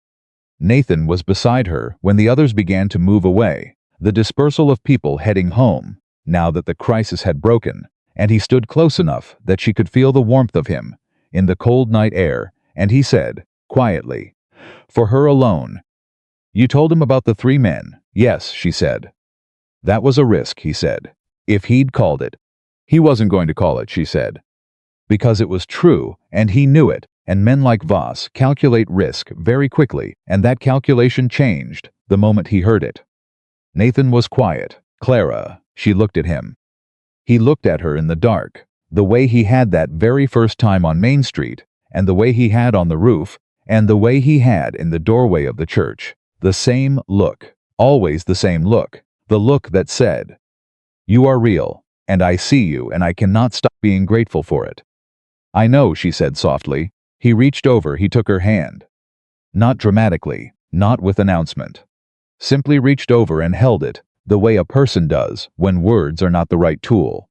A: Nathan was beside her when the others began to move away, the dispersal of people heading home, now that the crisis had broken, and he stood close enough that she could feel the warmth of him in the cold night air, and he said, quietly, for her alone, you told him about the 3 men. Yes, she said. That was a risk, he said. If he'd called it. He wasn't going to call it, she said. Because it was true, and he knew it, and men like Voss calculate risk very quickly, and that calculation changed the moment he heard it. Nathan was quiet. Clara, she looked at him. He looked at her in the dark, the way he had that very first time on Main Street, and the way he had on the roof, and the way he had in the doorway of the church. The same look, always the same look, the look that said, you are real, and I see you, and I cannot stop being grateful for it. I know, she said softly. He reached over, he took her hand. Not dramatically, not with announcement. Simply reached over and held it, the way a person does when words are not the right tool.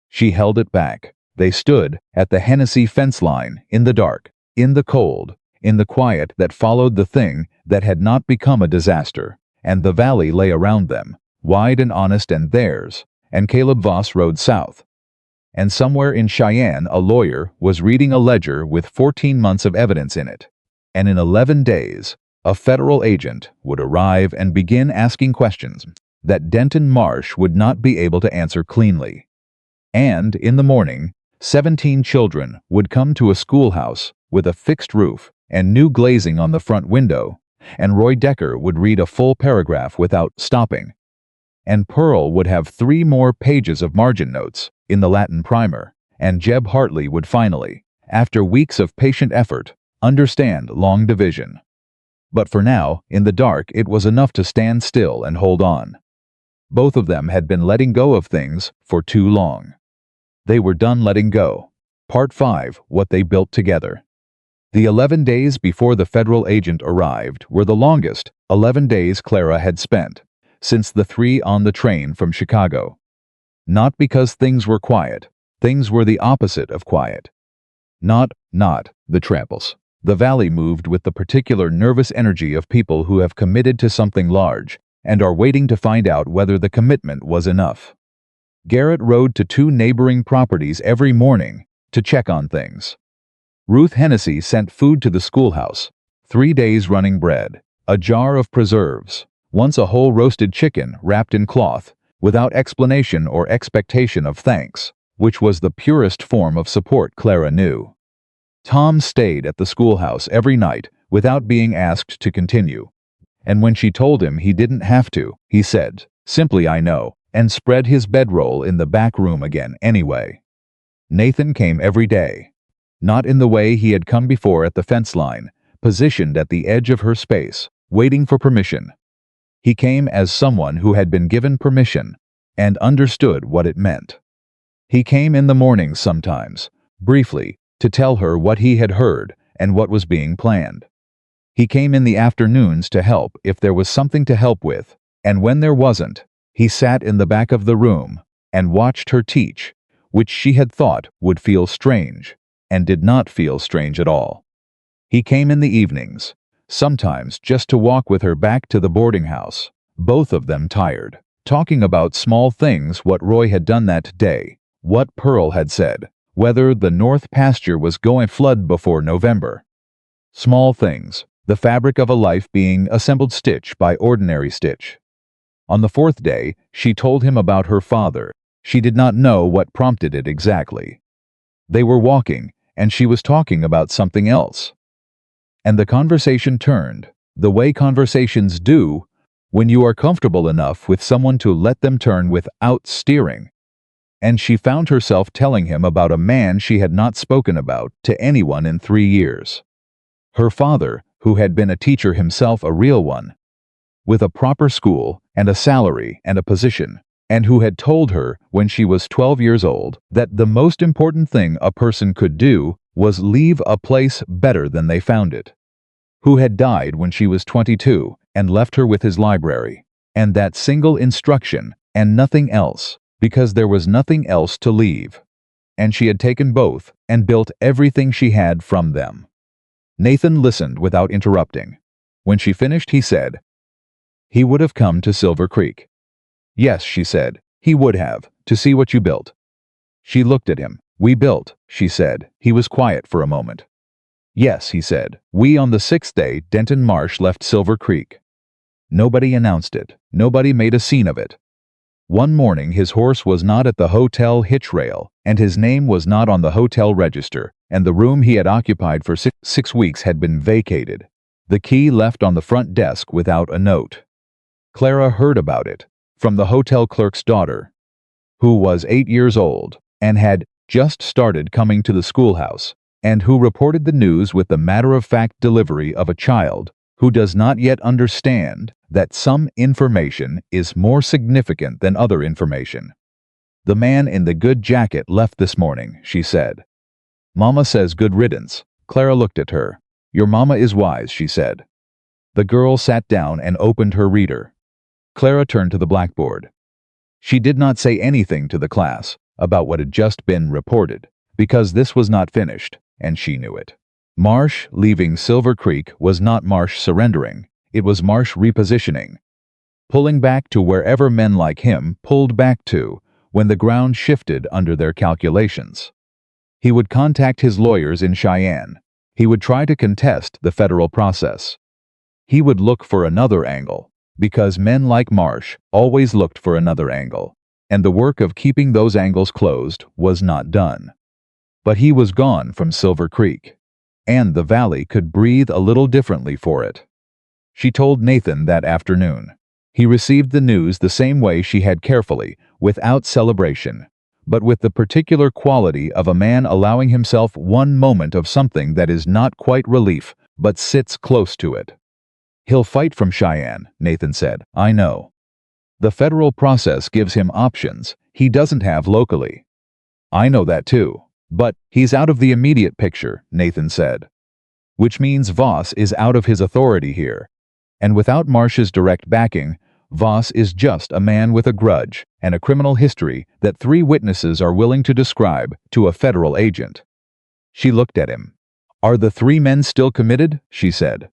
A: She held it back. They stood at the Hennessy fence line, in the dark, in the cold, in the quiet that followed the thing that had not become a disaster, and the valley lay around them, wide and honest and theirs, and Caleb Voss rode south. And somewhere in Cheyenne a lawyer was reading a ledger with 14 months of evidence in it, and in 11 days a federal agent would arrive and begin asking questions that Denton Marsh would not be able to answer cleanly. And in the morning, 17 children would come to a schoolhouse with a fixed roof and new glazing on the front window, and Roy Decker would read a full paragraph without stopping. And Pearl would have 3 more pages of margin notes in the Latin primer, and Jeb Hartley would finally, after weeks of patient effort, understand long division. But for now, in the dark, it was enough to stand still and hold on. Both of them had been letting go of things for too long. They were done letting go. Part 5, What They Built Together. The 11 days before the federal agent arrived were the longest 11 days Clara had spent since the 3 on the train from Chicago. Not because things were quiet. Things were the opposite of quiet. Not the tramples. The valley moved with the particular nervous energy of people who have committed to something large and are waiting to find out whether the commitment was enough. Garrett rode to 2 neighboring properties every morning to check on things. Ruth Hennessy sent food to the schoolhouse, 3 days running bread, a jar of preserves, once a whole roasted chicken wrapped in cloth, without explanation or expectation of thanks, which was the purest form of support Clara knew. Tom stayed at the schoolhouse every night without being asked to continue. And when she told him he didn't have to, he said, "Simply I know," and spread his bedroll in the back room again anyway. Nathan came every day. Not in the way he had come before at the fence line, positioned at the edge of her space, waiting for permission. He came as someone who had been given permission and understood what it meant. He came in the mornings sometimes, briefly, to tell her what he had heard and what was being planned. He came in the afternoons to help if there was something to help with, and when there wasn't, he sat in the back of the room and watched her teach, which she had thought would feel strange, and did not feel strange at all. He came in the evenings, sometimes just to walk with her back to the boarding house, both of them tired, talking about small things, what Roy had done that day, what Pearl had said, whether the north pasture was going to flood before November. Small things, the fabric of a life being assembled stitch by ordinary stitch. On the 4th day, she told him about her father. She did not know what prompted it exactly. They were walking, and she was talking about something else. And the conversation turned, the way conversations do, when you are comfortable enough with someone to let them turn without steering. And she found herself telling him about a man she had not spoken about to anyone in 3 years. Her father, who had been a teacher himself, a real one, with a proper school and a salary and a position, and who had told her when she was 12 years old that the most important thing a person could do was leave a place better than they found it, who had died when she was 22 and left her with his library, and that single instruction and nothing else, because there was nothing else to leave. And she had taken both and built everything she had from them. Nathan listened without interrupting. When she finished, he said, "He would have come to Silver Creek." "Yes," she said, "he would have, to see what you built." She looked at him. "We built," she said. He was quiet for a moment. "Yes," he said. "We on the 6th day Denton Marsh left Silver Creek." Nobody announced it. Nobody made a scene of it. One morning his horse was not at the hotel hitch rail, and his name was not on the hotel register, and the room he had occupied for 6 weeks had been vacated. The key left on the front desk without a note. Clara heard about it from the hotel clerk's daughter, who was 8 years old and had just started coming to the schoolhouse, and who reported the news with the matter-of-fact delivery of a child who does not yet understand that some information is more significant than other information. "The man in the good jacket left this morning," she said. "Mama says good riddance." Clara looked at her. "Your mama is wise," she said. The girl sat down and opened her reader. Clara turned to the blackboard. She did not say anything to the class about what had just been reported, because this was not finished, and she knew it. Marsh leaving Silver Creek was not Marsh surrendering, it was Marsh repositioning, pulling back to wherever men like him pulled back to when the ground shifted under their calculations. He would contact his lawyers in Cheyenne. He would try to contest the federal process. He would look for another angle, because men like Marsh always looked for another angle, and the work of keeping those angles closed was not done. But he was gone from Silver Creek, and the valley could breathe a little differently for it. She told Nathan that afternoon. He received the news the same way she had, carefully, without celebration, but with the particular quality of a man allowing himself one moment of something that is not quite relief, but sits close to it. "He'll fight from Cheyenne," Nathan said. "I know. The federal process gives him options he doesn't have locally." "I know that too. But he's out of the immediate picture," Nathan said. "Which means Voss is out of his authority here. And without Marsh's direct backing, Voss is just a man with a grudge and a criminal history that 3 witnesses are willing to describe to a federal agent." She looked at him. "Are the 3 men still committed?" she said.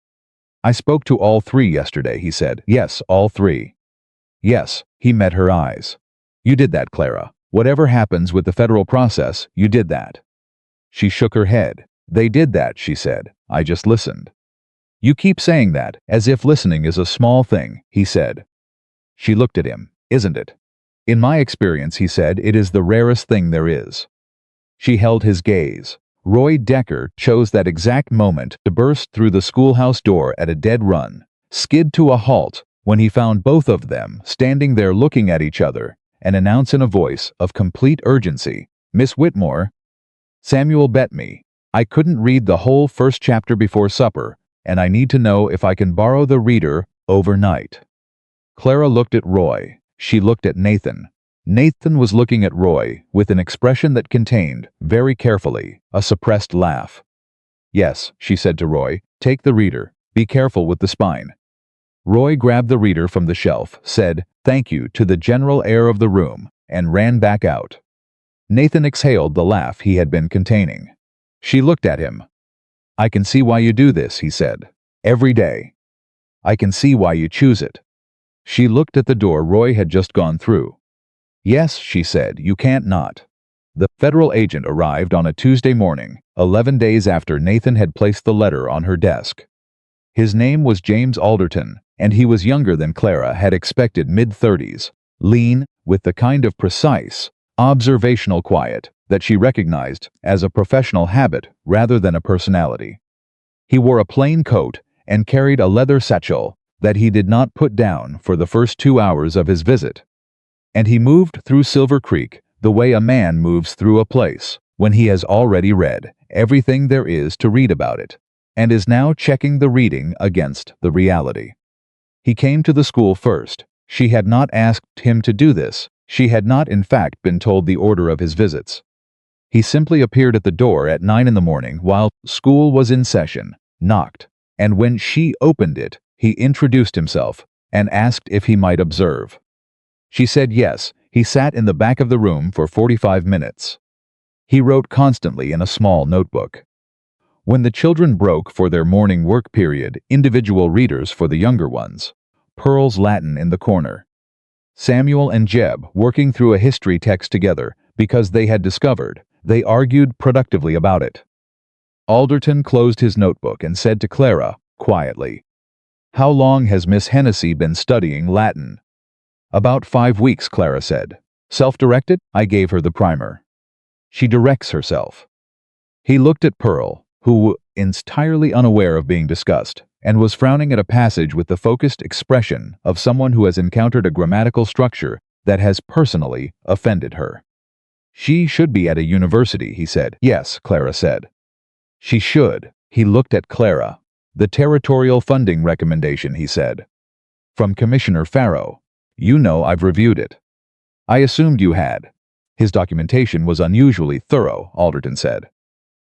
A: "I spoke to all 3 yesterday," he said. "Yes, all 3. "Yes," he met her eyes. "You did that, Clara. Whatever happens with the federal process, you did that." She shook her head. "They did that," she said. "I just listened." You keep saying that, as if listening is a small thing, he said. She looked at him. Isn't it? In my experience, he said, it is the rarest thing there is. She held his gaze. Roy Decker chose that exact moment to burst through the schoolhouse door at a dead run, skid to a halt when he found both of them standing there looking at each other, and announce in a voice of complete urgency, "Miss Whitmore." Samuel bet me. I couldn't read the whole first chapter before supper, and I need to know if I can borrow the reader overnight. Clara looked at Roy. She looked at Nathan. Nathan was looking at Roy with an expression that contained, very carefully, a suppressed laugh. "Yes," she said to Roy, "take the reader. Be careful with the spine." Roy grabbed the reader from the shelf, said, "Thank you," to the general air of the room, and ran back out. Nathan exhaled the laugh he had been containing. She looked at him. "I can see why you do this," he said. "Every day. I can see why you choose it." She looked at the door Roy had just gone through. "Yes," she said, "you can't not." The federal agent arrived on a Tuesday morning, 11 days after Nathan had placed the letter on her desk. His name was James Alderton, and he was younger than Clara had expected, mid-30s, lean, with the kind of precise, observational quiet that she recognized as a professional habit rather than a personality. He wore a plain coat and carried a leather satchel that he did not put down for the first 2 hours of his visit. And he moved through Silver Creek the way a man moves through a place when he has already read everything there is to read about it, and is now checking the reading against the reality. He came to the school first. She had not asked him to do this. She had not, in fact, been told the order of his visits. He simply appeared at the door at 9 in the morning while school was in session, knocked, and when she opened it, he introduced himself and asked if he might observe. She said yes. He sat in the back of the room for 45 minutes. He wrote constantly in a small notebook. When the children broke for their morning work period, individual readers for the younger ones, Pearl's Latin in the corner. Samuel and Jeb working through a history text together because they had discovered, they argued productively about it. Alderton closed his notebook and said to Clara, quietly, "How long has Miss Hennessy been studying Latin?" "About 5 weeks," Clara said. "Self-directed?" I gave her the primer. "She directs herself." He looked at Pearl, who, entirely unaware of being discussed, and was frowning at a passage with the focused expression of someone who has encountered a grammatical structure that has personally offended her. "She should be at a university," he said. "Yes," Clara said. "She should." He looked at Clara. "The territorial funding recommendation," he said. "From Commissioner Farrow. You know I've reviewed it." "I assumed you had." His documentation was unusually thorough, Alderton said.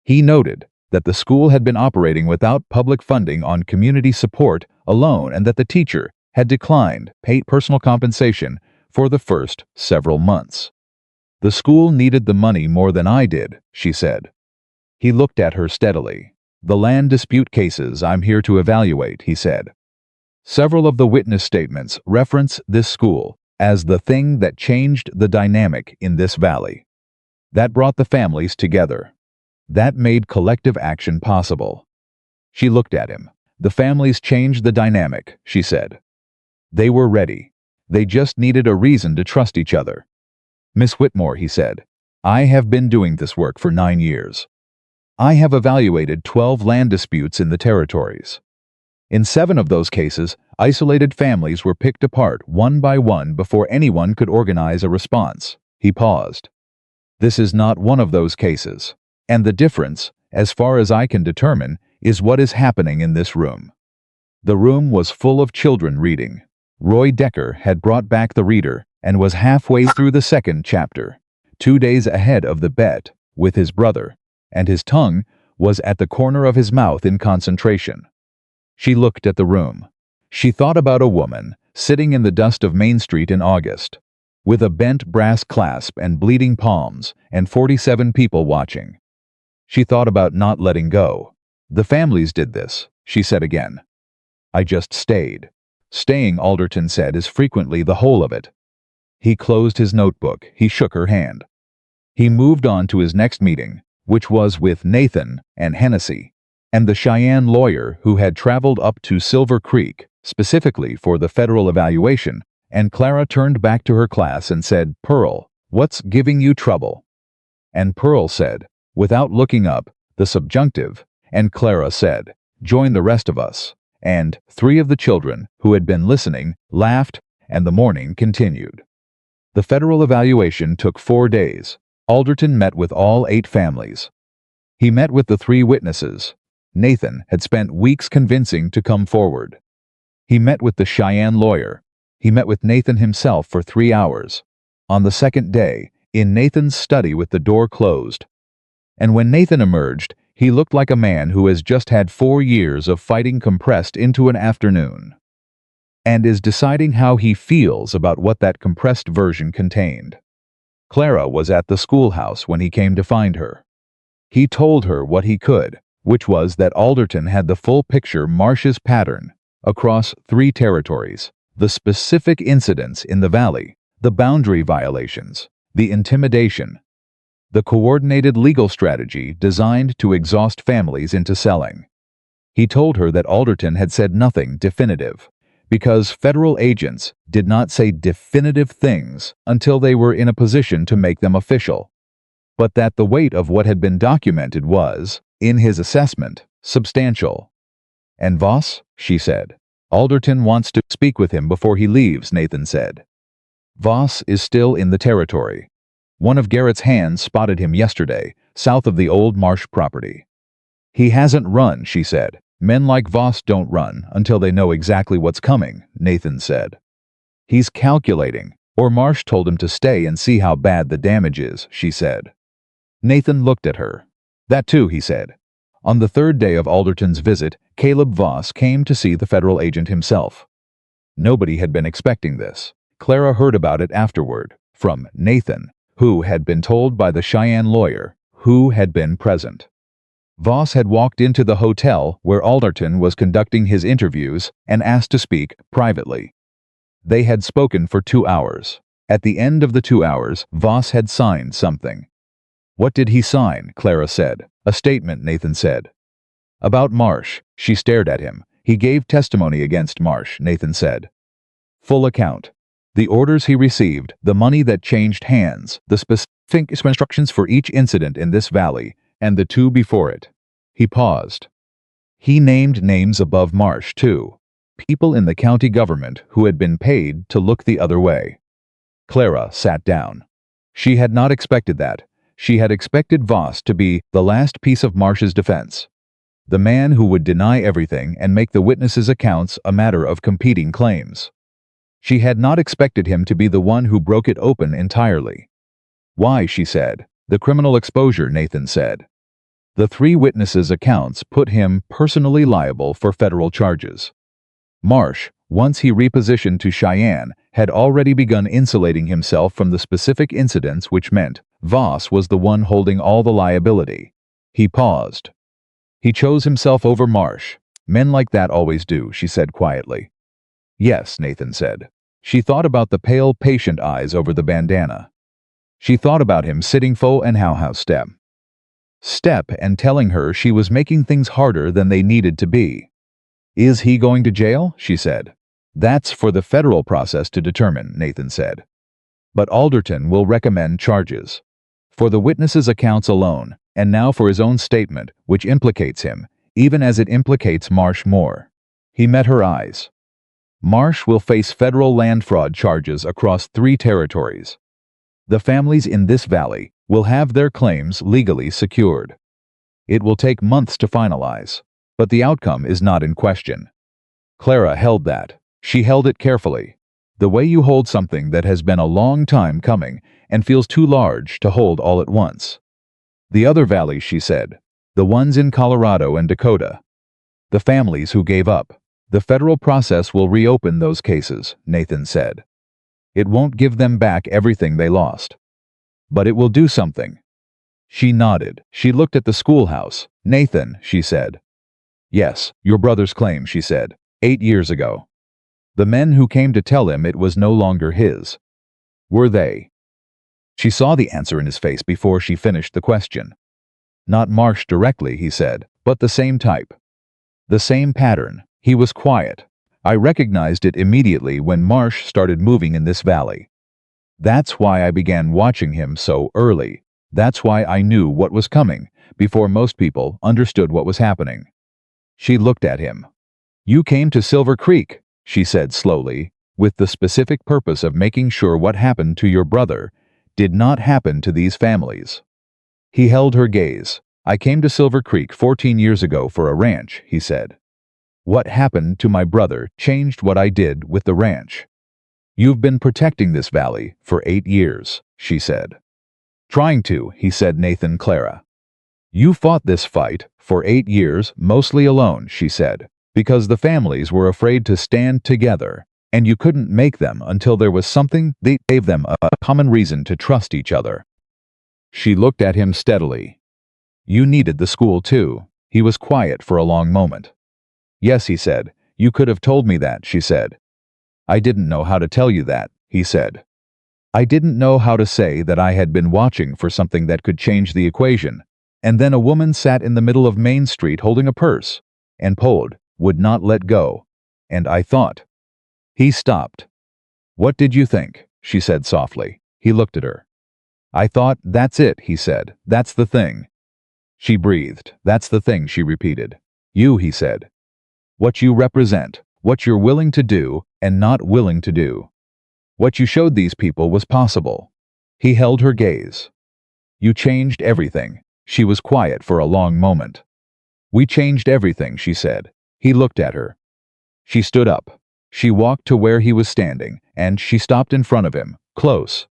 A: He noted that the school had been operating without public funding on community support alone and that the teacher had declined paid personal compensation for the first several months. "The school needed the money more than I did," she said. He looked at her steadily. "The land dispute cases I'm here to evaluate," he said. Several of the witness statements reference this school as the thing that changed the dynamic in this valley. That brought the families together. That made collective action possible. She looked at him. "The families changed the dynamic," she said. "They were ready. They just needed a reason to trust each other." "Miss Whitmore," he said, "I have been doing this work for 9 years. I have evaluated 12 land disputes in the territories. In 7 of those cases, isolated families were picked apart one by one before anyone could organize a response." He paused. "This is not one of those cases. And the difference, as far as I can determine, is what is happening in this room." The room was full of children reading. Roy Decker had brought back the reader and was halfway through the second chapter, 2 days ahead of the bet with his brother, and his tongue was at the corner of his mouth in concentration. She looked at the room. She thought about a woman sitting in the dust of Main Street in August, with a bent brass clasp and bleeding palms and 47 people watching. She thought about not letting go. "The families did this," she said again. "I just stayed." Staying, Alderton said, is frequently the whole of it. He closed his notebook. He shook her hand. He moved on to his next meeting, which was with Nathan and Hennessy. and the Cheyenne lawyer who had traveled up to Silver Creek, specifically for the federal evaluation, and Clara turned back to her class and said, "Pearl, what's giving you trouble?" And Pearl said, without looking up, the subjunctive, and Clara said, "Join the rest of us." And 3 of the children, who had been listening, laughed, and the morning continued. The federal evaluation took 4 days. Alderton met with all 8 families. He met with the 3 witnesses. Nathan had spent weeks convincing to come forward. He met with the Cheyenne lawyer. He met with Nathan himself for 3 hours. On the 2nd day, in Nathan's study with the door closed. And when Nathan emerged, he looked like a man who has just had 4 years of fighting compressed into an afternoon, and is deciding how he feels about what that compressed version contained. Clara was at the schoolhouse when he came to find her. He told her what he could, which was that Alderton had the full picture Marsh's pattern across 3 territories, the specific incidents in the valley, the boundary violations, the intimidation, the coordinated legal strategy designed to exhaust families into selling. He told her that Alderton had said nothing definitive, because federal agents did not say definitive things until they were in a position to make them official, but that the weight of what had been documented was, in his assessment, substantial. "And Voss?" she said. "Alderton wants to speak with him before he leaves," Nathan said. "Voss is still in the territory. One of Garrett's hands spotted him yesterday, south of the old Marsh property." "He hasn't run," she said. "Men like Voss don't run until they know exactly what's coming," Nathan said. "He's calculating, or Marsh told him to stay and see how bad the damage is," she said. Nathan looked at her. "That too," he said. On the 3rd day of Alderton's visit, Caleb Voss came to see the federal agent himself. Nobody had been expecting this. Clara heard about it afterward, from Nathan, who had been told by the Cheyenne lawyer, who had been present. Voss had walked into the hotel where Alderton was conducting his interviews and asked to speak privately. They had spoken for 2 hours. At the end of the 2 hours, Voss had signed something. "What did he sign?" Clara said. "A statement," Nathan said. "About Marsh." She stared at him. "He gave testimony against Marsh," Nathan said. "Full account. The orders he received, the money that changed hands, the specific instructions for each incident in this valley, and the 2 before it." He paused. He named names above Marsh, too. People in the county government who had been paid to look the other way. Clara sat down. She had not expected that. She had expected Voss to be the last piece of Marsh's defense, the man who would deny everything and make the witnesses' accounts a matter of competing claims. She had not expected him to be the one who broke it open entirely. "Why?" she said. "The criminal exposure," Nathan said. The 3 witnesses' accounts put him personally liable for federal charges. Marsh, once he repositioned to Cheyenne, had already begun insulating himself from the specific incidents, which meant Voss was the one holding all the liability. He paused. "He chose himself over Marsh. Men like that always do," she said quietly. "Yes," Nathan said. She thought about the pale, patient eyes over the bandana. She thought about him sitting faux and how step and telling her she was making things harder than they needed to be. "Is he going to jail?" she said. "That's for the federal process to determine," Nathan said. "But Alderton will recommend charges. For the witnesses' accounts alone, and now for his own statement, which implicates him, even as it implicates Marsh more." He met her eyes. "Marsh will face federal land fraud charges across 3 territories. The families in this valley will have their claims legally secured. It will take months to finalize, but the outcome is not in question." Clara held that. She held it carefully. The way you hold something that has been a long time coming and feels too large to hold all at once. "The other valleys," she said, "the ones in Colorado and Dakota. The families who gave up. The federal process will reopen those cases," Nathan said. "It won't give them back everything they lost, but it will do something." She nodded. She looked at the schoolhouse. "Nathan," she said. "Yes, your brother's claim," she said. 8 years ago. The men who came to tell him it was no longer his. Were they? She saw the answer in his face before she finished the question. "Not Marsh directly," he said, but the same type. The same pattern. He was quiet. I recognized it immediately when Marsh started moving in this valley. That's why I began watching him so early. That's why I knew what was coming, before most people understood what was happening. She looked at him. "You came to Silver Creek," she said slowly, "with the specific purpose of making sure what happened to your brother did not happen to these families." He held her gaze. "I came to Silver Creek 14 years ago for a ranch," he said. "What happened to my brother changed what I did with the ranch." "You've been protecting this valley for 8 years," she said. "Trying to," he said. "Nathan, Clara. You fought this fight for 8 years, mostly alone," she said, "because the families were afraid to stand together, and you couldn't make them until there was something that gave them a common reason to trust each other." She looked at him steadily. "You needed the school too." He was quiet for a long moment. "Yes," he said. "You could have told me that," she said. "I didn't know how to tell you that," he said. "I didn't know how to say that I had been watching for something that could change the equation. And then a woman sat in the middle of Main Street holding a purse, and pulled, would not let go. And I thought." He stopped. "What did you think?" she said softly. He looked at her. "I thought, that's it," he said. "That's the thing." She breathed. "That's the thing," she repeated. "You," he said. "What you represent, what you're willing to do and not willing to do. What you showed these people was possible." He held her gaze. "You changed everything." She was quiet for a long moment. "We changed everything," she said. He looked at her. She stood up. She walked to where he was standing, and she stopped in front of him, close.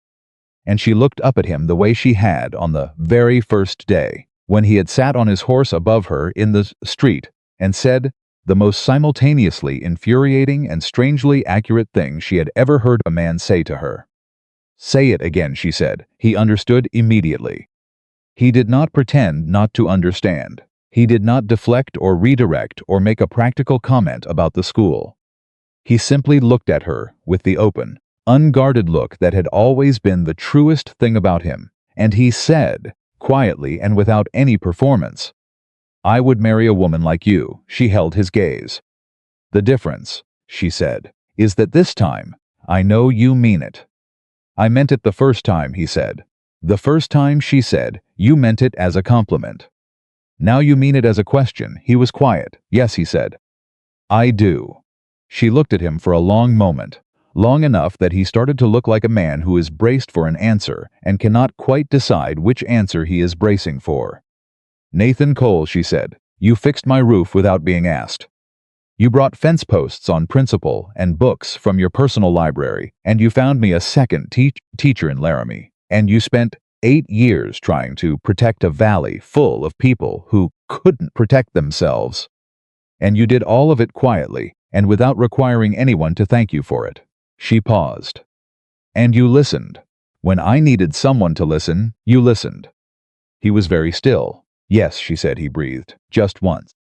A: And she looked up at him the way she had on the very first day, when he had sat on his horse above her in the street, and said the most simultaneously infuriating and strangely accurate thing she had ever heard a man say to her. "Say it again," she said. He understood immediately. He did not pretend not to understand. He did not deflect or redirect or make a practical comment about the school. He simply looked at her with the open, unguarded look that had always been the truest thing about him, and he said, quietly and without any performance, "I would marry a woman like you." She held his gaze. "The difference," she said, "is that this time, I know you mean it." "I meant it the first time," he said. "The first time," she said, "you meant it as a compliment. Now you mean it as a question." He was quiet. "Yes," he said. "I do." She looked at him for a long moment, long enough that he started to look like a man who is braced for an answer and cannot quite decide which answer he is bracing for. "Nathan Cole," she said, "you fixed my roof without being asked. You brought fence posts on principle and books from your personal library, and you found me a second teacher in Laramie. And you spent 8 years trying to protect a valley full of people who couldn't protect themselves. And you did all of it quietly and without requiring anyone to thank you for it." She paused. "And you listened. When I needed someone to listen, you listened." He was very still. "Yes," she said. He breathed. "Just once."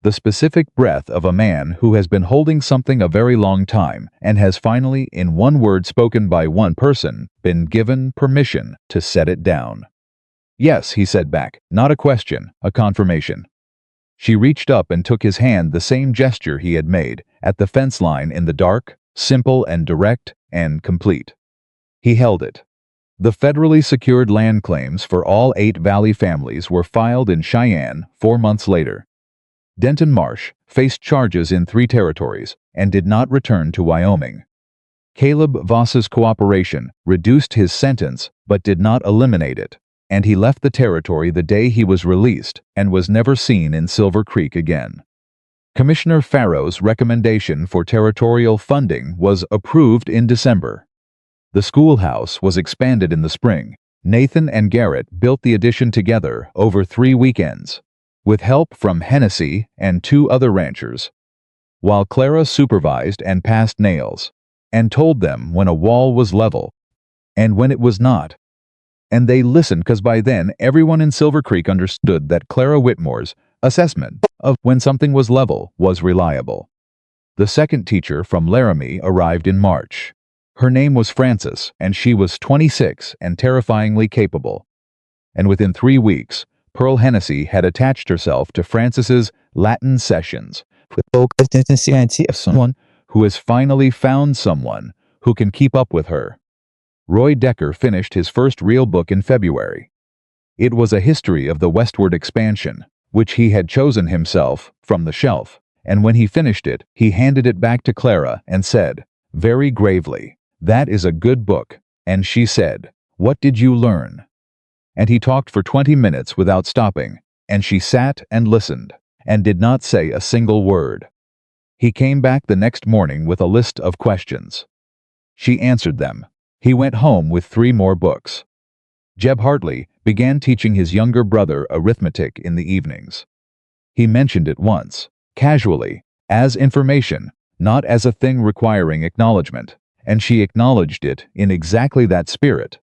A: The specific breath of a man who has been holding something a very long time and has finally, in one word spoken by one person, been given permission to set it down. "Yes," he said back, not a question, a confirmation. She reached up and took his hand, the same gesture he had made, at the fence line in the dark, simple and direct and complete. He held it. The federally secured land claims for all 8 valley families were filed in Cheyenne 4 months later. Denton Marsh faced charges in 3 territories and did not return to Wyoming. Caleb Voss's cooperation reduced his sentence but did not eliminate it, and he left the territory the day he was released and was never seen in Silver Creek again. Commissioner Farrow's recommendation for territorial funding was approved in December. The schoolhouse was expanded in the spring. Nathan and Garrett built the addition together over 3 weekends, with help from Hennessy and 2 other ranchers, while Clara supervised and passed nails, and told them when a wall was level and when it was not. And they listened because by then everyone in Silver Creek understood that Clara Whitmore's assessment of when something was level was reliable. The second teacher from Laramie arrived in March. Her name was Frances, and she was 26 and terrifyingly capable. And within 3 weeks, Pearl Hennessy had attached herself to Francis's Latin sessions with someone who has finally found someone who can keep up with her. Roy Decker finished his first real book in February. It was a history of the westward expansion, which he had chosen himself from the shelf, and when he finished it, he handed it back to Clara and said, very gravely, "That is a good book." And she said, "What did you learn?" And he talked for 20 minutes without stopping, and she sat and listened, and did not say a single word. He came back the next morning with a list of questions. She answered them. He went home with 3 more books. Jeb Hartley began teaching his younger brother arithmetic in the evenings. He mentioned it once, casually, as information, not as a thing requiring acknowledgement, and she acknowledged it in exactly that spirit.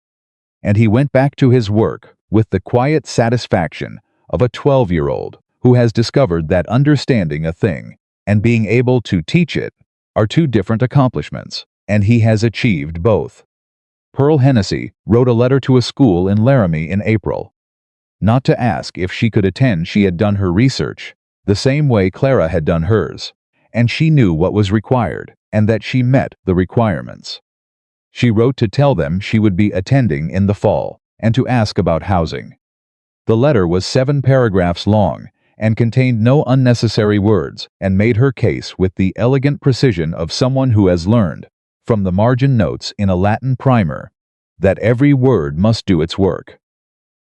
A: And he went back to his work with the quiet satisfaction of a 12-year-old who has discovered that understanding a thing and being able to teach it are 2 different accomplishments, and he has achieved both. Pearl Hennessy wrote a letter to a school in Laramie in April. Not to ask if she could attend, she had done her research, the same way Clara had done hers, and she knew what was required, and that she met the requirements. She wrote to tell them she would be attending in the fall, and to ask about housing. The letter was 7 paragraphs long, and contained no unnecessary words, and made her case with the elegant precision of someone who has learned, from the margin notes in a Latin primer, that every word must do its work.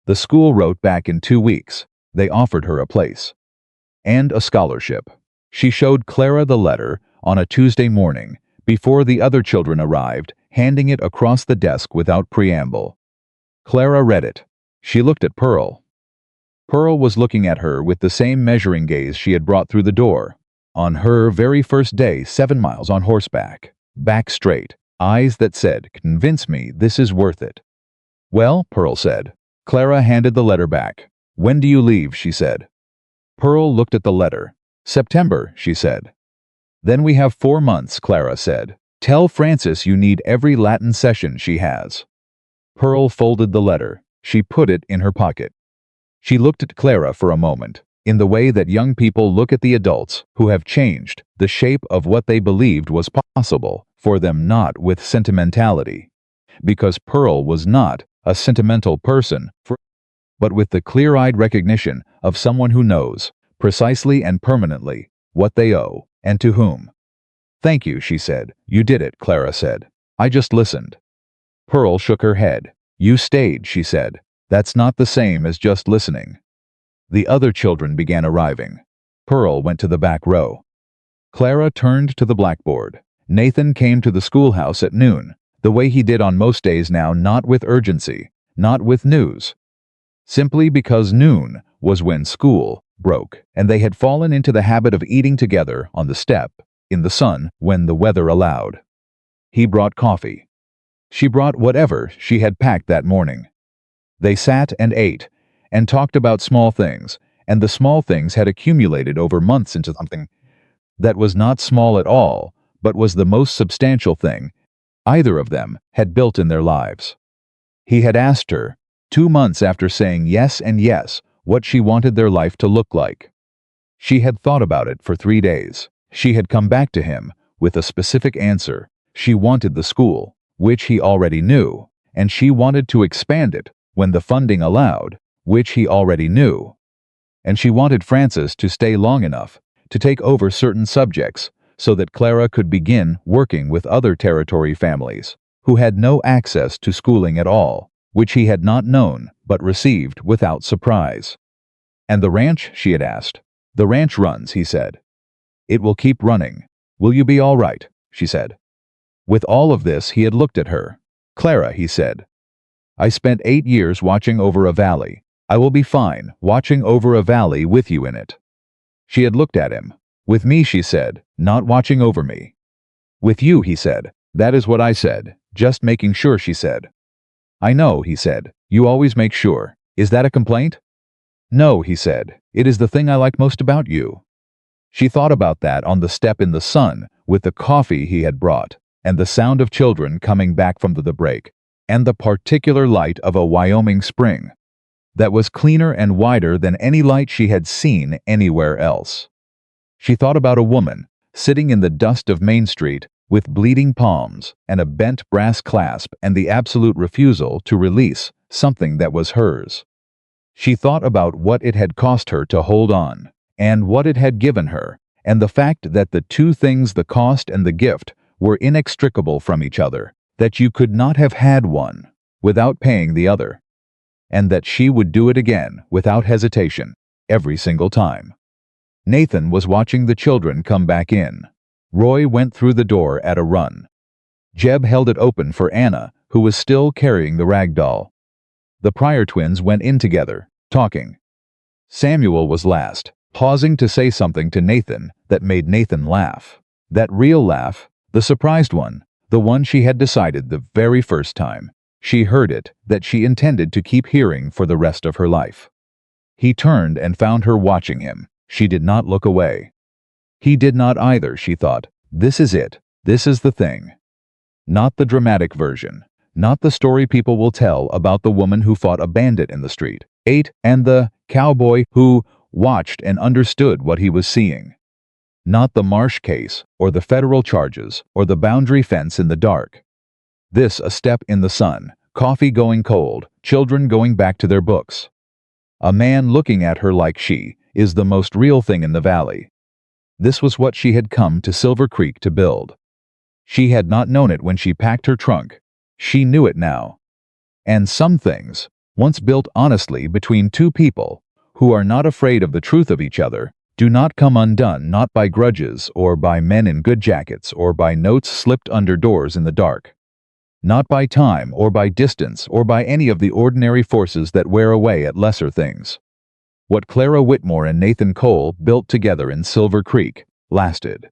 A: The school wrote back in 2 weeks. They offered her a place and a scholarship. She showed Clara the letter on a Tuesday morning, before the other children arrived, handing it across the desk without preamble. Clara read it. She looked at Pearl. Pearl was looking at her with the same measuring gaze she had brought through the door, on her very first day 7 miles on horseback. Back straight, eyes that said, "Convince me this is worth it." "Well," Pearl said. Clara handed the letter back. "When do you leave?" she said. Pearl looked at the letter. "September," she said. "Then we have 4 months," Clara said. "Tell Francis you need every Latin session she has." Pearl folded the letter. She put it in her pocket. She looked at Clara for a moment, in the way that young people look at the adults who have changed the shape of what they believed was possible for them, not with sentimentality, because Pearl was not a sentimental person, but with the clear-eyed recognition of someone who knows, precisely and permanently, what they owe, and to whom. "Thank you," she said. "You did it," Clara said. "I just listened." Pearl shook her head. "You stayed," she said. "That's not the same as just listening." The other children began arriving. Pearl went to the back row. Clara turned to the blackboard. Nathan came to the schoolhouse at noon, the way he did on most days now, not with urgency, not with news. Simply because noon was when school broke, and they had fallen into the habit of eating together on the step, in the sun, when the weather allowed. He brought coffee. She brought whatever she had packed that morning. They sat and ate, and talked about small things, and the small things had accumulated over months into something that was not small at all, but was the most substantial thing either of them had built in their lives. He had asked her, 2 months after saying yes and yes, what she wanted their life to look like. She had thought about it for 3 days. She had come back to him with a specific answer. She wanted the school, which he already knew, and she wanted to expand it when the funding allowed, which he already knew. And she wanted Francis to stay long enough to take over certain subjects so that Clara could begin working with other territory families who had no access to schooling at all, which he had not known but received without surprise. "And the ranch?" she had asked. "The ranch runs," he said. "It will keep running. Will you be all right?" she said. With all of this, he had looked at her. "Clara," he said, "I spent 8 years watching over a valley. I will be fine watching over a valley with you in it." She had looked at him. "With me," she said, "not watching over me." "With you," he said. "That is what I said. Just making sure," she said. "I know," he said. "You always make sure. Is that a complaint?" "No," he said. "It is the thing I like most about you." She thought about that on the step in the sun, with the coffee he had brought, and the sound of children coming back from the break, and the particular light of a Wyoming spring. that was cleaner and wider than any light she had seen anywhere else. She thought about a woman, sitting in the dust of Main Street, with bleeding palms and a bent brass clasp and the absolute refusal to release something that was hers. She thought about what it had cost her to hold on, and what it had given her, and the fact that the two things, the cost and the gift, were inextricable from each other, that you could not have had one without paying the other, and that she would do it again without hesitation, every single time. Nathan was watching the children come back in. Roy went through the door at a run. Jeb held it open for Anna, who was still carrying the rag doll. The Pryor twins went in together, talking. Samuel was last, pausing to say something to Nathan that made Nathan laugh. That real laugh, the surprised one, the one she had decided the very first time she heard it that she intended to keep hearing for the rest of her life. He turned and found her watching him. She did not look away. He did not either, she thought. This is it. This is the thing. Not the dramatic version. Not the story people will tell about the woman who fought a bandit in the street, ate, and the cowboy who watched and understood what he was seeing. Not the Marsh case, or the federal charges, or the boundary fence in the dark. This a step in the sun, coffee going cold, children going back to their books. A man looking at her like she is the most real thing in the valley. This was what she had come to Silver Creek to build. She had not known it when she packed her trunk. She knew it now. And some things, once built honestly between two people who are not afraid of the truth of each other, do not come undone, not by grudges or by men in good jackets or by notes slipped under doors in the dark. Not by time or by distance or by any of the ordinary forces that wear away at lesser things. What Clara Whitmore and Nathan Cole built together in Silver Creek lasted.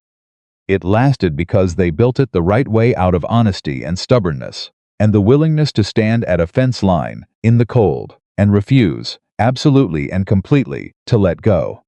A: It lasted because they built it the right way out of honesty and stubbornness, and the willingness to stand at a fence line, in the cold, and refuse, absolutely and completely, to let go.